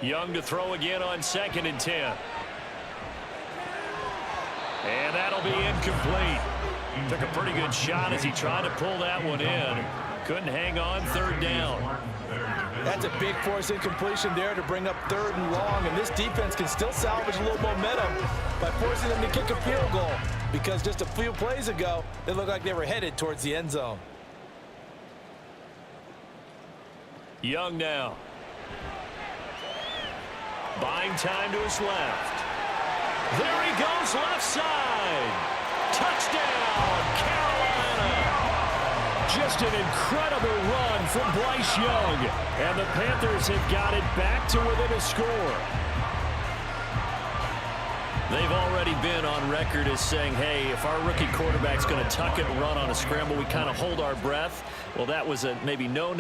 Young to throw again on 2nd and 10. And that'll be incomplete. Took a pretty good shot as he tried to pull that one in. Couldn't hang on, third down. That's a big force incompletion there to bring up 3rd and long, and this defense can still salvage a little momentum by forcing them to kick a field goal, because just a few plays ago, they looked like they were headed towards the end zone. Young now. Buying time to his left. There he goes, left side. Touchdown, Carolina. Just an incredible run from Bryce Young. And the Panthers have got it back to within a score. They've already been on record as saying, hey, if our rookie quarterback's going to tuck it and run on a scramble, we kind of hold our breath. Well, that was a maybe no,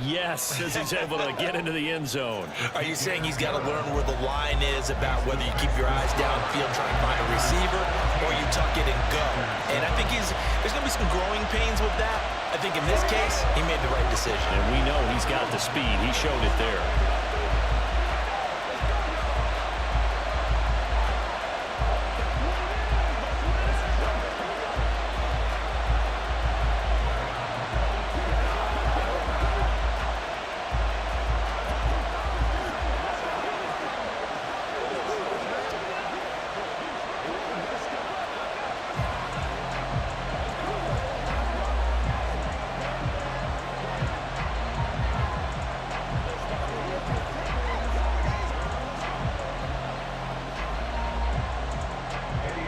yes, as he's able to get into the end zone. Are you saying he's got to learn where the line is about whether you keep your eyes downfield trying to find a receiver or you tuck it and go? And I think there's going to be some growing pains with that. I think in this case, he made the right decision. And we know he's got the speed. He showed it there.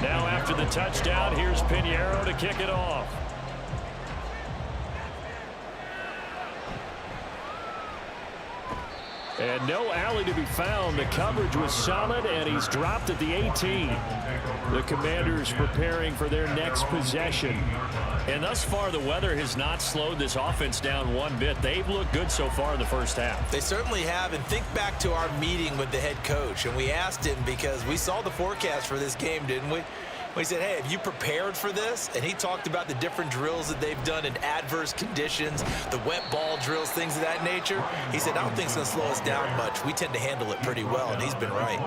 Now after the touchdown, here's Pinheiro to kick it off. And no alley to be found. The coverage was solid, and he's dropped at the 18. The Commanders preparing for their next possession. And thus far, the weather has not slowed this offense down one bit. They've looked good so far in the first half. They certainly have. And think back to our meeting with the head coach. And we asked him because we saw the forecast for this game, didn't we? We said, hey, have you prepared for this? And he talked about the different drills that they've done in adverse conditions, the wet ball drills, things of that nature. He said, I don't think it's going to slow us down much. We tend to handle it pretty well, and he's been right.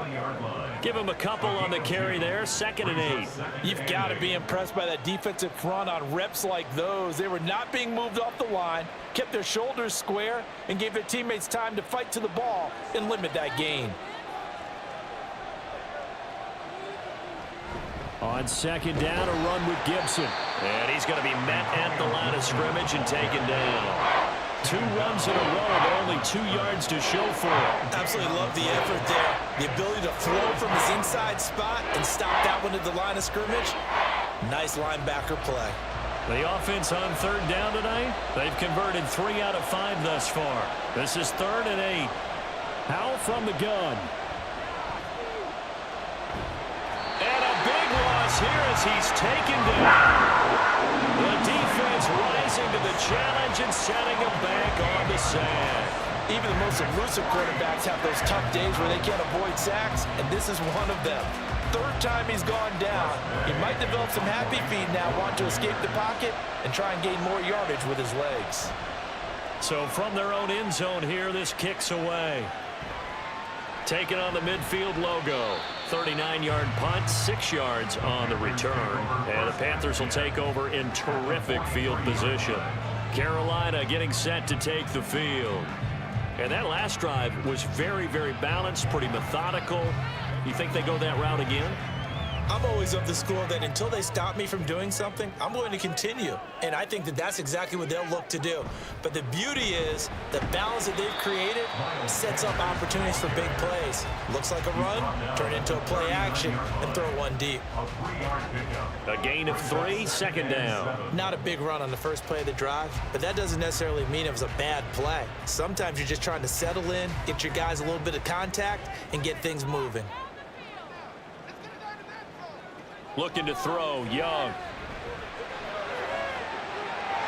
Give him a couple on the carry there, 2nd and 8. You've got to be impressed by that defensive front on reps like those. They were not being moved off the line, kept their shoulders square, and gave their teammates time to fight to the ball and limit that gain. On 2nd down, a run with Gibson. And he's going to be met at the line of scrimmage and taken down. 2 runs in a row, but only 2 yards to show for it. Absolutely love the effort there. The ability to flow from his inside spot and stop that one at the line of scrimmage. Nice linebacker play. The offense on 3rd down tonight, they've converted 3 out of 5 thus far. This is 3rd and 8. Howell from the gun. Here as he's taken down. The defense rising to the challenge and setting him back on the sack. Even the most elusive quarterbacks have those tough days where they can't avoid sacks, and this is one of them. 3rd time he's gone down. He might develop some happy feet now, want to escape the pocket and try and gain more yardage with his legs. So from their own end zone here, this kicks away. Taking on the midfield logo. 39-yard punt, 6 yards on the return. And the Panthers will take over in terrific field position. Carolina getting set to take the field. And that last drive was very, very balanced, pretty methodical. You think they go that route again? I'm always of the school that until they stop me from doing something, I'm going to continue. And I think that that's exactly what they'll look to do. But the beauty is the balance that they've created sets up opportunities for big plays. Looks like a run, turn into a play action, and throw one deep. A gain of 3, 2nd down. Not a big run on the first play of the drive, but that doesn't necessarily mean it was a bad play. Sometimes you're just trying to settle in, get your guys a little bit of contact, and get things moving. Looking to throw, Young.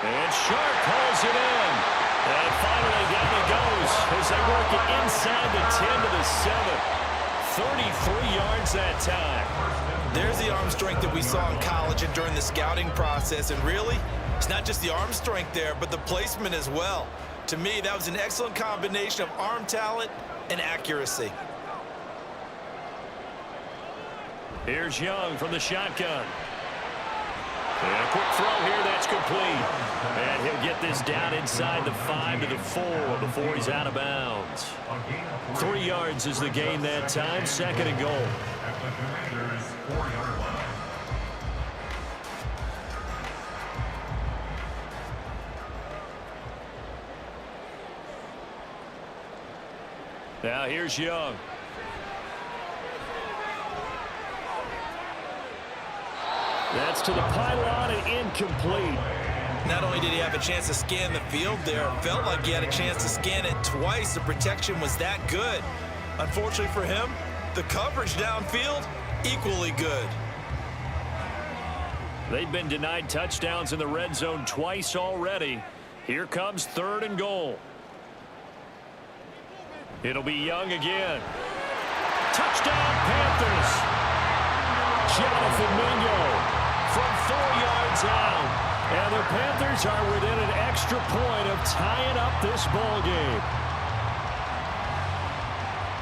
And Sharp pulls it in. And finally down he goes as they work it inside the 10 to the 7. 33 yards that time. There's the arm strength that we saw in college and during the scouting process. And really, it's not just the arm strength there, but the placement as well. To me, that was an excellent combination of arm talent and accuracy. Here's Young from the shotgun. And a quick throw here, that's complete. And he'll get this down inside the 5 to the 4 before he's out of bounds. 3 yards is the gain that time, 2nd and goal. At the Commanders' 4-yard line. Now here's Young. That's to the pylon and incomplete. Not only did he have a chance to scan the field there, it felt like he had a chance to scan it twice. The protection was that good. Unfortunately for him, the coverage downfield, equally good. They've been denied touchdowns in the red zone twice already. Here comes 3rd and goal. It'll be Young again. Touchdown, Panthers. Jonathan Mingo from 4 yards out. And the Panthers are within an extra point of tying up this ball game.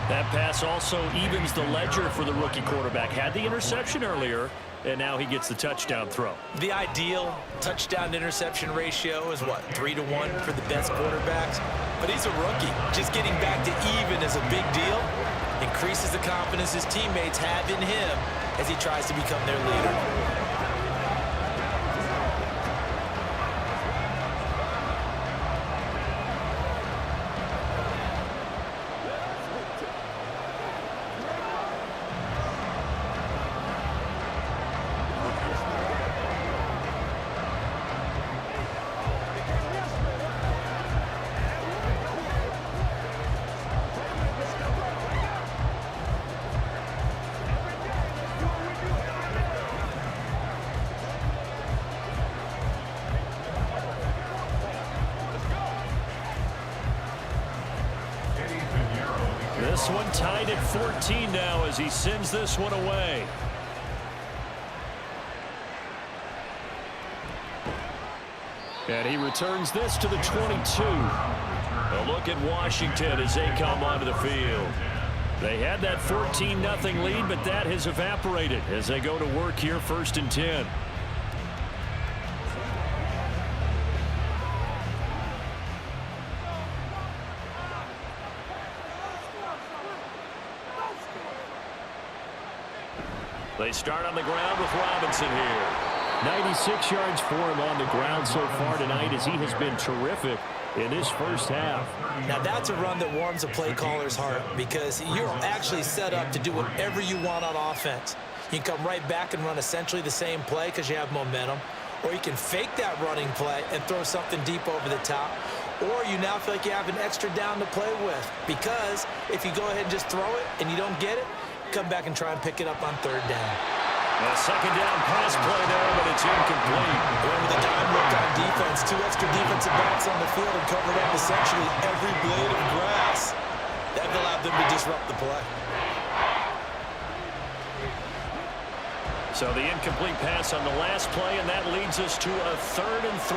That pass also evens the ledger for the rookie quarterback. Had the interception earlier, and now he gets the touchdown throw. The ideal touchdown-interception ratio is, what, 3 to 1 for the best quarterbacks? But he's a rookie. Just getting back to even is a big deal. Increases the confidence his teammates have in him as he tries to become their leader. This one tied at 14 now as he sends this one away. And he returns this to the 22. A look at Washington as they come onto the field. They had that 14-0 lead, but that has evaporated as they go to work here, 1st and 10. They start on the ground with Robinson here. 96 yards for him on the ground so far tonight as he has been terrific in this first half. Now that's a run that warms a play caller's heart because you're actually set up to do whatever you want on offense. You can come right back and run essentially the same play because you have momentum, or you can fake that running play and throw something deep over the top, or you now feel like you have an extra down to play with because if you go ahead and just throw it and you don't get it, come back and try and pick it up on 3rd down. A 2nd down pass play there, but it's incomplete. Went with a dime look on defense. 2 extra defensive backs on the field and covered up essentially every blade of grass. That allowed them to disrupt the play. So the incomplete pass on the last play, and that leads us to a 3rd and 3.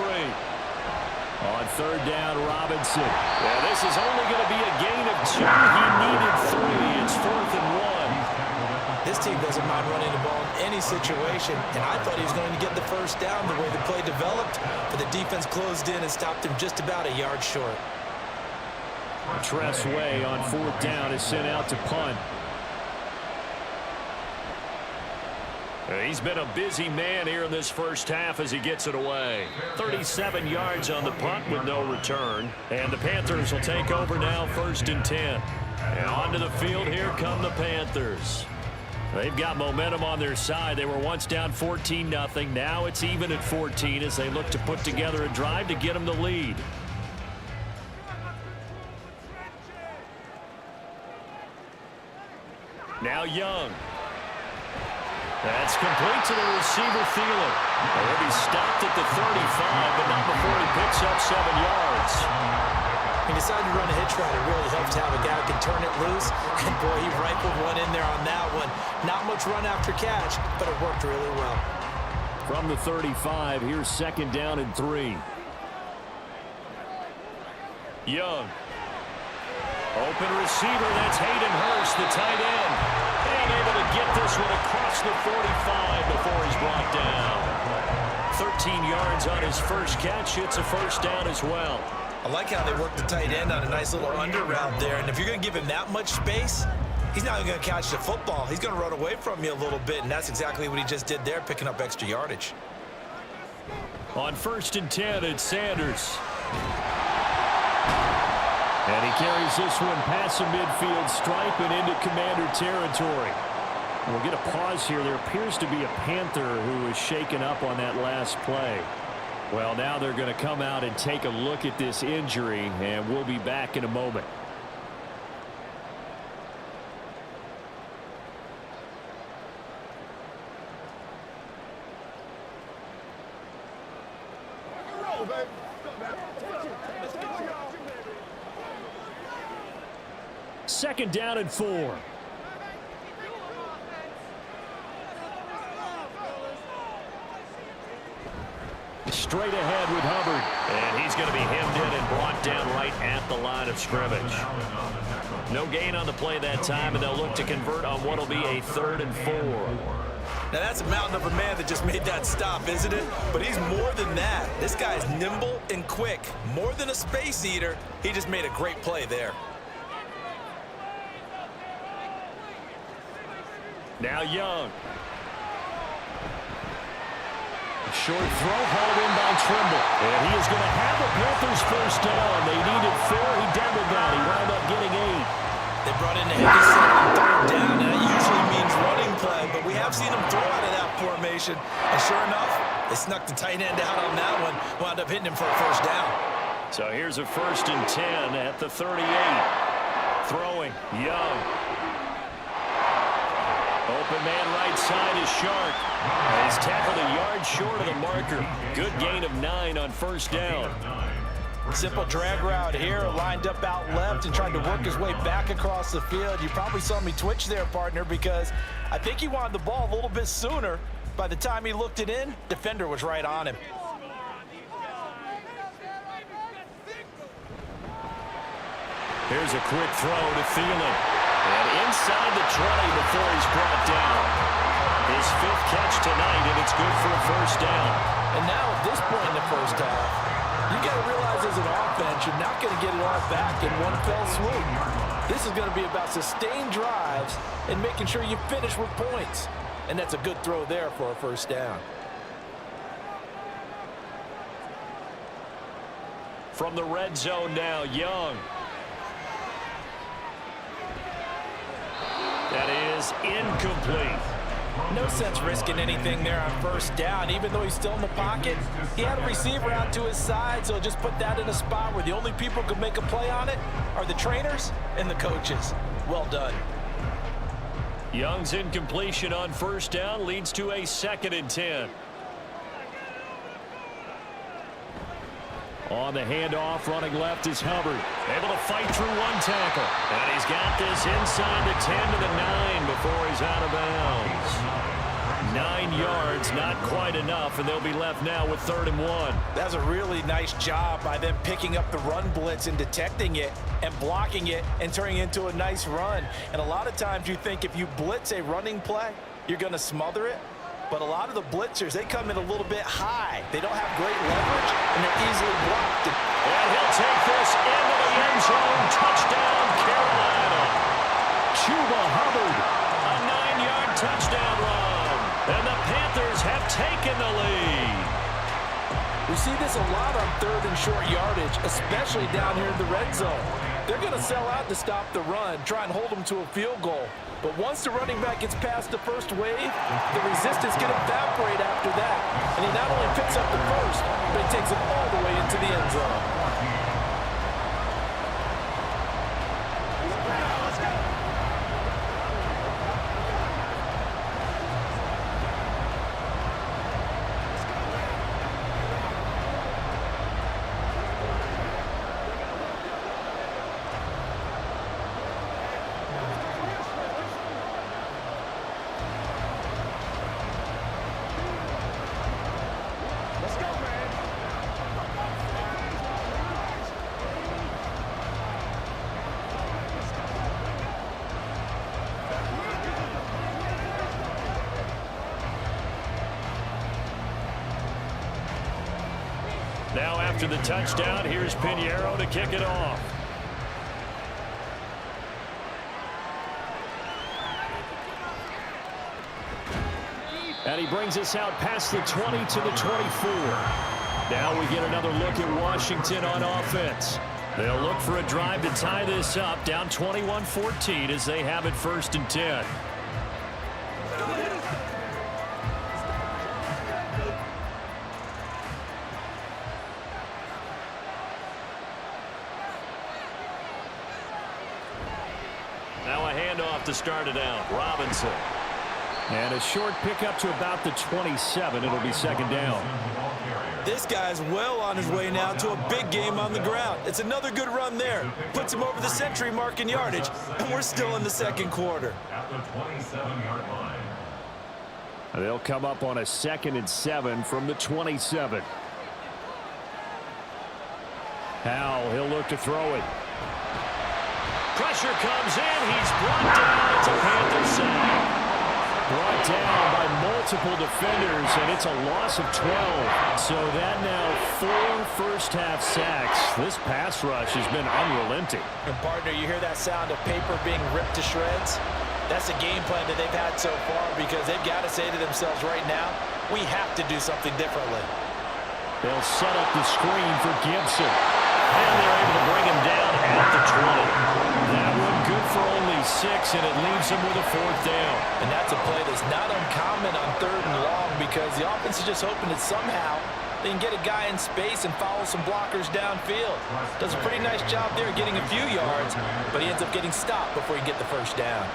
On 3rd down, Robinson. Yeah, this is only going to be a gain of 2. He needed 3. It's 4th and 1. This team doesn't mind running the ball in any situation, and I thought he was going to get the 1st down the way the play developed, but the defense closed in and stopped him just about a yard short. Tress Way on 4th down is sent out to punt. He's been a busy man here in this first half as he gets it away. 37 yards on the punt with no return. And the Panthers will take over now, 1st and 10. And onto the field, here come the Panthers. They've got momentum on their side. They were once down 14-0. Now it's even at 14 as they look to put together a drive to get them the lead. Now Young. That's complete to the receiver, Thielen. He'll be stopped at the 35, but not before he picks up 7 yards. He decided to run a hitch route. It really helps to have a guy who can turn it loose. And, boy, he rifled one in there on that one. Not much run after catch, but it worked really well. From the 35, here's 2nd down and 3. Young. Open receiver, that's Hayden Hurst, the tight end. Being able to get this one across the 45 before he's brought down. 13 yards on his first catch. It's a 1st down as well. I like how they work the tight end on a nice little under route there. And if you're going to give him that much space, he's not even going to catch the football. He's going to run away from you a little bit, and that's exactly what he just did there, picking up extra yardage. On 1st and 10, it's Sanders. And he carries this one past the midfield stripe and into Commander territory. We'll get a pause here. There appears to be a Panther who was shaken up on that last play. Well, now they're going to come out and take a look at this injury, and we'll be back in a moment. Second down and 4. Straight ahead with Hubbard. And he's going to be hemmed in and brought down right at the line of scrimmage. No gain on the play that time, and they'll look to convert on what will be a 3rd and 4. Now, that's a mountain of a man that just made that stop, isn't it? But he's more than that. This guy's nimble and quick. More than a space eater. He just made a great play there. Now Young. Short throw hauled in by Trimble. And he is going to have the Panthers 1st down. They needed 4. He doubled that. He wound up getting 8. They brought in a heavy set on 3rd down, and that usually means running play, but we have seen him throw out of that formation. And sure enough, they snuck the tight end out on that one, wound up hitting him for a 1st down. So here's a 1st and 10 at the 38. Throwing, Young. Open man right side is Shark. He's tackled a yard short of the marker. Good gain of 9 on 1st down. Simple drag route here, lined up out left and trying to work his way back across the field. You probably saw me twitch there, partner, because I think he wanted the ball a little bit sooner. By the time he looked it in, defender was right on him. Here's a quick throw to Thielen. And inside the 20 before he's brought down. His 5th catch tonight, and it's good for a first down. And now at this point in the first half, you got to realize as an offense, you're not going to get it all back in one fell swoop. This is going to be about sustained drives and making sure you finish with points. And that's a good throw there for a first down. From the red zone now, Young. That is incomplete. No sense risking anything there on first down. Even though he's still in the pocket, he had a receiver out to his side, so just put that in a spot where the only people who can make a play on it are the trainers and the coaches. Well done. Young's incompletion on first down leads to a 2nd and 10. On the handoff, running left is Hubbard. Able to fight through one tackle. And he's got this inside the 10 to the 9 before he's out of bounds. 9 yards, not quite enough, and they'll be left now with 3rd and 1. That's a really nice job by them picking up the run blitz and detecting it and blocking it and turning it into a nice run. And a lot of times you think if you blitz a running play, you're going to smother it. But a lot of the blitzers, they come in a little bit high. They don't have great leverage, and they're easily blocked. And he'll take this into the end zone. Touchdown, Carolina. Chuba Hubbard, a 9-yard touchdown run. And the Panthers have taken the lead. We see this a lot on 3rd and short yardage, especially down here in the red zone. They're going to sell out to stop the run, try and hold them to a field goal. But once the running back gets past the first wave, the resistance can evaporate after that. And he not only picks up the first, but he takes it all the way into the end zone. Now after the touchdown, here's Pinheiro to kick it off. And he brings us out past the 20 to the 24. Now we get another look at Washington on offense. They'll look for a drive to tie this up, down 21-14 as they have it 1st and 10. Now a handoff to start it out. Robinson. And a short pickup to about the 27. It'll be 2nd down. This guy's well on his way now to a big game on the ground. It's another good run there. Puts him over the century mark in yardage, and we're still in the 2nd quarter. At the 27-yard line. They'll come up on a 2nd and 7 from the 27. Howell, he'll look to throw it. Pressure comes in. He's brought down. It's a Panther sack. Brought down by multiple defenders, and it's a loss of 12. So that now 4 first-half sacks. This pass rush has been unrelenting. And, partner, you hear that sound of paper being ripped to shreds? That's the game plan that they've had so far because they've got to say to themselves right now, we have to do something differently. They'll set up the screen for Gibson. And they're able to bring him down at the 20. That one good for only 6, and it leaves him with a 4th down. And that's a play that's not uncommon on 3rd and long because the offense is just hoping that somehow they can get a guy in space and follow some blockers downfield. Does a pretty nice job there getting a few yards, but he ends up getting stopped before he can get the 1st down.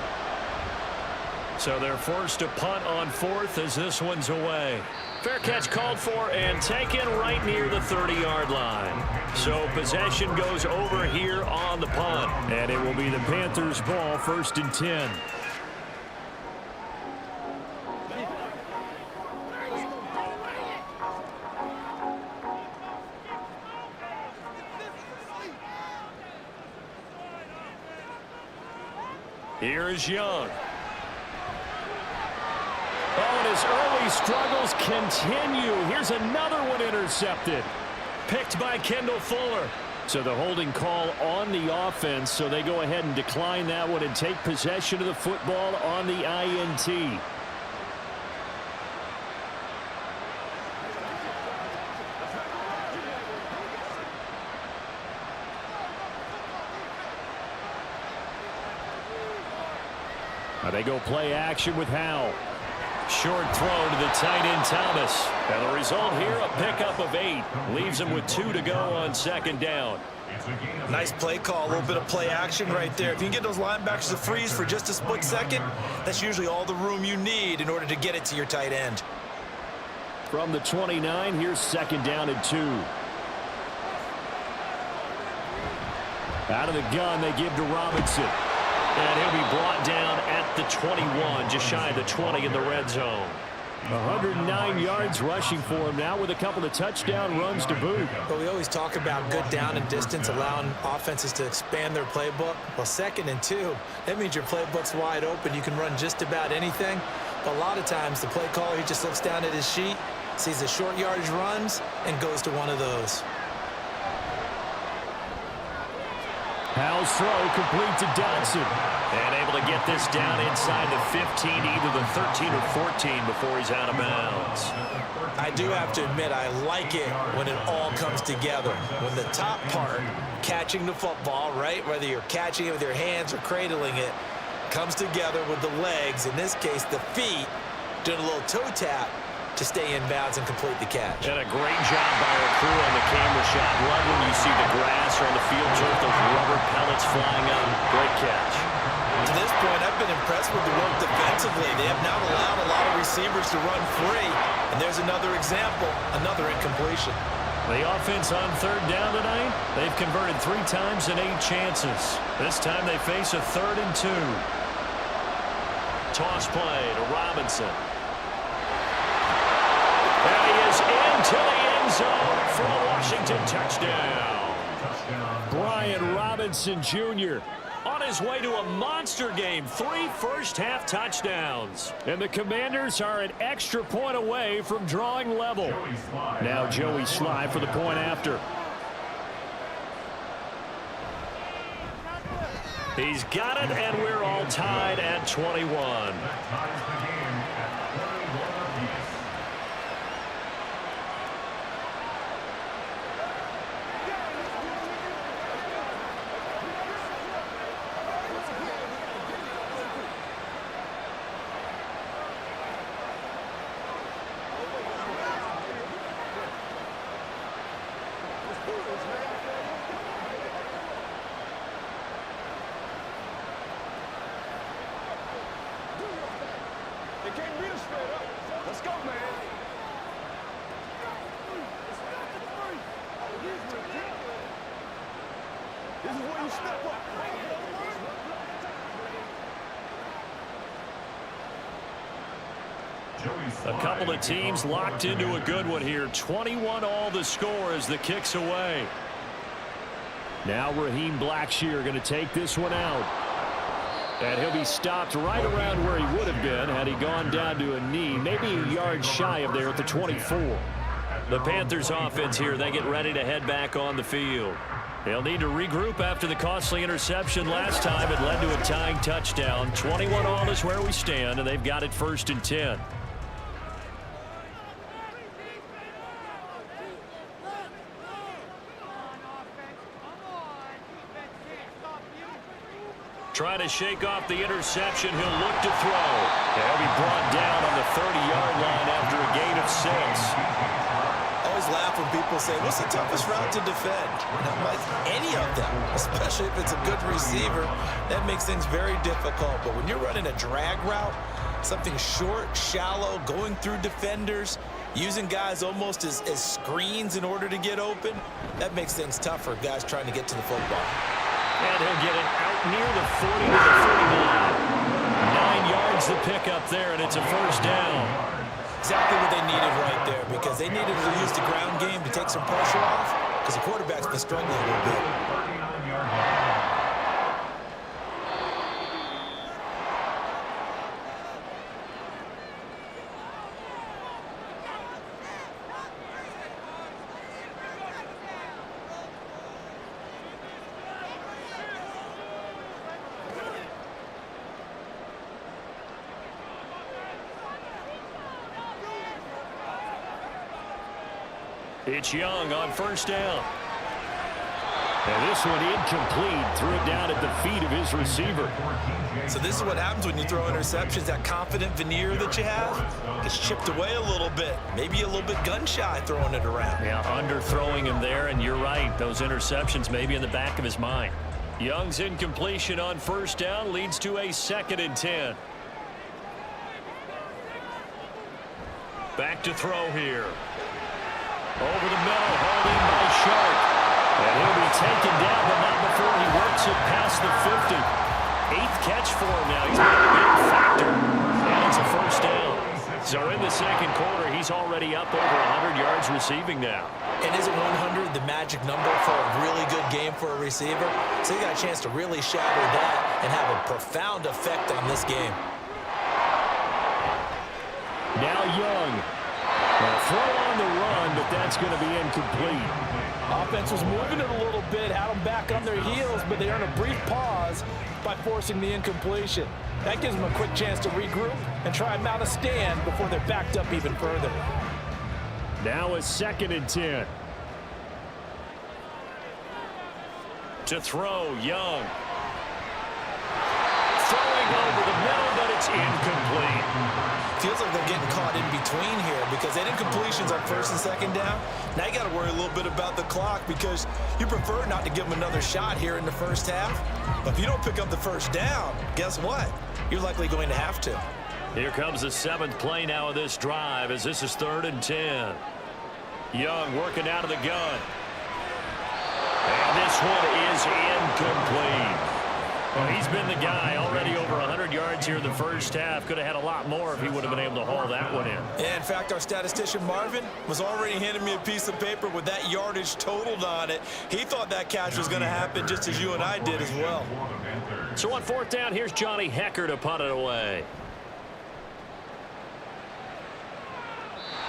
So they're forced to punt on 4th as this one's away. Fair catch called for and taken right near the 30-yard line. So possession goes over here on the punt. And it will be the Panthers' ball, 1st and 10. Here is Young. Oh, and his early struggles continue. Here's another one intercepted. Picked by Kendall Fuller. So the holding call on the offense, so they go ahead and decline that one and take possession of the football on the INT. Now they go play action with Howell. Short throw to the tight end Thomas. And the result here, a pickup of 8. Leaves him with 2 to go on 2nd down. Nice play call, a little bit of play action right there. If you can get those linebackers to freeze for just a split second, that's usually all the room you need in order to get it to your tight end. From the 29, here's 2nd down and 2. Out of the gun, they give to Robinson. And he'll be brought down at the 21, just shy of the 20 in the red zone. 109 yards rushing for him now with a couple of touchdown runs to boot. But we always talk about good down and distance, allowing offenses to expand their playbook. Well, 2nd and 2, that means your playbook's wide open. You can run just about anything. But a lot of times the play caller, he just looks down at his sheet, sees the short yardage runs, and goes to one of those. Howell's throw complete to Dodson. And able to get this down inside the 15, either the 13 or 14 before he's out of bounds. I do have to admit, I like it when it all comes together. When the top part, catching the football, right, whether you're catching it with your hands or cradling it, comes together with the legs, in this case the feet, doing a little toe tap to stay in bounds and complete the catch. And a great job by our crew on the camera shot. Love when you see the grass or on the field turf, those rubber pellets flying up. Great catch. To this point, I've been impressed with the work defensively. They have not allowed a lot of receivers to run free. And there's another example, another incompletion. The offense on 3rd down tonight, they've converted 3 times in 8 chances. This time they face a 3rd and 2. Toss play to Robinson. And he is into the end zone for a Washington touchdown. Brian Robinson Jr. on his way to a monster game. 3 first-half touchdowns. And the Commanders are an extra point away from drawing level. Now Joey Sly for the point after. He's got it, and we're all tied at 21. A couple of teams locked into a good one here. 21 all the score as the kick's away. Now Raheem Blackshear going to take this one out. And he'll be stopped right around where he would have been had he gone down to a knee, maybe a yard shy of there at the 24. The Panthers offense here, they get ready to head back on the field. They'll need to regroup after the costly interception last time. It led to a tying touchdown. 21 all is where we stand, and they've got it 1st and 10. Trying to shake off the interception. He'll look to throw. He'll be brought down on the 30-yard line after a gain of 6. I always laugh when people say, what's the toughest route to defend? Any of them, especially if it's a good receiver, that makes things very difficult. But when you're running a drag route, Something short, shallow, going through defenders, using guys almost as screens in order to get open. That makes things tough for guys trying to get to the football. And he'll get it out near the 40 to the 49. 9 yards to pick up there, and it's a first down. Exactly what they needed right there, because they needed to use the ground game to take some pressure off, because the quarterback's been struggling a little bit. 39-yard line. It's Young on first down. And this one incomplete. Threw it down at the feet of his receiver. So this is what happens when you throw interceptions. That confident veneer that you have gets chipped away a little bit. Maybe a little bit gun-shy throwing it around. Yeah, underthrowing him there, and you're right. Those interceptions maybe in the back of his mind. Young's incompletion on first down leads to a 2nd and 10. Back to throw here. Over the middle, hauled in by Sharp. And he'll be taken down, but not before he works it past the 50. 8th catch for him now. He's been a big factor. And it's a first down. So in the second quarter, he's already up over 100 yards receiving now. And isn't 100 the magic number for a really good game for a receiver? So he got a chance to really shatter that and have a profound effect on this game. Now Young. A throw on the run, but that's going to be incomplete. Offense was moving it a little bit, had them back on their heels, but they earned a brief pause by forcing the incompletion. That gives them a quick chance to regroup and try and mount a stand before they're backed up even further. Now a 2nd and 10. To throw, Young. Throwing over the middle, but it's incomplete. Feels like they're getting caught in between here because they did completions on 1st and 2nd down. Now you got to worry a little bit about the clock because you prefer not to give them another shot here in the first half. But if you don't pick up the first down, guess what? You're likely going to have to. Here comes the 7th play now of this drive as this is 3rd and 10. Young working out of the gun. And this one is incomplete. Well, he's been the guy already over 100 yards here in the first half. Could have had a lot more if he would have been able to haul that one in. Yeah, in fact, our statistician Marvin was already handing me a piece of paper with that yardage totaled on it. He thought that catch was going to happen just as you and I did as well. So on 4th down, here's Johnny Hecker to punt it away.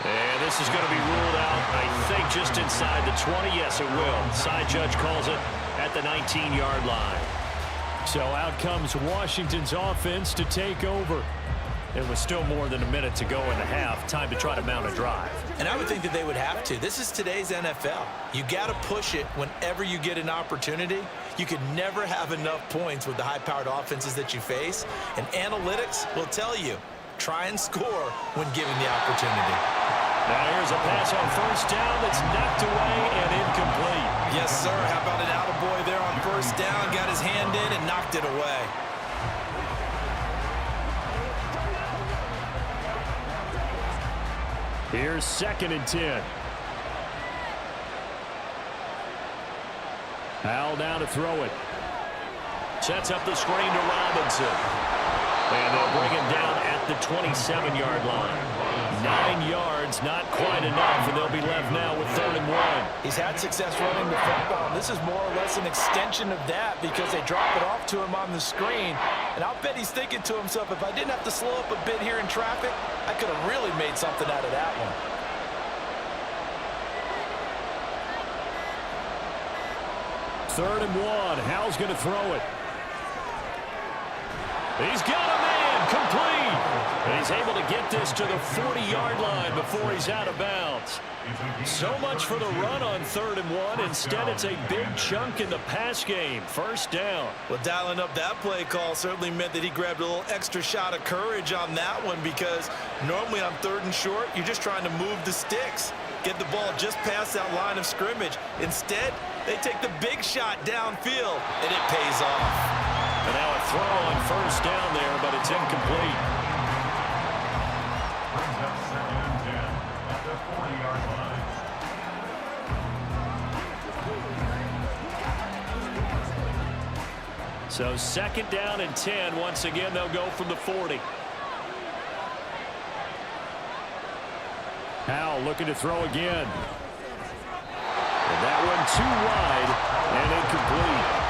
And this is going to be ruled out, I think, just inside the 20. Yes, it will. Side judge calls it at the 19-yard line. So out comes Washington's offense to take over. It was still more than a minute to go in the half. Time to try to mount a drive. And I would think that they would have to. This is today's NFL. You got to push it whenever you get an opportunity. You can never have enough points with the high-powered offenses that you face. And analytics will tell you, try and score when given the opportunity. Now here's a pass on 1st down that's knocked away and incomplete. Yes, sir. How about an attaboy there on 1st down? Got his hand in and knocked it away. Here's 2nd and 10. Howell down to throw it. Sets up the screen to Robinson. And they'll bring him down at the 27-yard line. 9 yards, not quite enough, and they'll be left now with 3rd and 1. He's had success running the football. This is more or less an extension of that because they drop it off to him on the screen. And I'll bet he's thinking to himself, if I didn't have to slow up a bit here in traffic, I could have really made something out of that one. Third and 1. Howell's going to throw it. He's got a man complete. And he's able to get this to the 40-yard line before he's out of bounds. So much for the run on 3rd and 1. Instead, it's a big chunk in the pass game. First down. Well, dialing up that play call certainly meant that he grabbed a little extra shot of courage on that one because normally on 3rd and short, you're just trying to move the sticks, get the ball just past that line of scrimmage. Instead, they take the big shot downfield, and it pays off. And now a throw on 1st down there, but it's incomplete. brings up 2nd and 10 at the 40-yard line. So 2nd down and 10. Once again, they'll go from the 40. Powell looking to throw again. And that one too wide and incomplete.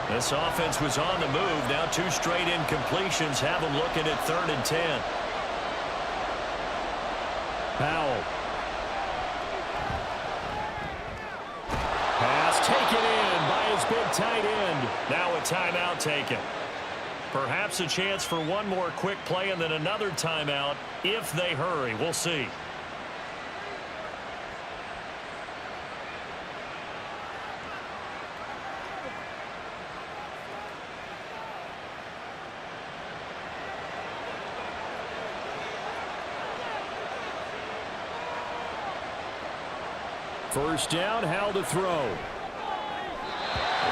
This offense was on the move. Now 2 straight incompletions have them looking at 3rd and 10. Powell. Pass taken in by his big tight end. Now a timeout taken. Perhaps a chance for one more quick play and then another timeout if they hurry. We'll see. First down, Howell to throw.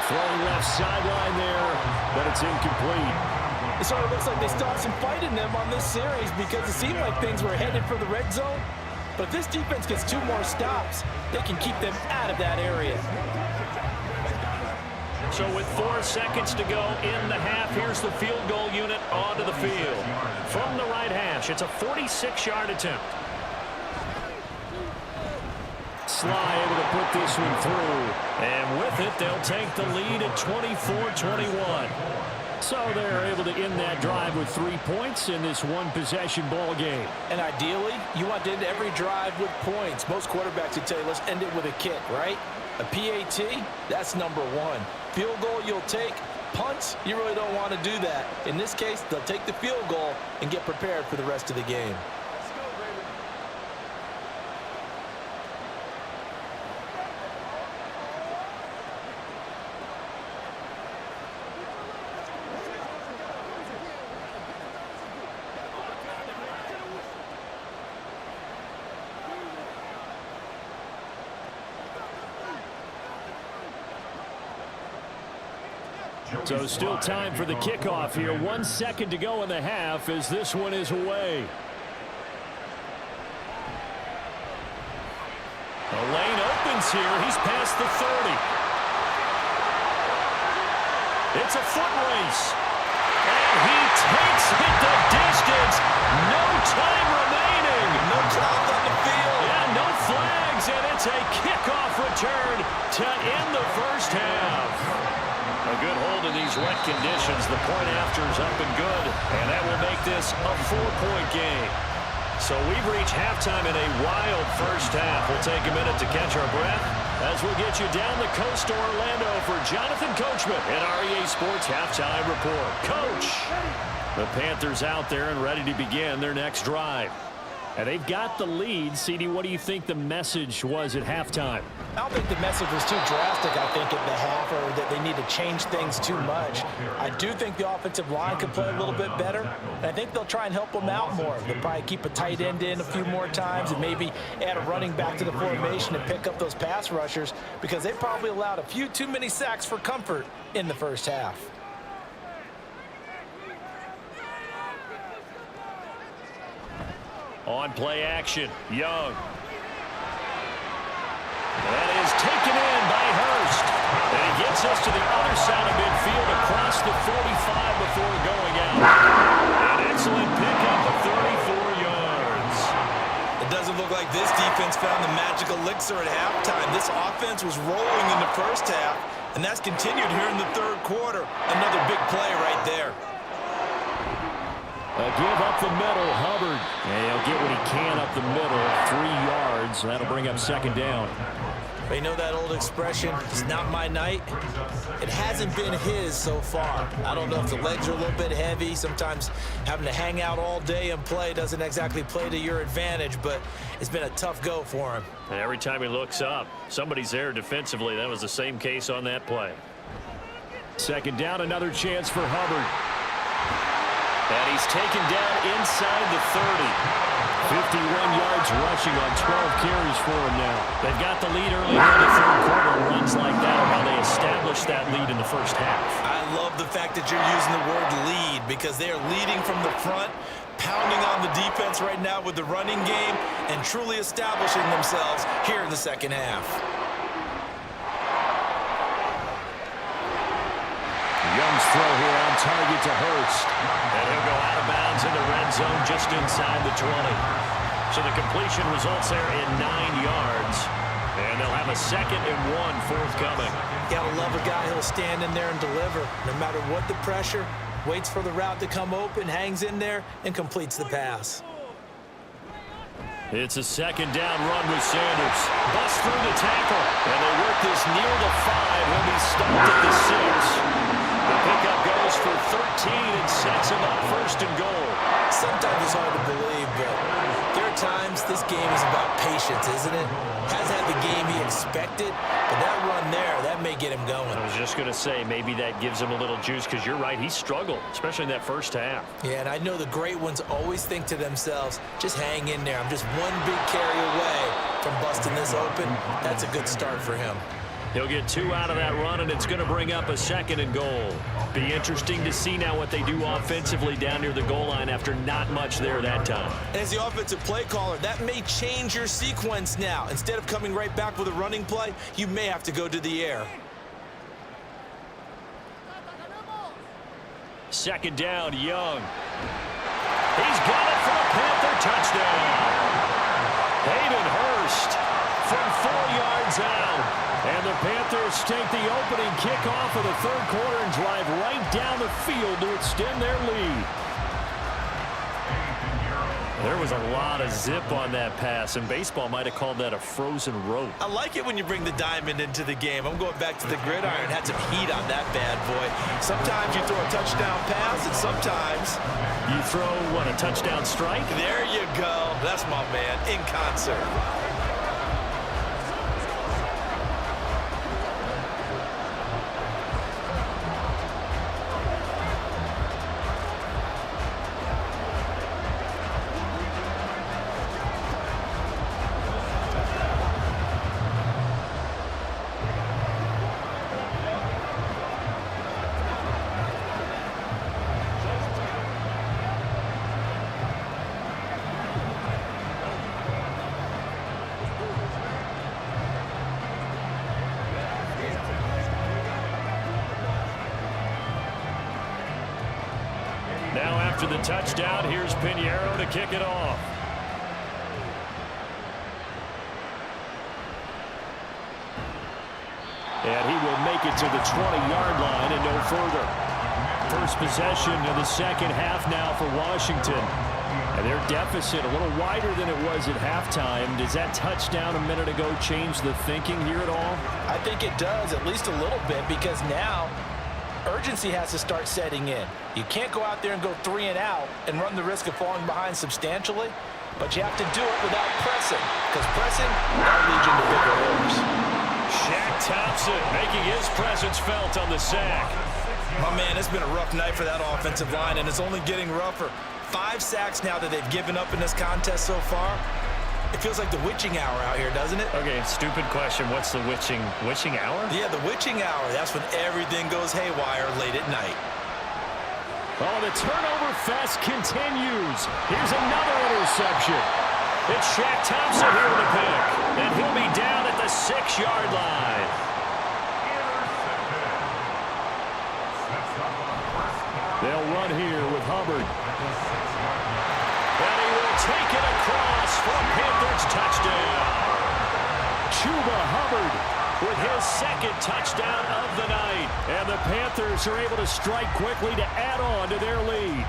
Throwing left sideline there, but it's incomplete. It sort of looks like they still have some fight in them on this series because it seemed like things were headed for the red zone. But if this defense gets 2 more stops, they can keep them out of that area. So with 4 seconds to go in the half, here's the field goal unit onto the field. From the right hash, it's a 46-yard attempt. Sly able to put this one through. And with it, they'll take the lead at 24-21. So they're able to end that drive with 3 points in this one-possession ball game. And ideally, you want to end every drive with points. Most quarterbacks would tell you, let's end it with a kick, right? A PAT, that's number 1. Field goal you'll take. Punts, you really don't want to do that. In this case, they'll take the field goal and get prepared for the rest of the game. So still time for the kickoff here. 1 second to go in the half as this one is away. The lane opens here. He's past the 30. It's a foot race. And he takes it the distance. No time remaining. No clouds on the field. Yeah, no flags. And it's a kickoff return to end the first half. A good hold of these wet conditions. The point after is up and good. And that will make this a 4-point game. So we've reached halftime in a wild first half. We'll take a minute to catch our breath as we'll get you down the coast to Orlando for Jonathan Coachman and our EA Sports Halftime Report. Coach! The Panthers out there and ready to begin their next drive. And they've got the lead. CD, what do you think the message was at halftime? I don't think the message was too drastic, I think, at the half, or that they need to change things too much. I do think the offensive line could play a little bit better, and I think they'll try and help them out more. They'll probably keep a tight end in a few more times and maybe add a running back to the formation and pick up those pass rushers because they probably allowed a few too many sacks for comfort in the first half. On play action, Young. That is taken in by Hurst. And he gets us to the other side of midfield across the 45 before going out. An excellent pickup of 34 yards. It doesn't look like this defense found the magic elixir at halftime. This offense was rolling in the first half, and that's continued here in the third quarter. Another big play right there. A give up the middle, Hubbard. And he'll get what he can up the middle, 3 yards. That'll bring up second down. They know that old expression, it's not my night. It hasn't been his so far. I don't know if the legs are a little bit heavy. Sometimes having to hang out all day and play doesn't exactly play to your advantage, but it's been a tough go for him. And every time he looks up, somebody's there defensively. That was the same case on that play. Second down, another chance for Hubbard. And he's taken down inside the 30. 51 yards rushing on 12 carries for him now. They've got the lead early in the third quarter. Runs like that are how they established that lead in the first half. I love the fact that you're using the word lead because they are leading from the front, pounding on the defense right now with the running game, and truly establishing themselves here in the second half. Young's throw here on target to Hurst. And he'll go out of bounds in the red zone just inside the 20. So the completion results there in 9 yards. And they'll have a 2nd and 1 forthcoming. Gotta love a guy who'll stand in there and deliver. No matter what the pressure, waits for the route to come open, hangs in there, and completes the pass. It's a 2nd down run with Sanders. Bust through the tackle. And they work this near the 5. He'll be stopped at the 6. The pickup goes for 13 and sets him up 1st and goal. Sometimes it's hard to believe, but there are times this game is about patience, isn't it? Hasn't had the game he expected, but that run there, that may get him going. I was just going to say, maybe that gives him a little juice, because you're right, he struggled, especially in that first half. Yeah, and I know the great ones always think to themselves, just hang in there. I'm just one big carry away from busting this open. That's a good start for him. He'll get 2 out of that run, and it's going to bring up a 2nd and goal. Be interesting to see now what they do offensively down near the goal line after not much there that time. As the offensive play caller, that may change your sequence now. Instead of coming right back with a running play, you may have to go to the air. 2nd down, Young. He's got it for a Panther touchdown. Hayden Hurst from 4 yards out. And the Panthers take the opening kickoff of the third quarter and drive right down the field to extend their lead. There was a lot of zip on that pass, and baseball might have called that a frozen rope. I like it when you bring the diamond into the game. I'm going back to the gridiron. Had some heat on that bad boy. Sometimes you throw a touchdown pass, and sometimes you throw, what, a touchdown strike? There you go. That's my man, in concert. Now after the touchdown, here's Pinheiro to kick it off. And he will make it to the 20-yard line and no further. First possession of the second half now for Washington. And their deficit a little wider than it was at halftime. Does that touchdown a minute ago change the thinking here at all? I think it does, at least a little bit, because now urgency has to start setting in. You can't go out there and go 3 and out and run the risk of falling behind substantially, but you have to do it without pressing, because pressing will lead you to bigger errors. Shaq Thompson making his presence felt on the sack. My man, it's been a rough night for that offensive line, and it's only getting rougher. 5 sacks now that they've given up in this contest so far. It feels like the witching hour out here, doesn't it? Okay, stupid question. What's the witching hour? Yeah, the witching hour. That's when everything goes haywire late at night. Oh, the turnover fest continues. Here's another interception. It's Shaq Thompson here with the pick. And he'll be down at the 6-yard line. They'll run here with Hubbard. And he will take it across for a Panthers touchdown. Chuba Hubbard with his 2nd touchdown of the night. And the Panthers are able to strike quickly to add on to their lead.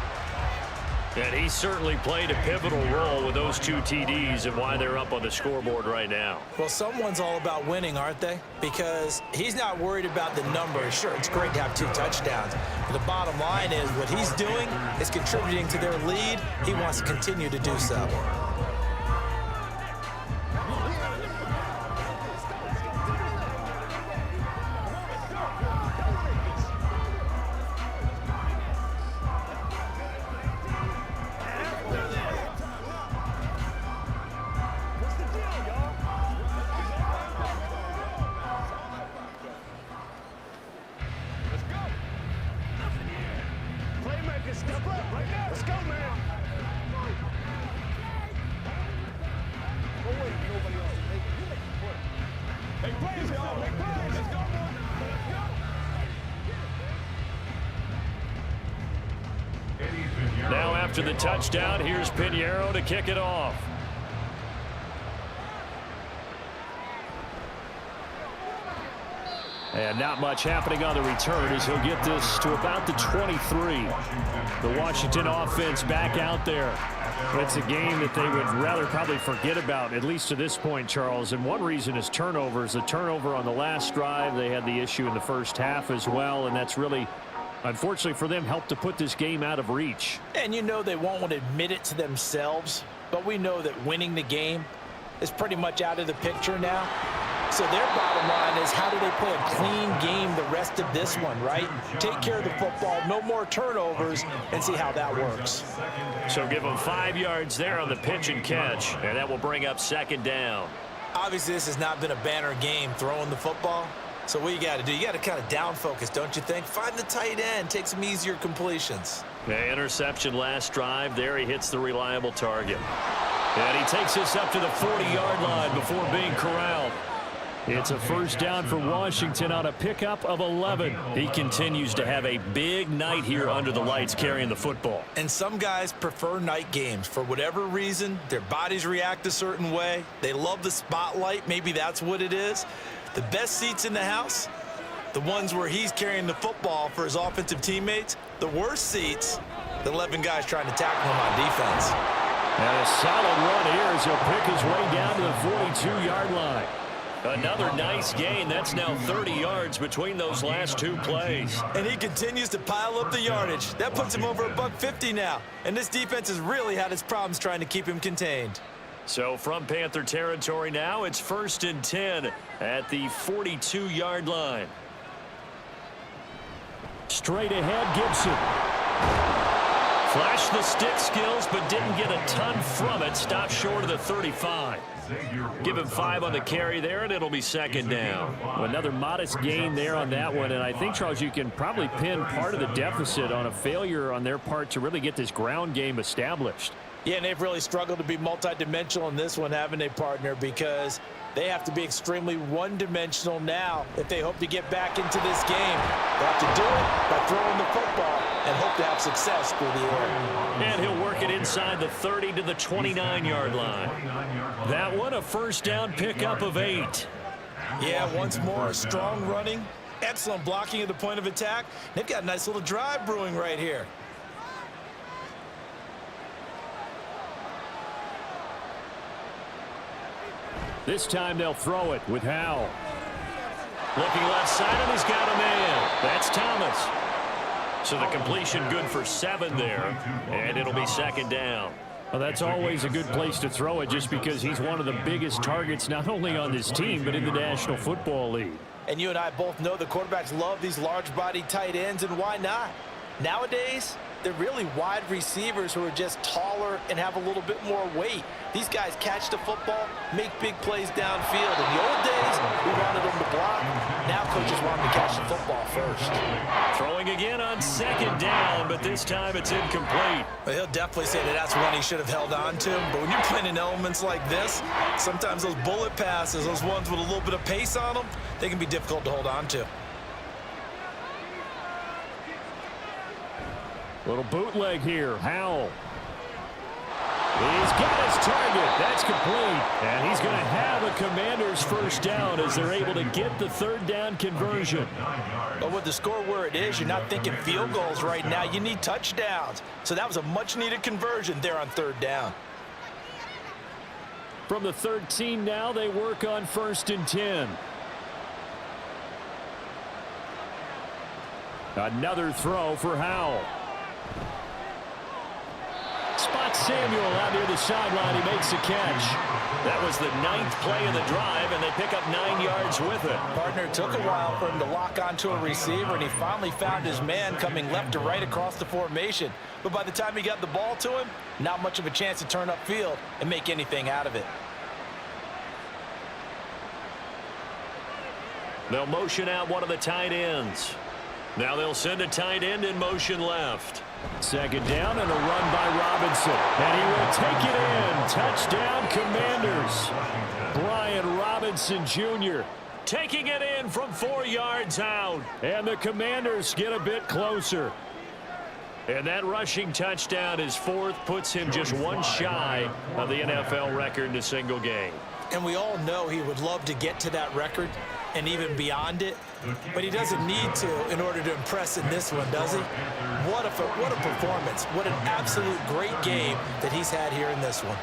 And he certainly played a pivotal role with those 2 TDs and why they're up on the scoreboard right now. Well, someone's all about winning, aren't they? Because he's not worried about the numbers. Sure, it's great to have 2 touchdowns. But the bottom line is what he's doing is contributing to their lead. He wants to continue to do so. After the touchdown, here's Pinheiro to kick it off. And not much happening on the return as he'll get this to about the 23. The Washington offense back out there. It's a game that they would rather probably forget about, at least to this point, Charles. And one reason is turnovers. The turnover on the last drive, they had the issue in the first half as well, and that's really, unfortunately for them, helped to put this game out of reach. And you know they won't want to admit it to themselves, but we know that winning the game is pretty much out of the picture now. So their bottom line is, how do they play a clean game the rest of this one, right? Take care of the football, no more turnovers, and see how that works. So give them 5 yards there on the pitch and catch, and that will bring up second down. Obviously, this has not been a banner game throwing the football. So what you got to do, you got to kind of down focus, don't you think? Find the tight end, take some easier completions. The interception last drive. There he hits the reliable target. And he takes this up to the 40-yard line before being corralled. It's a first down for Washington on a pickup of 11. He continues to have a big night here under the lights carrying the football. And some guys prefer night games. For whatever reason, their bodies react a certain way. They love the spotlight. Maybe that's what it is. The best seats in the house, the ones where he's carrying the football for his offensive teammates. The worst seats, the 11 guys trying to tackle him on defense. And a solid run here as he'll pick his way down to the 42-yard line. Another nice gain. That's now 30 yards between those last two plays. And he continues to pile up the yardage. That puts him over $150 now. And this defense has really had its problems trying to keep him contained. So from Panther territory now, it's 1st and 10 at the 42-yard line. Straight ahead, Gibson. Flashed the stick skills, but didn't get a ton from it. Stopped short of the 35. Give him 5 on the carry there, and it'll be second down. Another modest gain there on that one, and I think, Charles, you can probably pin part of the deficit on a failure on their part to really get this ground game established. Yeah, and they've really struggled to be multidimensional in this one, haven't they, partner? Because they have to be extremely one-dimensional now if they hope to get back into this game. They have to do it by throwing the football and hope to have success through the air. And he'll work it inside the 30 to the 29-yard line. That one, a first down pickup of 8. Yeah, once more, strong running, excellent blocking at the point of attack. They've got a nice little drive brewing right here. This time they'll throw it with Howell. Looking left side, and he's got a man. That's Thomas. So the completion good for 7 there, and it'll be second down. Well, that's always a good place to throw it just because he's one of the biggest targets not only on this team but in the National Football League. And you and I both know the quarterbacks love these large-body tight ends, and why not? Nowadays, they're really wide receivers who are just taller and have a little bit more weight. These guys catch the football, make big plays downfield. In the old days, we wanted them to block. Now coaches want them to catch the football first. Throwing again on second down, but this time it's incomplete. Well, he'll definitely say that that's one he should have held on to. But when you're playing in elements like this, sometimes those bullet passes, those ones with a little bit of pace on them, they can be difficult to hold on to. Little bootleg here. Howell. He's got his target. That's complete. And he's going to have a Commanders first down as they're able to get the third down conversion. But with the score where it is, you're not thinking field goals right now. You need touchdowns. So that was a much-needed conversion there on third down. From the 13 now, they work on 1st and 10. Another throw for Howell. Spots Samuel out near the sideline. He makes a catch. That was the 9th play of the drive, and they pick up 9 yards with it. Partner, it took a while for him to lock onto a receiver, and he finally found his man coming left to right across the formation. But by the time he got the ball to him, not much of a chance to turn upfield and make anything out of it. They'll motion out one of the tight ends. Now they'll send a tight end in motion left. Second down and a run by Robinson. And he will take it in. Touchdown, Commanders. Brian Robinson Jr. taking it in from 4 yards out. And the Commanders get a bit closer. And that rushing touchdown, his fourth, puts him just one shy of the NFL record in a single game. And we all know he would love to get to that record and even beyond it, but he doesn't need to in order to impress in this one, does he? What a performance. What an absolute great game that he's had here in this one.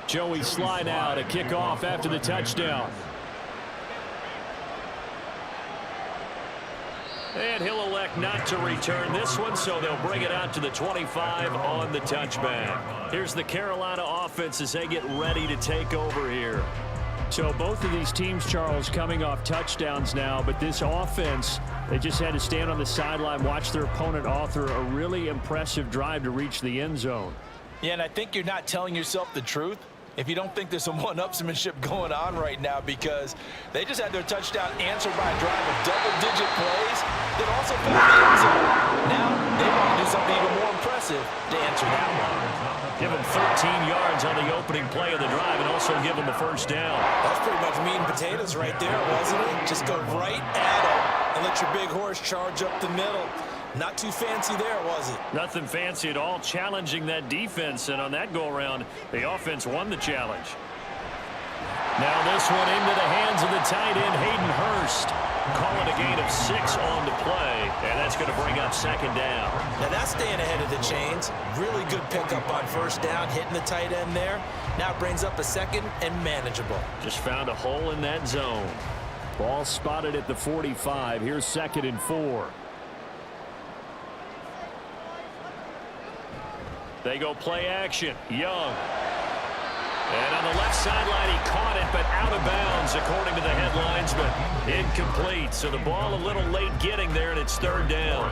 Joey slide out, a kickoff after the touchdown. And he'll elect not to return this one, so they'll bring it out to the 25 on the touchback. Here's the Carolina offense as they get ready to take over here. So both of these teams, Charles, coming off touchdowns now, but this offense, they just had to stand on the sideline, watch their opponent author a really impressive drive to reach the end zone. Yeah, and I think you're not telling yourself the truth if you don't think there's some one-upsmanship going on right now, because they just had their touchdown answered by a drive of double-digit plays that also found the end zone. Now they want to do something even more impressive to answer that one. Give them 13 yards on the opening play of the drive and also give them the first down. That's pretty much meat and potatoes right there, wasn't it? Just go right at them and let your big horse charge up the middle. Not too fancy there, was it? Nothing fancy at all, challenging that defense, and on that go-around, the offense won the challenge. Now this one into the hands of the tight end, Hayden Hurst. Call it a gain of 6 on the play, and that's going to bring up second down. Now that's staying ahead of the chains. Really good pickup on first down, hitting the tight end there. Now it brings up a second and manageable. Just found a hole in that zone. Ball spotted at the 45. Here's 2nd and 4. They go play action. Young. And on the left sideline, he caught it, but out of bounds, according to the head linesman. Incomplete. So the ball a little late getting there, and it's 3rd down.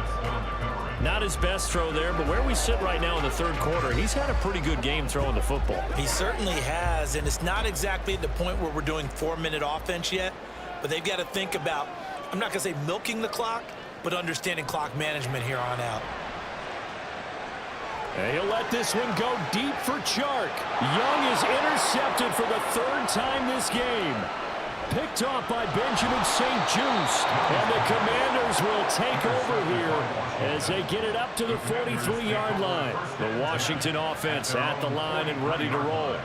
Not his best throw there, but where we sit right now in the 3rd quarter, he's had a pretty good game throwing the football. He certainly has, and it's not exactly at the point where we're doing 4-minute offense yet, but they've got to think about, I'm not going to say milking the clock, but understanding clock management here on out. And he'll let this one go deep for Chark. Young is intercepted for the 3rd time this game. Picked off by Benjamin St. Just. And the Commanders will take over here as they get it up to the 43-yard line. The Washington offense at the line and ready to roll.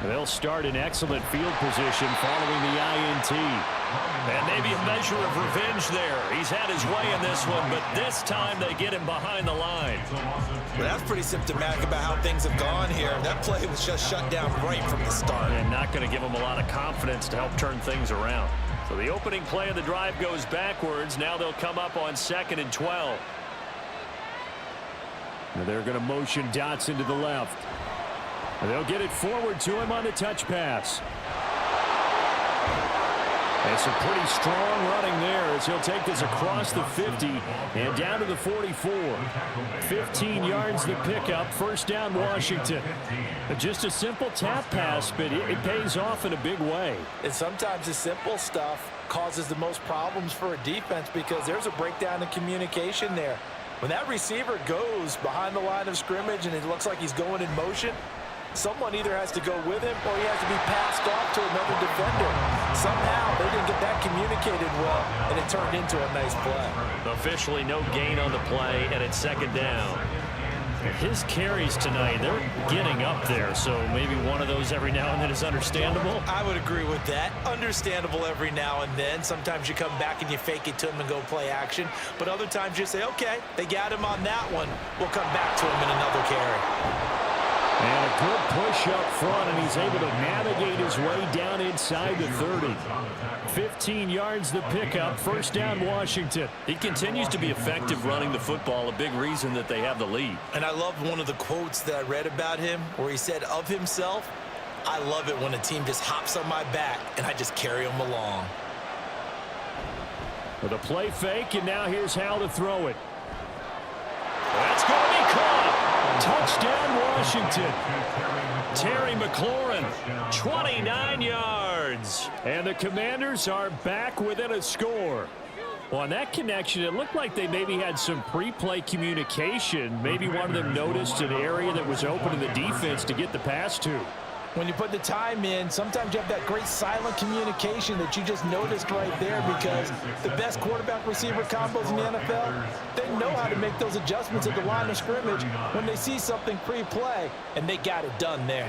They'll start in excellent field position following the INT. And maybe a measure of revenge there. He's had his way in this one, but this time they get him behind the line. Well, that's pretty symptomatic about how things have gone here. That play was just shut down right from the start. And not going to give him a lot of confidence to help turn things around. So the opening play of the drive goes backwards. Now they'll come up on 2nd and 12. Now they're going to motion Dotson to the left. And they'll get it forward to him on the touch pass. And some pretty strong running there as he'll take this across the 50 and down to the 44. 15 yards the pickup. 1st down Washington. Just a simple tap pass, but it pays off in a big way. And sometimes the simple stuff causes the most problems for a defense because there's a breakdown in communication there. When that receiver goes behind the line of scrimmage and it looks like he's going in motion, someone either has to go with him or he has to be passed off to another defender. Somehow they didn't get that communicated well, and it turned into a nice play. Officially no gain on the play, and it's 2nd down. His carries tonight, they're getting up there, so maybe one of those every now and then is understandable. I would agree with that. Understandable every now and then. Sometimes you come back and you fake it to him and go play action, but other times you say, okay, they got him on that one. We'll come back to him in another carry. And a good push up front, and he's able to navigate his way down inside the 30. 15 yards the pickup. First down, Washington. He continues to be effective running the football, a big reason that they have the lead. And I love one of the quotes that I read about him where he said of himself, "I love it when a team just hops on my back and I just carry them along." With a play fake, and now here's how to throw it. That's going to be caught. Touchdown, Washington. Terry McLaurin, 29 yards. And the Commanders are back within a score. Well, on that connection, it looked like they maybe had some pre-play communication. Maybe one of them noticed an area that was open in the defense to get the pass to. When you put the time in, sometimes you have that great silent communication that you just noticed right there, because the best quarterback-receiver combos in the NFL, they know how to make those adjustments at the line of scrimmage when they see something pre-play, and they got it done there.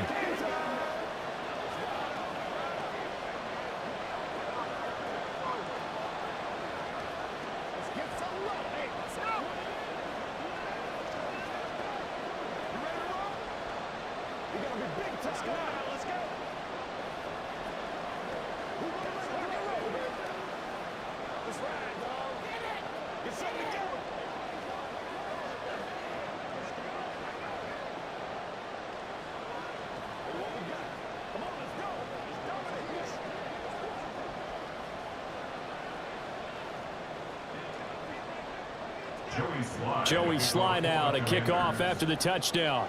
Joey Sly now to kick off after the touchdown.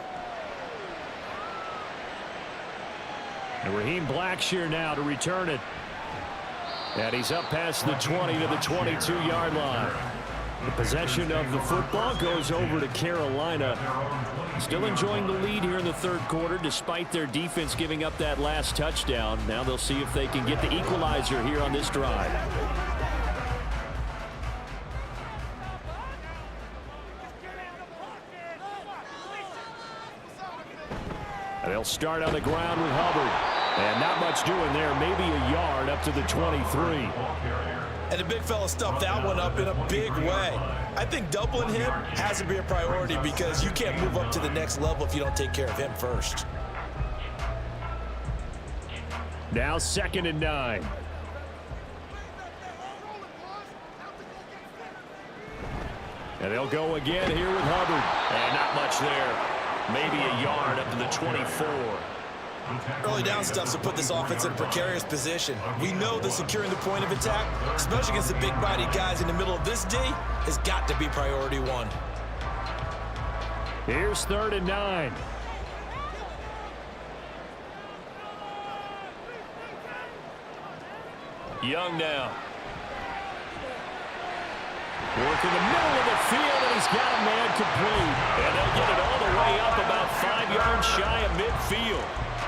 And Raheem Blackshear now to return it. And he's up past the 20 to the 22-yard line. The possession of the football goes over to Carolina. Still enjoying the lead here in the third quarter despite their defense giving up that last touchdown. Now they'll see if they can get the equalizer here on this drive. And they'll start on the ground with Hubbard. And not much doing there. Maybe a yard up to the 23. And the big fella stuffed that one up in a big way. I think doubling him has to be a priority, because you can't move up to the next level if you don't take care of him first. Now 2nd and 9. And they'll go again here with Hubbard. And not much there. Maybe a yard up to the 24. Early down stuff to put this offense in a precarious position. We know that securing the point of attack, especially against the big-bodied guys in the middle of this D, has got to be priority one. Here's 3rd and 9. Young now. Work in the middle of the field, and he's got a man complete. And they'll get it all the way up about 5 yards shy of midfield.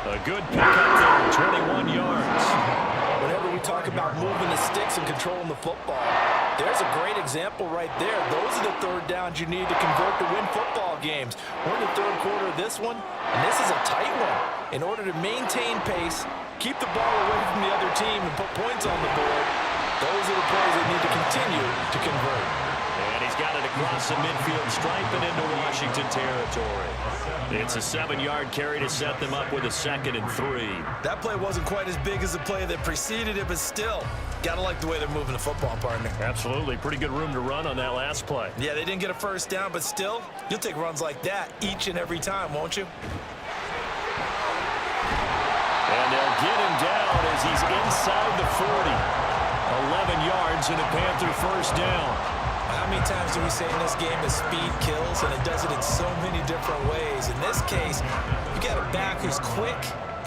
A good pickup there, 21 yards. Whenever we talk about moving the sticks and controlling the football, there's a great example right there. Those are the third downs you need to convert to win football games. We're in the third quarter of this one, and this is a tight one. In order to maintain pace, keep the ball away from the other team, and put points on the board, those are the plays they need to continue to convert. And he's got it across the midfield stripe and into Washington territory. It's a 7-yard carry to set them up with a 2nd and 3. That play wasn't quite as big as the play that preceded it, but still, gotta like the way they're moving the football, partner. Absolutely. Pretty good room to run on that last play. Yeah, they didn't get a first down, but still, you'll take runs like that each and every time, won't you? And they'll get him down as he's inside the 40. 11 yards and a Panther first down. How many times do we say in this game that speed kills, and it does it in so many different ways? In this case, you got a back who's quick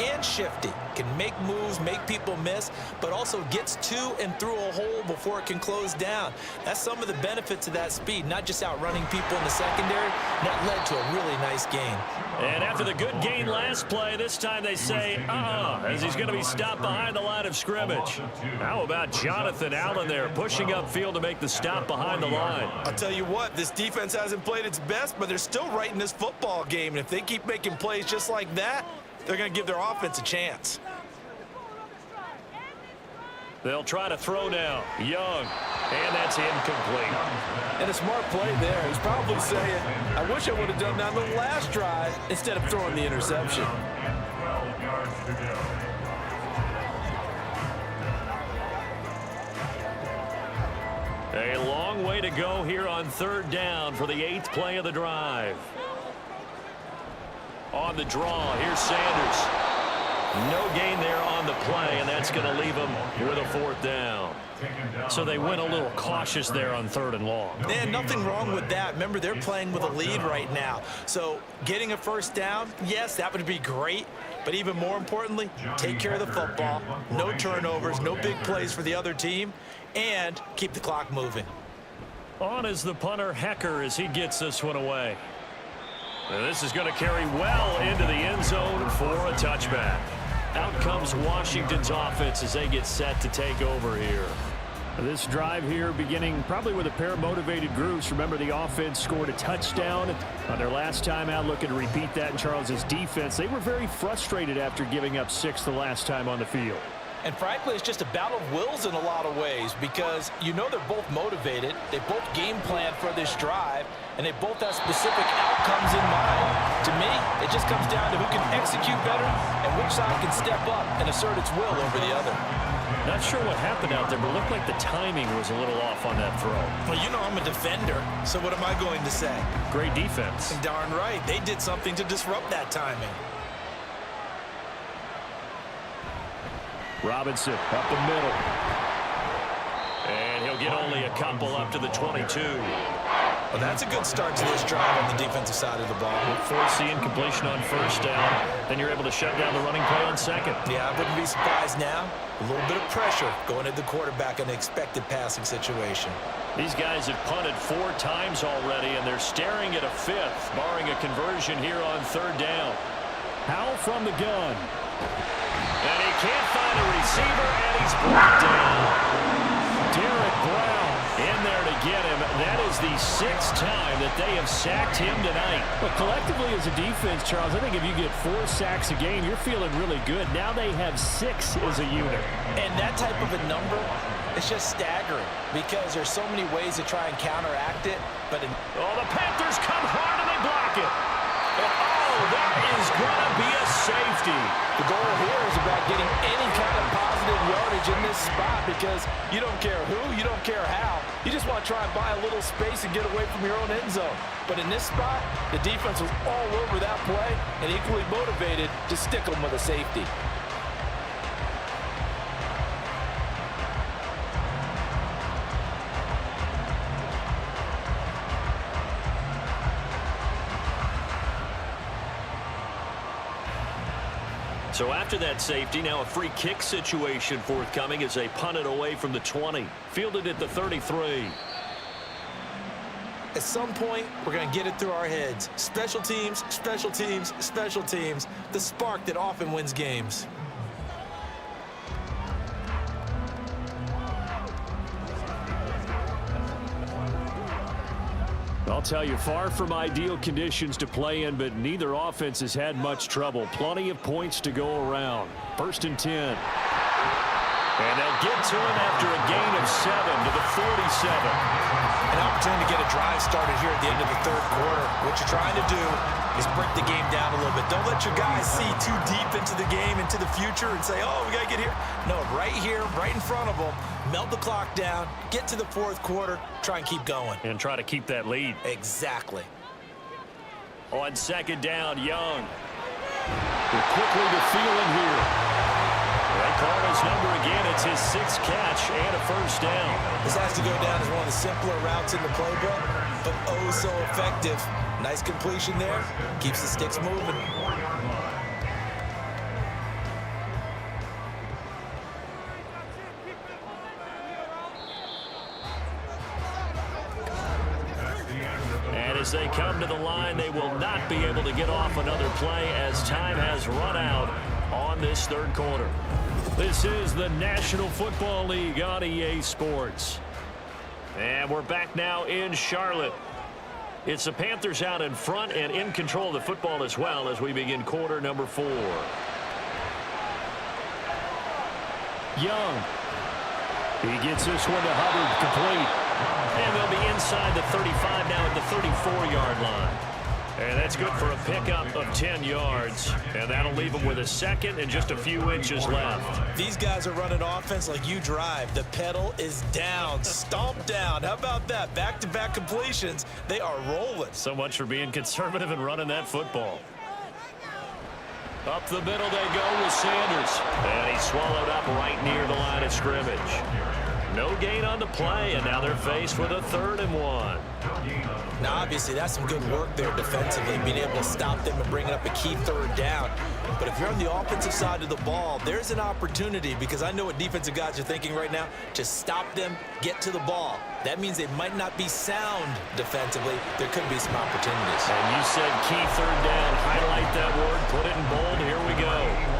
and shifty, can make moves, make people miss, but also gets to and through a hole before it can close down. That's some of the benefits of that speed, not just outrunning people in the secondary. That led to a really nice gain. And after the good gain last play, this time they say, as he's going to be stopped behind the line of scrimmage. How about Jonathan Allen there, pushing upfield to make the stop behind the line? I'll tell you what, this defense hasn't played its best, but they're still right in this football game. And if they keep making plays just like that, they're going to give their offense a chance. They'll try to throw now. Young. And that's incomplete. And a smart play there. He's probably saying, I wish I would have done that on the last drive instead of throwing the interception. And 12 yards to go. A long way to go here on third down for the 8th play of the drive. On the draw, here's Sanders. No gain there on the play, and that's going to leave them with a 4th down. So they went a little cautious there on 3rd and long. Man, nothing wrong with that. Remember, they're playing with a lead right now. So getting a 1st down, yes, that would be great. But even more importantly, take care of the football. No turnovers, no big plays for the other team, and keep the clock moving. On is the punter, Hecker, as he gets this one away. And this is going to carry well into the end zone for a touchback. Out comes Washington's offense as they get set to take over here. This drive here beginning probably with a pair of motivated groups. Remember, the offense scored a touchdown on their last time out, looking to repeat that in Charles's defense. They were very frustrated after giving up 6 the last time on the field. And frankly, it's just a battle of wills in a lot of ways because you know they're both motivated. They both game plan for this drive, and they both have specific outcomes in mind. To me, it just comes down to who can execute better and which side can step up and assert its will over the other. Not sure what happened out there, but it looked like the timing was a little off on that throw. Well, you know I'm a defender, so what am I going to say? Great defense. Darn right. They did something to disrupt that timing. Robinson up the middle. And he'll get only a couple up to the 22. Well, that's a good start to this drive on the defensive side of the ball. Force the incompletion on 1st down. Then you're able to shut down the running play on 2nd. Yeah, I wouldn't be surprised now. A little bit of pressure going at the quarterback in an expected passing situation. These guys have punted 4 times already, and they're staring at a 5th, barring a conversion here on 3rd down. Howell from the gun. And he can't find a receiver, and he's brought down. Derek Brown in there to get him. That is the 6th time that they have sacked him tonight. But collectively as a defense, Charles, I think if you get 4 sacks a game, you're feeling really good. Now they have 6 as a unit. And that type of a number, it's just staggering because there's so many ways to try and counteract it. But the Panthers come hard and they block it. And that is going to be a safety. The goal here is about getting any kind of positive yardage in this spot because you don't care who, you don't care how. You just want to try and buy a little space and get away from your own end zone. But in this spot, the defense was all over that play and equally motivated to stick them with a safety. So after that safety, now a free kick situation forthcoming as they punt it away from the 20. Fielded at the 33. At some point, we're going to get it through our heads. Special teams, special teams, special teams. The spark that often wins games. I'll tell you, far from ideal conditions to play in, but neither offense has had much trouble. Plenty of points to go around. 1st and 10. And they'll get to him after a gain of 7 to the 47. An opportunity to get a drive started here at the end of the 3rd quarter. What you're trying to do is break the game down a little bit. Don't let your guys see too deep into the game, into the future, and say, oh, we got to get here. No, right here, right in front of them, melt the clock down, get to the 4th quarter, try and keep going. And try to keep that lead. Exactly. On 2nd down, Young. They're quickly to Thielen here. They call his number again. It's his 6th catch and a 1st down. This has to go down as one of the simpler routes in the playbook, but oh so effective. Nice completion there. Keeps the sticks moving. And as they come to the line, they will not be able to get off another play as time has run out on this 3rd quarter. This is the National Football League on EA Sports. And we're back now in Charlotte. It's the Panthers out in front and in control of the football as well as we begin quarter number 4. Young He gets this one to Hubbard, complete. And they'll be inside the 35 now at the 34-yard line. And that's good for a pickup of 10 yards. And that'll leave them with a second and just a few inches left. These guys are running offense like you drive. The pedal is down, stomp down. How about that? Back-to-back completions. They are rolling. So much for being conservative and running that football. Up the middle they go with Sanders. And he's swallowed up right near the line of scrimmage. No gain on the play, and now they're faced with a 3rd and 1. Now, obviously, that's some good work there defensively, being able to stop them and bringing up a key 3rd down. But if you're on the offensive side of the ball, there's an opportunity, because I know what defensive guys are thinking right now, to stop them, get to the ball. That means they might not be sound defensively. There could be some opportunities. And you said key 3rd down. Highlight that word. Put it in bold. Here we go.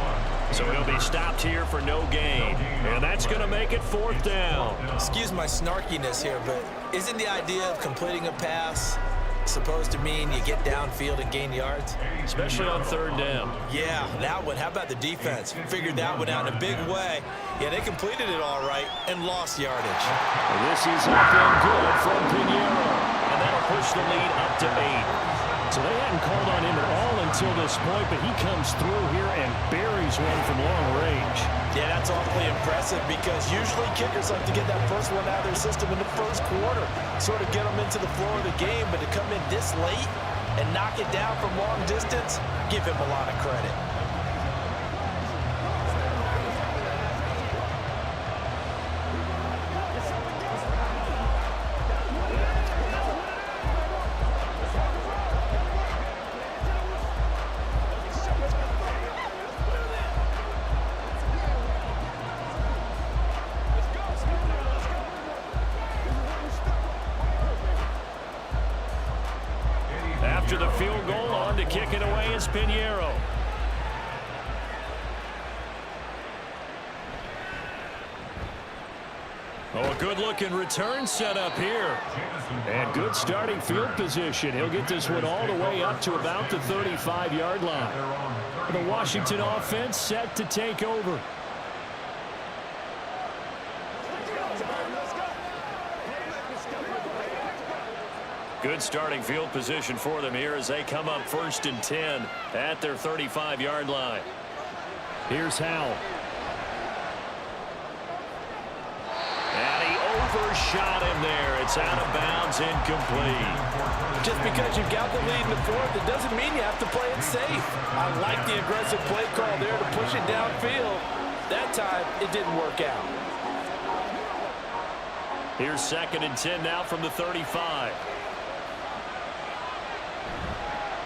So he'll be stopped here for no gain. And that's going to make it 4th down. Excuse my snarkiness here, but isn't the idea of completing a pass supposed to mean you get downfield and gain yards? Especially on 3rd down. Yeah, that one. How about the defense? Figured that one out in a big way. Yeah, they completed it all right and lost yardage. And this is up and good from Pinheiro. And that'll push the lead up to 8. So they hadn't called on him at all until this point, but he comes through here and buries one from long range. Yeah, that's awfully impressive, because usually kickers like to get that first one out of their system in the first quarter, sort of get them into the flow of the game, but to come in this late and knock it down from long distance, give him a lot of credit. After the field goal, on to kick it away is Pinheiro. Oh, a good-looking return set up here. And good starting field position. He'll get this one all the way up to about the 35-yard line. The Washington offense set to take over. Good starting field position for them here as they come up 1st and 10 at their 35-yard line. Here's Howell. And he overshot him there. It's out of bounds, incomplete. Just because you've got the lead in the 4th, it doesn't mean you have to play it safe. I like the aggressive play call there to push it downfield. That time, it didn't work out. Here's 2nd and 10 now from the 35.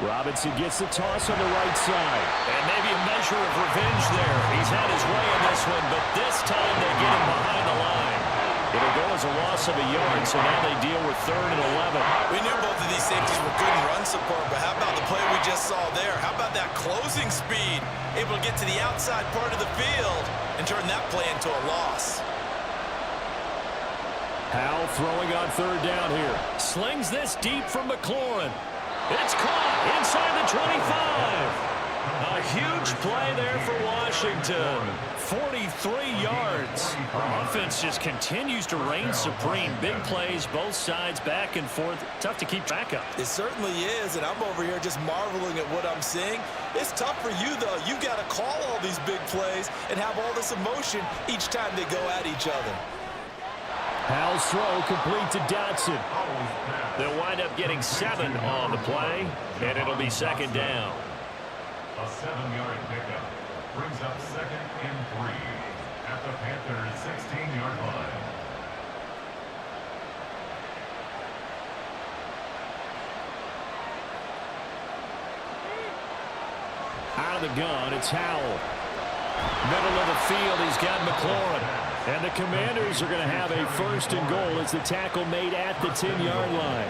Robinson gets the toss on the right side. And maybe a measure of revenge there. He's had his way in this one, but this time they get him behind the line. It'll go as a loss of a yard, so now they deal with 3rd and 11. We knew both of these safeties were good in run support, but how about the play we just saw there? How about that closing speed? Able to get to the outside part of the field and turn that play into a loss. Howell throwing on 3rd down here. Slings this deep from McLaurin. It's caught inside the 25. A huge play there for Washington. 43 yards. Our offense just continues to reign supreme. Big plays, both sides, back and forth. Tough to keep track of. It certainly is, and I'm over here just marveling at what I'm seeing. It's tough for you, though. You got to call all these big plays and have all this emotion each time they go at each other. Howell's throw complete to Dotson. They'll wind up getting 7 on the play, and it'll be 2nd down. A 7-yard pickup brings up 2nd and 3 at the Panthers' 16-yard line. Out of the gun, it's Howell. Middle of the field, he's got McLaurin. And the Commanders are going to have a 1st and goal as the tackle made at the 10-yard line.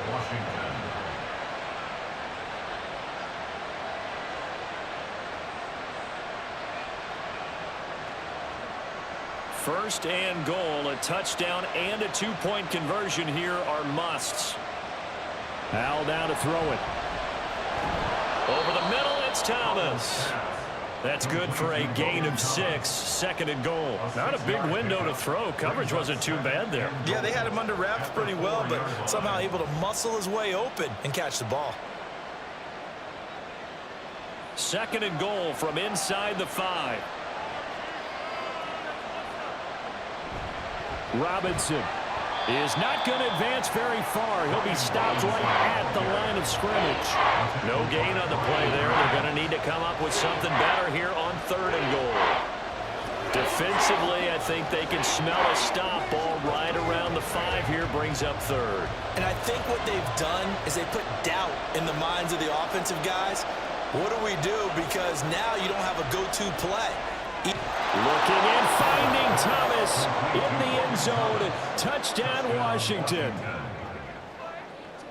First and goal, a touchdown and a 2-point conversion here are musts. Howell down to throw it. Over the middle, it's Thomas. That's good for a gain of 6, 2nd and goal. Not a big window to throw. Coverage wasn't too bad there. Yeah, they had him under wraps pretty well, but somehow able to muscle his way open and catch the ball. 2nd and goal from inside the 5. Robinson is not going to advance very far. He'll be stopped right at the line of scrimmage. No gain on the play there. They're going to need to come up with something better here on 3rd and goal. Defensively, I think they can smell a stop. Ball right around the 5 here, brings up 3rd. And I think what they've done is they put doubt in the minds of the offensive guys. What do we do? Because now you don't have a go-to play. Looking and finding Thomas in the end zone. Touchdown, Washington.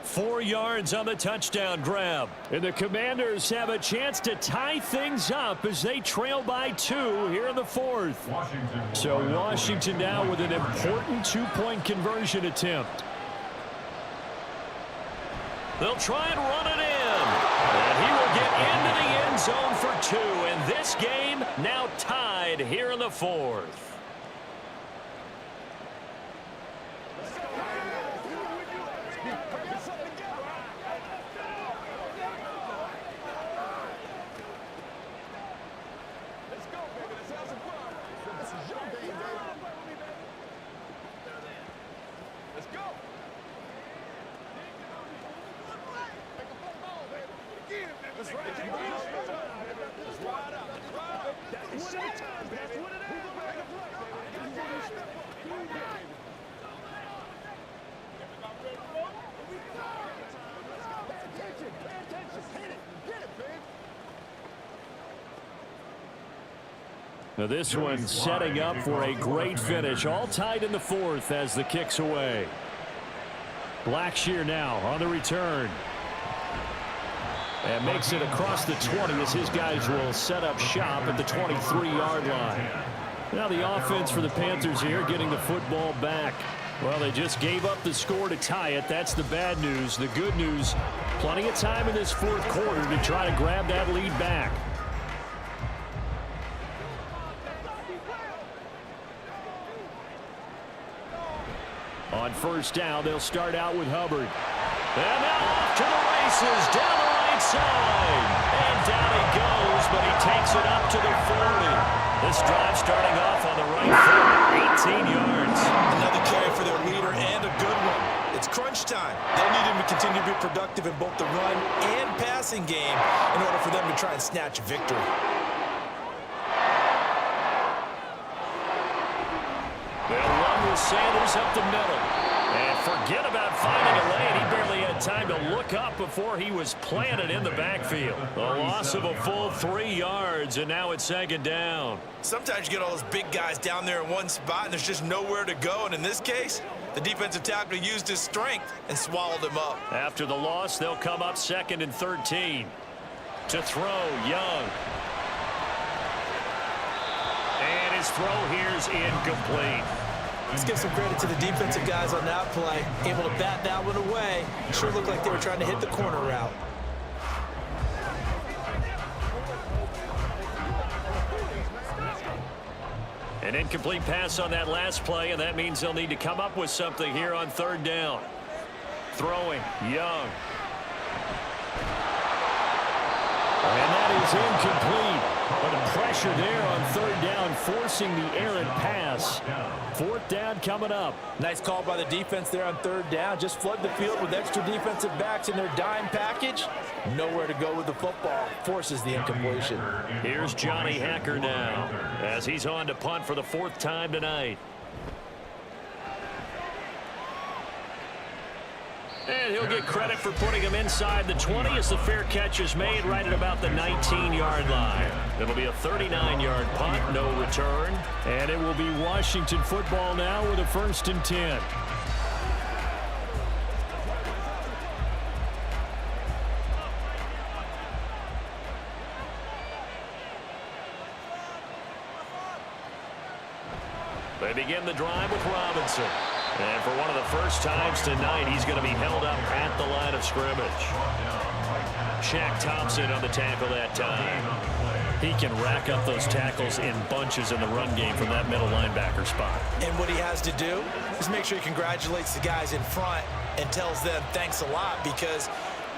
4 yards on the touchdown grab. And the Commanders have a chance to tie things up as they trail by 2 here in the 4th. So Washington now with an important 2-point conversion attempt. They'll try and run it in. And he will get into the end zone for 2. And this game now tied here in the 4th. Now this one setting up for a great finish. All tied in the 4th as the kick's away. Blackshear now on the return. And makes it across the 20 as his guys will set up shop at the 23-yard line. Now the offense for the Panthers here getting the football back. Well, they just gave up the score to tie it. That's the bad news. The good news, plenty of time in this 4th quarter to try to grab that lead back. On 1st down, they'll start out with Hubbard. And now off to the races, down the right side. And down he goes, but he takes it up to the 40. This drive starting off on the right foot, 18 yards. Another carry for their leader and a good one. It's crunch time. They'll need him to continue to be productive in both the run and passing game in order for them to try and snatch a victory. They'll run with Sanders up the middle. And forget about finding a lane. He barely had time to look up before he was planted in the backfield. A loss of a full 3 yards, and now it's 2nd down. Sometimes you get all those big guys down there in one spot, and there's just nowhere to go. And in this case, the defensive tackle used his strength and swallowed him up. After the loss, they'll come up 2nd and 13. To throw, Young. And his throw here's incomplete. Let's give some credit to the defensive guys on that play. Able to bat that one away. Sure looked like they were trying to hit the corner route. An incomplete pass on that last play, and that means they'll need to come up with something here on 3rd down. Throwing, Young. And that is incomplete. But the pressure there on 3rd down, forcing the errant pass. 4th down coming up. Nice call by the defense there on 3rd down. Just flood the field with extra defensive backs in their dime package. Nowhere to go with the football. Forces the incompletion. Here's Johnny Hacker now as he's on to punt for the 4th time tonight. And he'll get credit for putting him inside the 20 as the fair catch is made right at about the 19-yard line. It'll be a 39-yard punt, no return. And it will be Washington football now with a 1st and 10. They begin the drive with Robinson. And for one of the first times tonight, he's going to be held up at the line of scrimmage. Shaq Thompson on the tackle that time. He can rack up those tackles in bunches in the run game from that middle linebacker spot. And what he has to do is make sure he congratulates the guys in front and tells them thanks a lot, because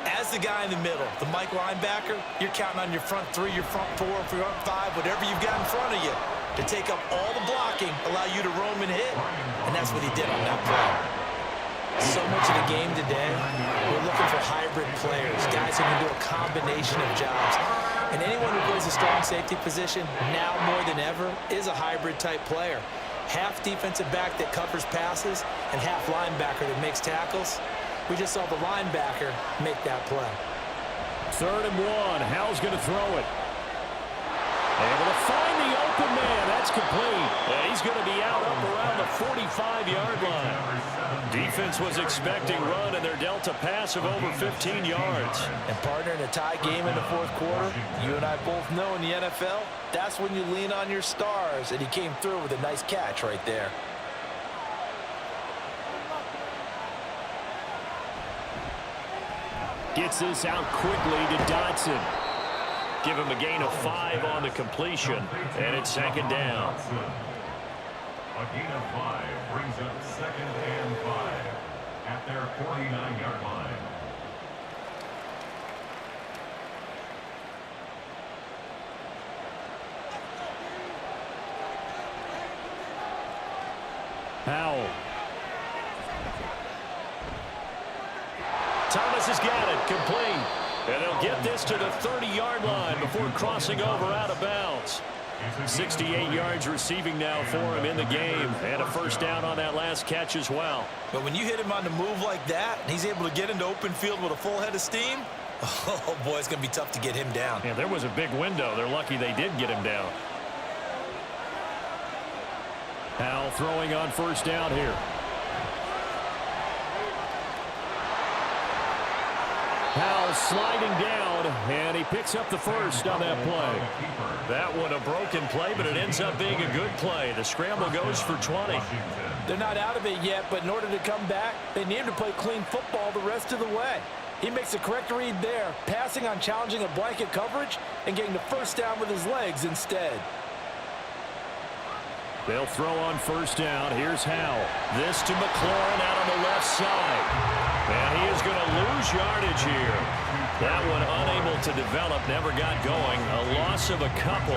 as the guy in the middle, the Mike linebacker, you're counting on your front three, your front four, your front five, whatever you've got in front of you to take up all the blocking, allow you to roam and hit. And that's what he did on that play. So much of the game today, we're looking for hybrid players, guys who can do a combination of jobs. And anyone who plays a strong safety position, now more than ever, is a hybrid-type player. Half defensive back that covers passes and half linebacker that makes tackles. We just saw the linebacker make that play. 3rd and 1. Howell's going to throw it. Able to find the open man. That's complete. And he's going to be out up around the 45-yard line. Defense was expecting run, and they're dealt a pass of over 15 yards. And partner, in a tie game in the 4th quarter, you and I both know in the NFL, that's when you lean on your stars, and he came through with a nice catch right there. Gets this out quickly to Dotson. Give him a gain of 5 on the completion, and it's 2nd down. A gain of 5 brings up 2nd and 5 at their 49-yard line. Howell. Thomas has got it, complete. And they'll get this to the 30-yard line before crossing over out of bounds. 68 yards receiving now for him in the game, and a 1st down on that last catch as well. But when you hit him on the move like that, and he's able to get into open field with a full head of steam, oh boy, it's going to be tough to get him down. Yeah, there was a big window. They're lucky they did get him down. Howell throwing on 1st down here. Howell sliding down, and he picks up the 1st on that play. That one a broken play, but it ends up being a good play. The scramble goes for 20. They're not out of it yet, but in order to come back, they need him to play clean football the rest of the way. He makes the correct read there, passing on challenging a blanket coverage and getting the 1st down with his legs instead. They'll throw on 1st down. Here's Howell. This to McLaurin out on the left side. And he is going to lose yardage here. That one unable to develop, never got going. A loss of a couple,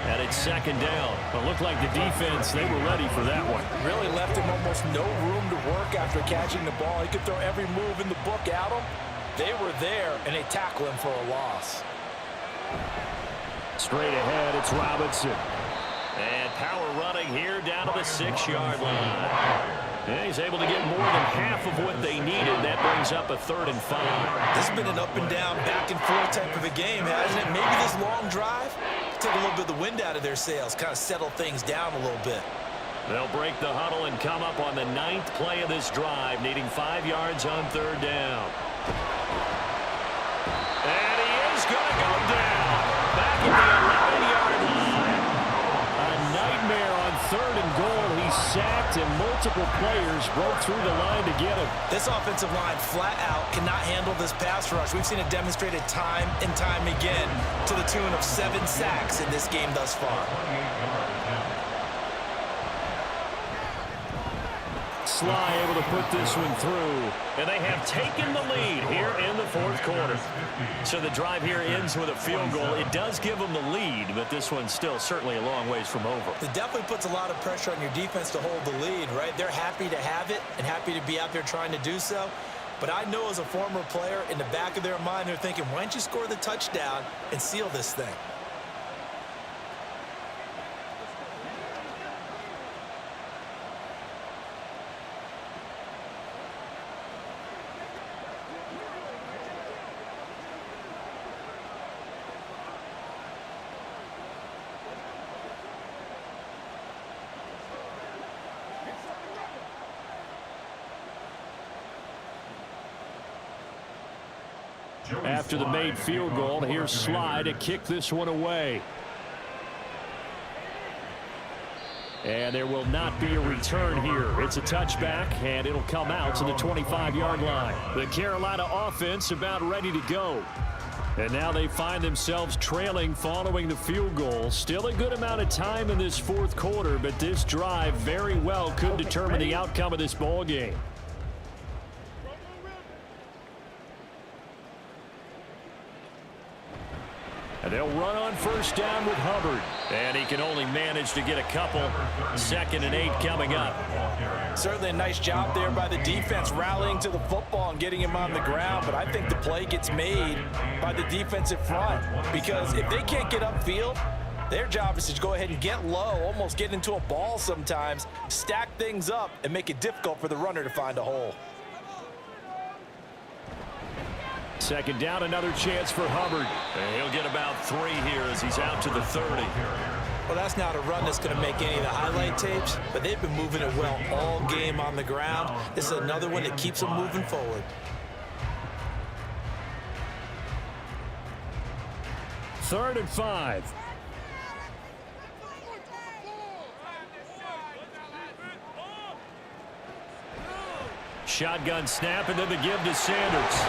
and it's 2nd down. It looked like the defense, they were ready for that one. Really left him almost no room to work after catching the ball. He could throw every move in the book at him. They were there, and they tackle him for a loss. Straight ahead, it's Robinson. And power running here down to the 6-yard line. And he's able to get more than half of what they needed. That brings up a 3rd and 5. This has been an up and down, back and forth type of a game, hasn't it? Maybe this long drive took a little bit of the wind out of their sails, kind of settle things down a little bit. They'll break the huddle and come up on the 9th play of this drive, needing 5 yards on 3rd down. And he is going to go down. Back at the 11-yard line. A nightmare on 3rd and goal. He sacked, and multiple players broke through the line to get him. This offensive line flat out cannot handle this pass rush. We've seen it demonstrated time and time again to the tune of 7 sacks in this game thus far. Sly able to put this one through. And they have taken the lead here in the 4th quarter. So the drive here ends with a field goal. It does give them the lead, but this one's still certainly a long ways from over. It definitely puts a lot of pressure on your defense to hold the lead, right? They're happy to have it and happy to be out there trying to do so. But I know as a former player, in the back of their mind, they're thinking, why don't you score the touchdown and seal this thing? After the made field goal, here's Sly to kick this one away. And there will not be a return here. It's a touchback, and it'll come out to the 25-yard line. The Carolina offense about ready to go. And now they find themselves trailing following the field goal. Still a good amount of time in this fourth quarter, but this drive very well could determine the outcome of this ball game. And they'll run on first down with Hubbard. And he can only manage to get a couple. 2nd and 8 coming up. Certainly a nice job there by the defense rallying to the football and getting him on the ground. But I think the play gets made by the defensive front. Because if they can't get upfield, their job is to go ahead and get low, almost get into a ball sometimes, stack things up, and make it difficult for the runner to find a hole. 2nd down, another chance for Hubbard. And he'll get about 3 here as he's out to the 30. Well, that's not a run that's going to make any of the highlight tapes, but they've been moving it well all game on the ground. This is another one that keeps them moving forward. 3rd and 5. Shotgun snap, and then the give to Sanders.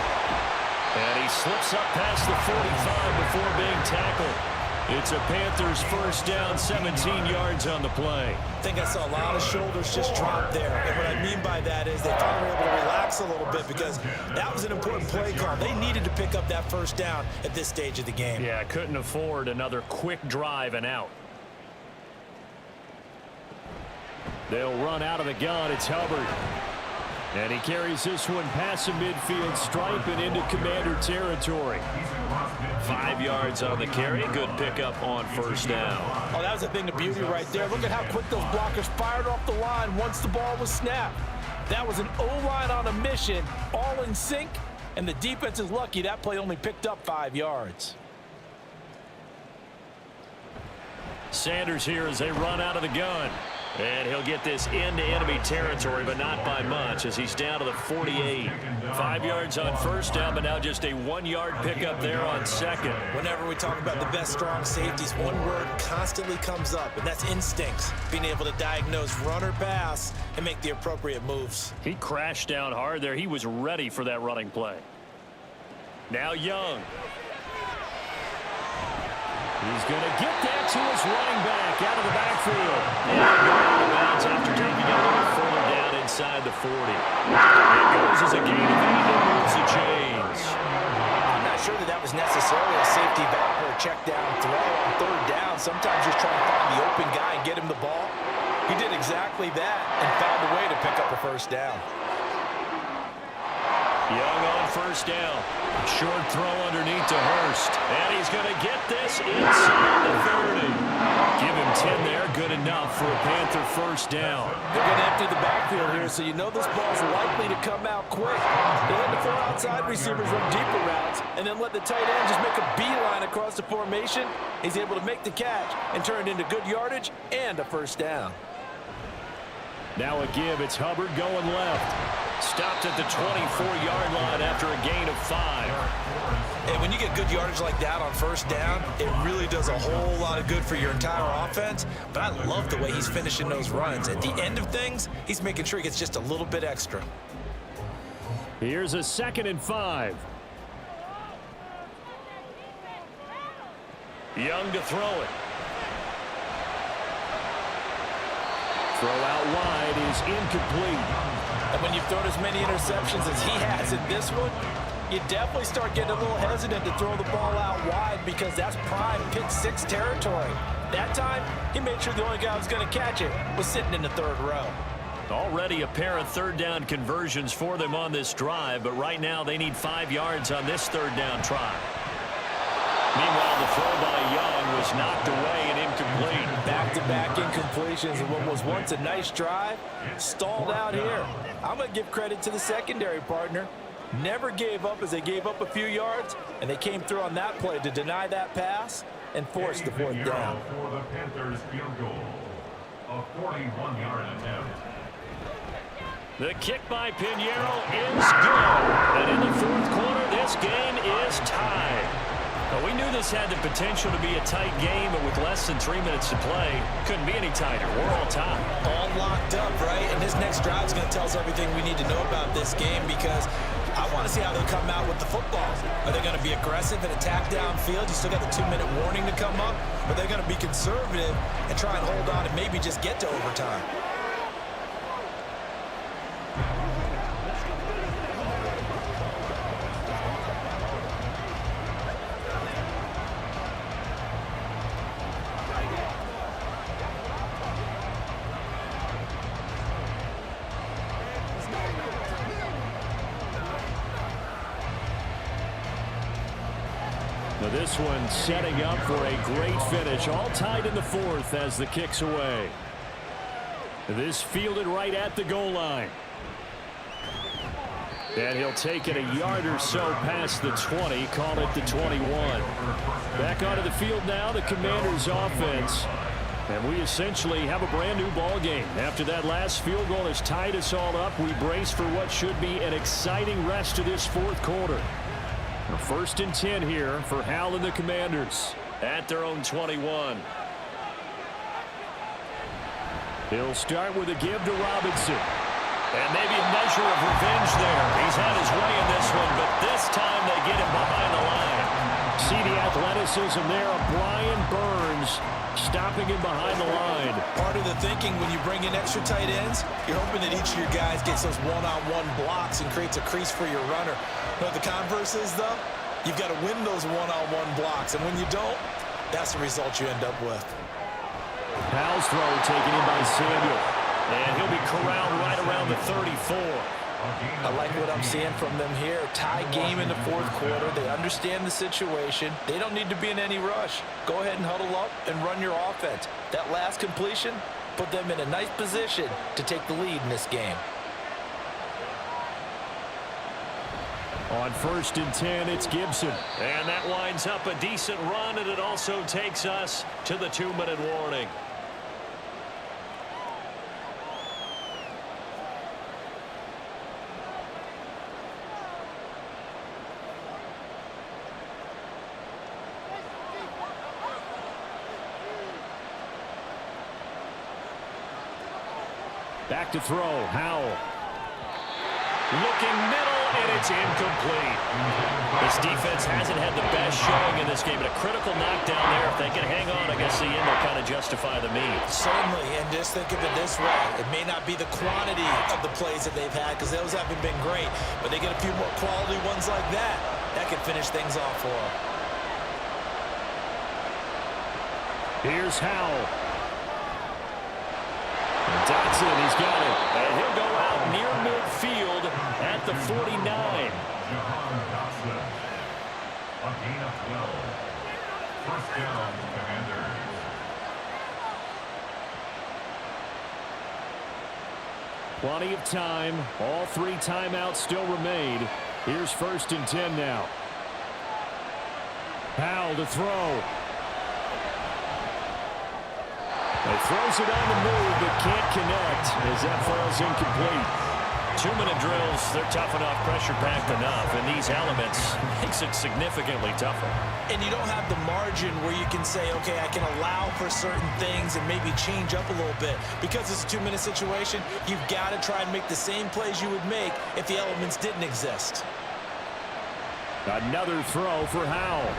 And he slips up past the 45 before being tackled. It's a Panthers first down, 17 yards on the play. I think I saw a lot of shoulders just drop there. And what I mean by that is they finally were able to relax a little bit because that was an important play call. They needed to pick up that first down at this stage of the game. Yeah, couldn't afford another quick drive and out. They'll run out of the gun. It's Hubbard. And he carries this one past the midfield stripe and into Commander territory. 5 yards on the carry. Good pickup on first down. Oh, that was a thing of beauty right there. Look at how quick those blockers fired off the line once the ball was snapped. That was an O-line on a mission, all in sync, and the defense is lucky that play only picked up 5 yards. Sanders here as they run out of the gun. And he'll get this into enemy territory, but not by much as he's down to the 48. 5 yards on first down, but now just a 1-yard pickup there on 2nd. Whenever we talk about the best strong safeties, one word constantly comes up, and that's instincts. Being able to diagnose run or pass and make the appropriate moves. He crashed down hard there. He was ready for that running play. Now Young. He's going to get that to his running back out of the backfield. And out of bounds after taking it a little further down inside the 40. It goes as a gain of 8 and moves the chains. I'm not sure that was necessarily a safety valve or a check down throw on 3rd down. Sometimes just trying to find the open guy and get him the ball. He did exactly that and found a way to pick up a first down. Young on first down. Short throw underneath to Hurst. And he's going to get this inside the 30. Give him 10 there. Good enough for a Panther first down. They're going to empty the backfield here, so you know this ball's likely to come out quick. They let the 4 outside receivers run deeper routes and then let the tight end just make a beeline across the formation. He's able to make the catch and turn it into good yardage and a first down. Now a give. It's Hubbard going left. Stopped at the 24-yard line after a gain of 5. And when you get good yardage like that on first down, it really does a whole lot of good for your entire offense. But I love the way he's finishing those runs. At the end of things, he's making sure he gets just a little bit extra. Here's a 2nd and 5. Young to throw it. Throw out wide is incomplete. And when you've thrown as many interceptions as he has in this one, you definitely start getting a little hesitant to throw the ball out wide because that's prime pick 6 territory. That time, he made sure the only guy who was going to catch it was sitting in the 3rd row. Already a pair of 3rd down conversions for them on this drive, but right now they need 5 yards on this 3rd down try. Meanwhile, the throw by Young was knocked away and incomplete. Back-to-back incompletions of what was once a nice drive, stalled out here. I'm going to give credit to the secondary partner. Never gave up as they gave up a few yards, and they came through on that play to deny that pass and force the 4th down. For the Panthers field goal, a 41-yard attempt. The kick by Pinheiro is good. And in the 4th quarter, this game is tied. Well, we knew this had the potential to be a tight game, but with less than 3 minutes to play, couldn't be any tighter. We're all tied. All locked up, right? And this next drive is going to tell us everything we need to know about this game, because I want to see how they come out with the football. Are they going to be aggressive and attack downfield? You still got the 2-minute warning to come up. Or are they going to be conservative and try and hold on and maybe just get to overtime? Now this one setting up for a great finish. All tied in the fourth as the kick's away. This fielded right at the goal line. And he'll take it a yard or so past the 20, call it the 21. Back onto the field now, the Commanders' offense. And we essentially have a brand new ball game. After that last field goal has tied us all up, we brace for what should be an exciting rest of this fourth quarter. Now, 1st and 10 here for Hal and the Commanders. At their own 21. He'll start with a give to Robinson. And maybe a measure of revenge there. He's had his way in this one, but this time they get him behind the line. See the athleticism there of Brian Burns stopping him behind the line. Part of the thinking when you bring in extra tight ends, you're hoping that each of your guys gets those one-on-one blocks and creates a crease for your runner. You know what the converse is, though? You've got to win those one-on-one blocks, and when you don't, that's the result you end up with. Hal's throw taken in by Samuel. And he'll be corralled right around the 34. I like what I'm seeing from them here. Tie game in the fourth quarter. They understand the situation. They don't need to be in any rush. Go ahead and huddle up and run your offense. That last completion put them in a nice position to take the lead in this game. On 1st and 10, it's Gibson. And that winds up a decent run, and it also takes us to the 2-minute warning. Back to throw, Howell. Looking middle, and it's incomplete. This defense hasn't had the best showing in this game, but a critical knockdown there. If they can hang on against the end, they'll kind of justify the means. Certainly, and just think of it this way. It may not be the quantity of the plays that they've had, because those haven't been great, but they get a few more quality ones like that. That can finish things off for them. Here's Howell. Dotson, he's got it. And he'll go out near midfield at the 49. Jahan Dotson. A gain of 12. First down, Commanders. Plenty of time. All 3 timeouts still remain. Here's 1st and 10 now. Howell to throw. He throws it on the move, but can't connect as that falls incomplete. 2-minute drills, they're tough enough, pressure-packed enough, and these elements makes it significantly tougher. And you don't have the margin where you can say, okay, I can allow for certain things and maybe change up a little bit. Because it's a 2-minute situation, you've got to try and make the same plays you would make if the elements didn't exist. Another throw for Howell.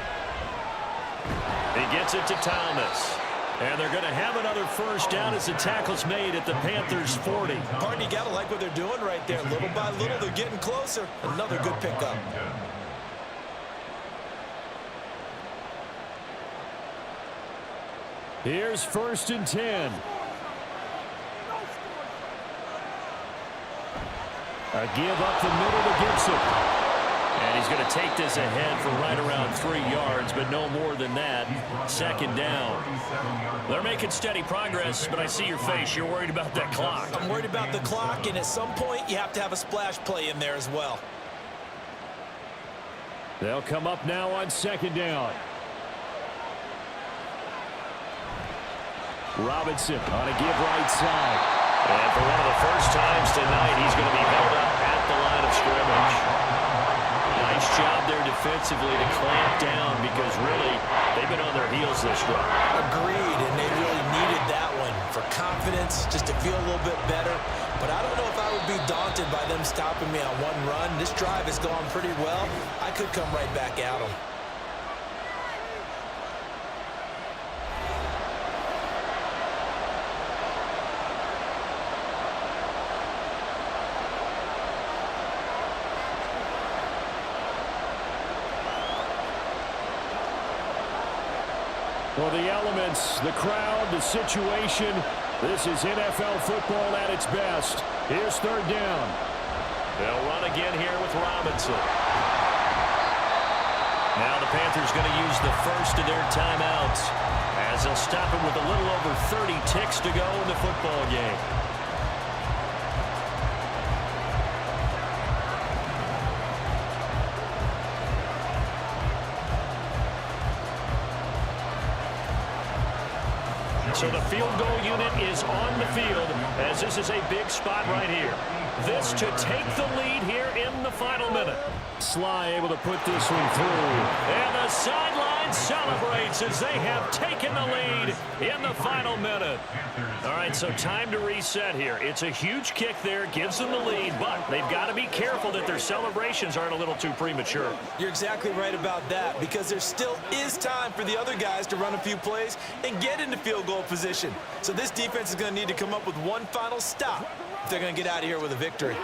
He gets it to Thomas. And they're going to have another first down as the tackle's made at the Panthers' 40. Pardon, you got to like what they're doing right there. Little by little, they're getting closer. Another good pickup. Here's 1st and 10. A give up the middle to Gibson. And he's going to take this ahead for right around 3 yards, but no more than that. 2nd down. They're making steady progress, but I see your face. You're worried about that clock. I'm worried about the clock, and at some point, you have to have a splash play in there as well. They'll come up now on 2nd down. Robinson on a give right side. And for one of the first times tonight, he's going to be held up at the line of scrimmage. Nice job there defensively to clamp down, because won't be daunted by them stopping me on one run. This drive has gone pretty well. I could come right back at them. Well, the elements, the crowd, the situation, this is NFL football at its best. Here's third down. They'll run again here with Robinson. Now the Panthers going to use the first of their timeouts as they'll stop it with a little over 30 ticks to go in the football game. So the field goal unit is on the field as this is a big spot right here. This to take the lead here in the final minute. Sly able to put this one through. And the sideline celebrates as they have taken the lead in the final minute. All right, so time to reset here. It's a huge kick there, gives them the lead, but they've got to be careful that their celebrations aren't a little too premature. You're exactly right about that, because there still is time for the other guys to run a few plays and get into field goal position. So this defense is going to need to come up with one final stop if they're going to get out of here with a victory.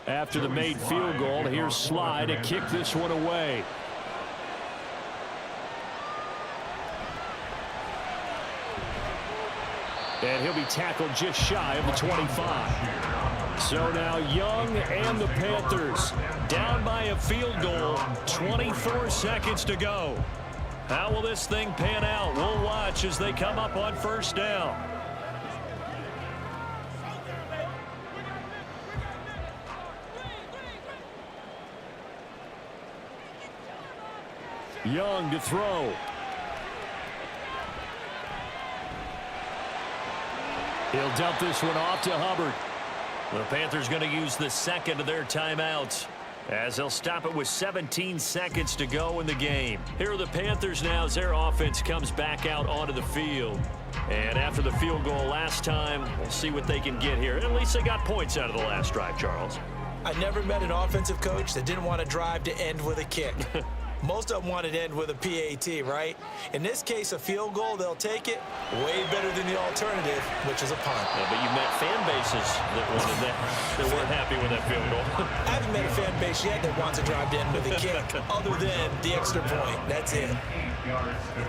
After the made field goal, here's Sly to kick this one away. And he'll be tackled just shy of the 25. So now Young and the Panthers down by a field goal, 24 seconds to go. How will this thing pan out? We'll watch as they come up on first down. Young to throw. He'll dump this one off to Hubbard. The Panthers going to use the second of their timeouts as they'll stop it with 17 seconds to go in the game. Here are the Panthers now as their offense comes back out onto the field. And after the field goal last time, we'll see what they can get here. At least they got points out of the last drive, Charles. I never met an offensive coach that didn't want to drive to end with a kick. Most of them want it to end with a PAT, right? In this case, a field goal, they'll take it. Way better than the alternative, which is a punt. Yeah, but you met fan bases that wanted that weren't happy with that field goal. I haven't met a fan base yet that wants to drive to end with a kick, other than the extra point. That's it.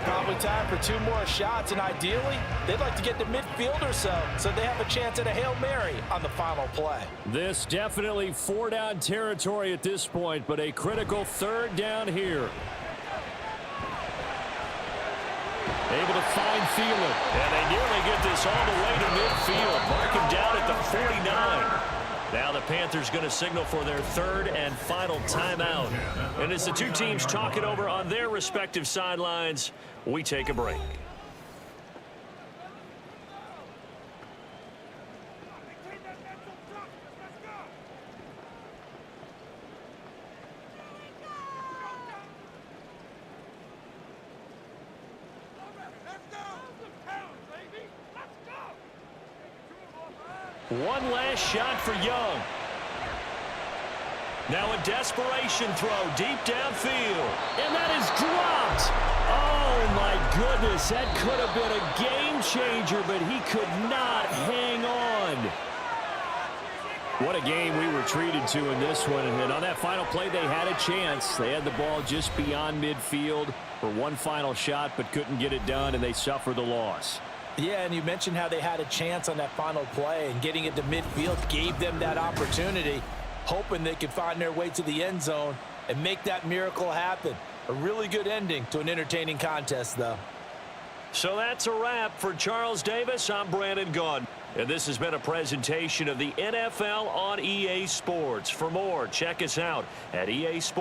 Probably time for 2 more shots, and ideally, they'd like to get to midfield or so they have a chance at a Hail Mary on the final play. This definitely 4-down territory at this point, but a critical third down here. Able to find Thielen. And they nearly get this all the way to midfield. Mark him down at the 49. Now the Panthers going to signal for their third and final timeout. And as the two teams talk it over on their respective sidelines, we take a break. One last shot for Young. Now a desperation throw deep downfield. And that is dropped. Oh, my goodness. That could have been a game changer, but he could not hang on. What a game we were treated to in this one. And on that final play, they had a chance. They had the ball just beyond midfield for one final shot, but couldn't get it done, and they suffered the loss. Yeah, and you mentioned how they had a chance on that final play, and getting it to midfield gave them that opportunity, hoping they could find their way to the end zone and make that miracle happen. A really good ending to an entertaining contest, though. So that's a wrap for Charles Davis. I'm Brandon Gunn. And this has been a presentation of the NFL on EA Sports. For more, check us out at EA Sports.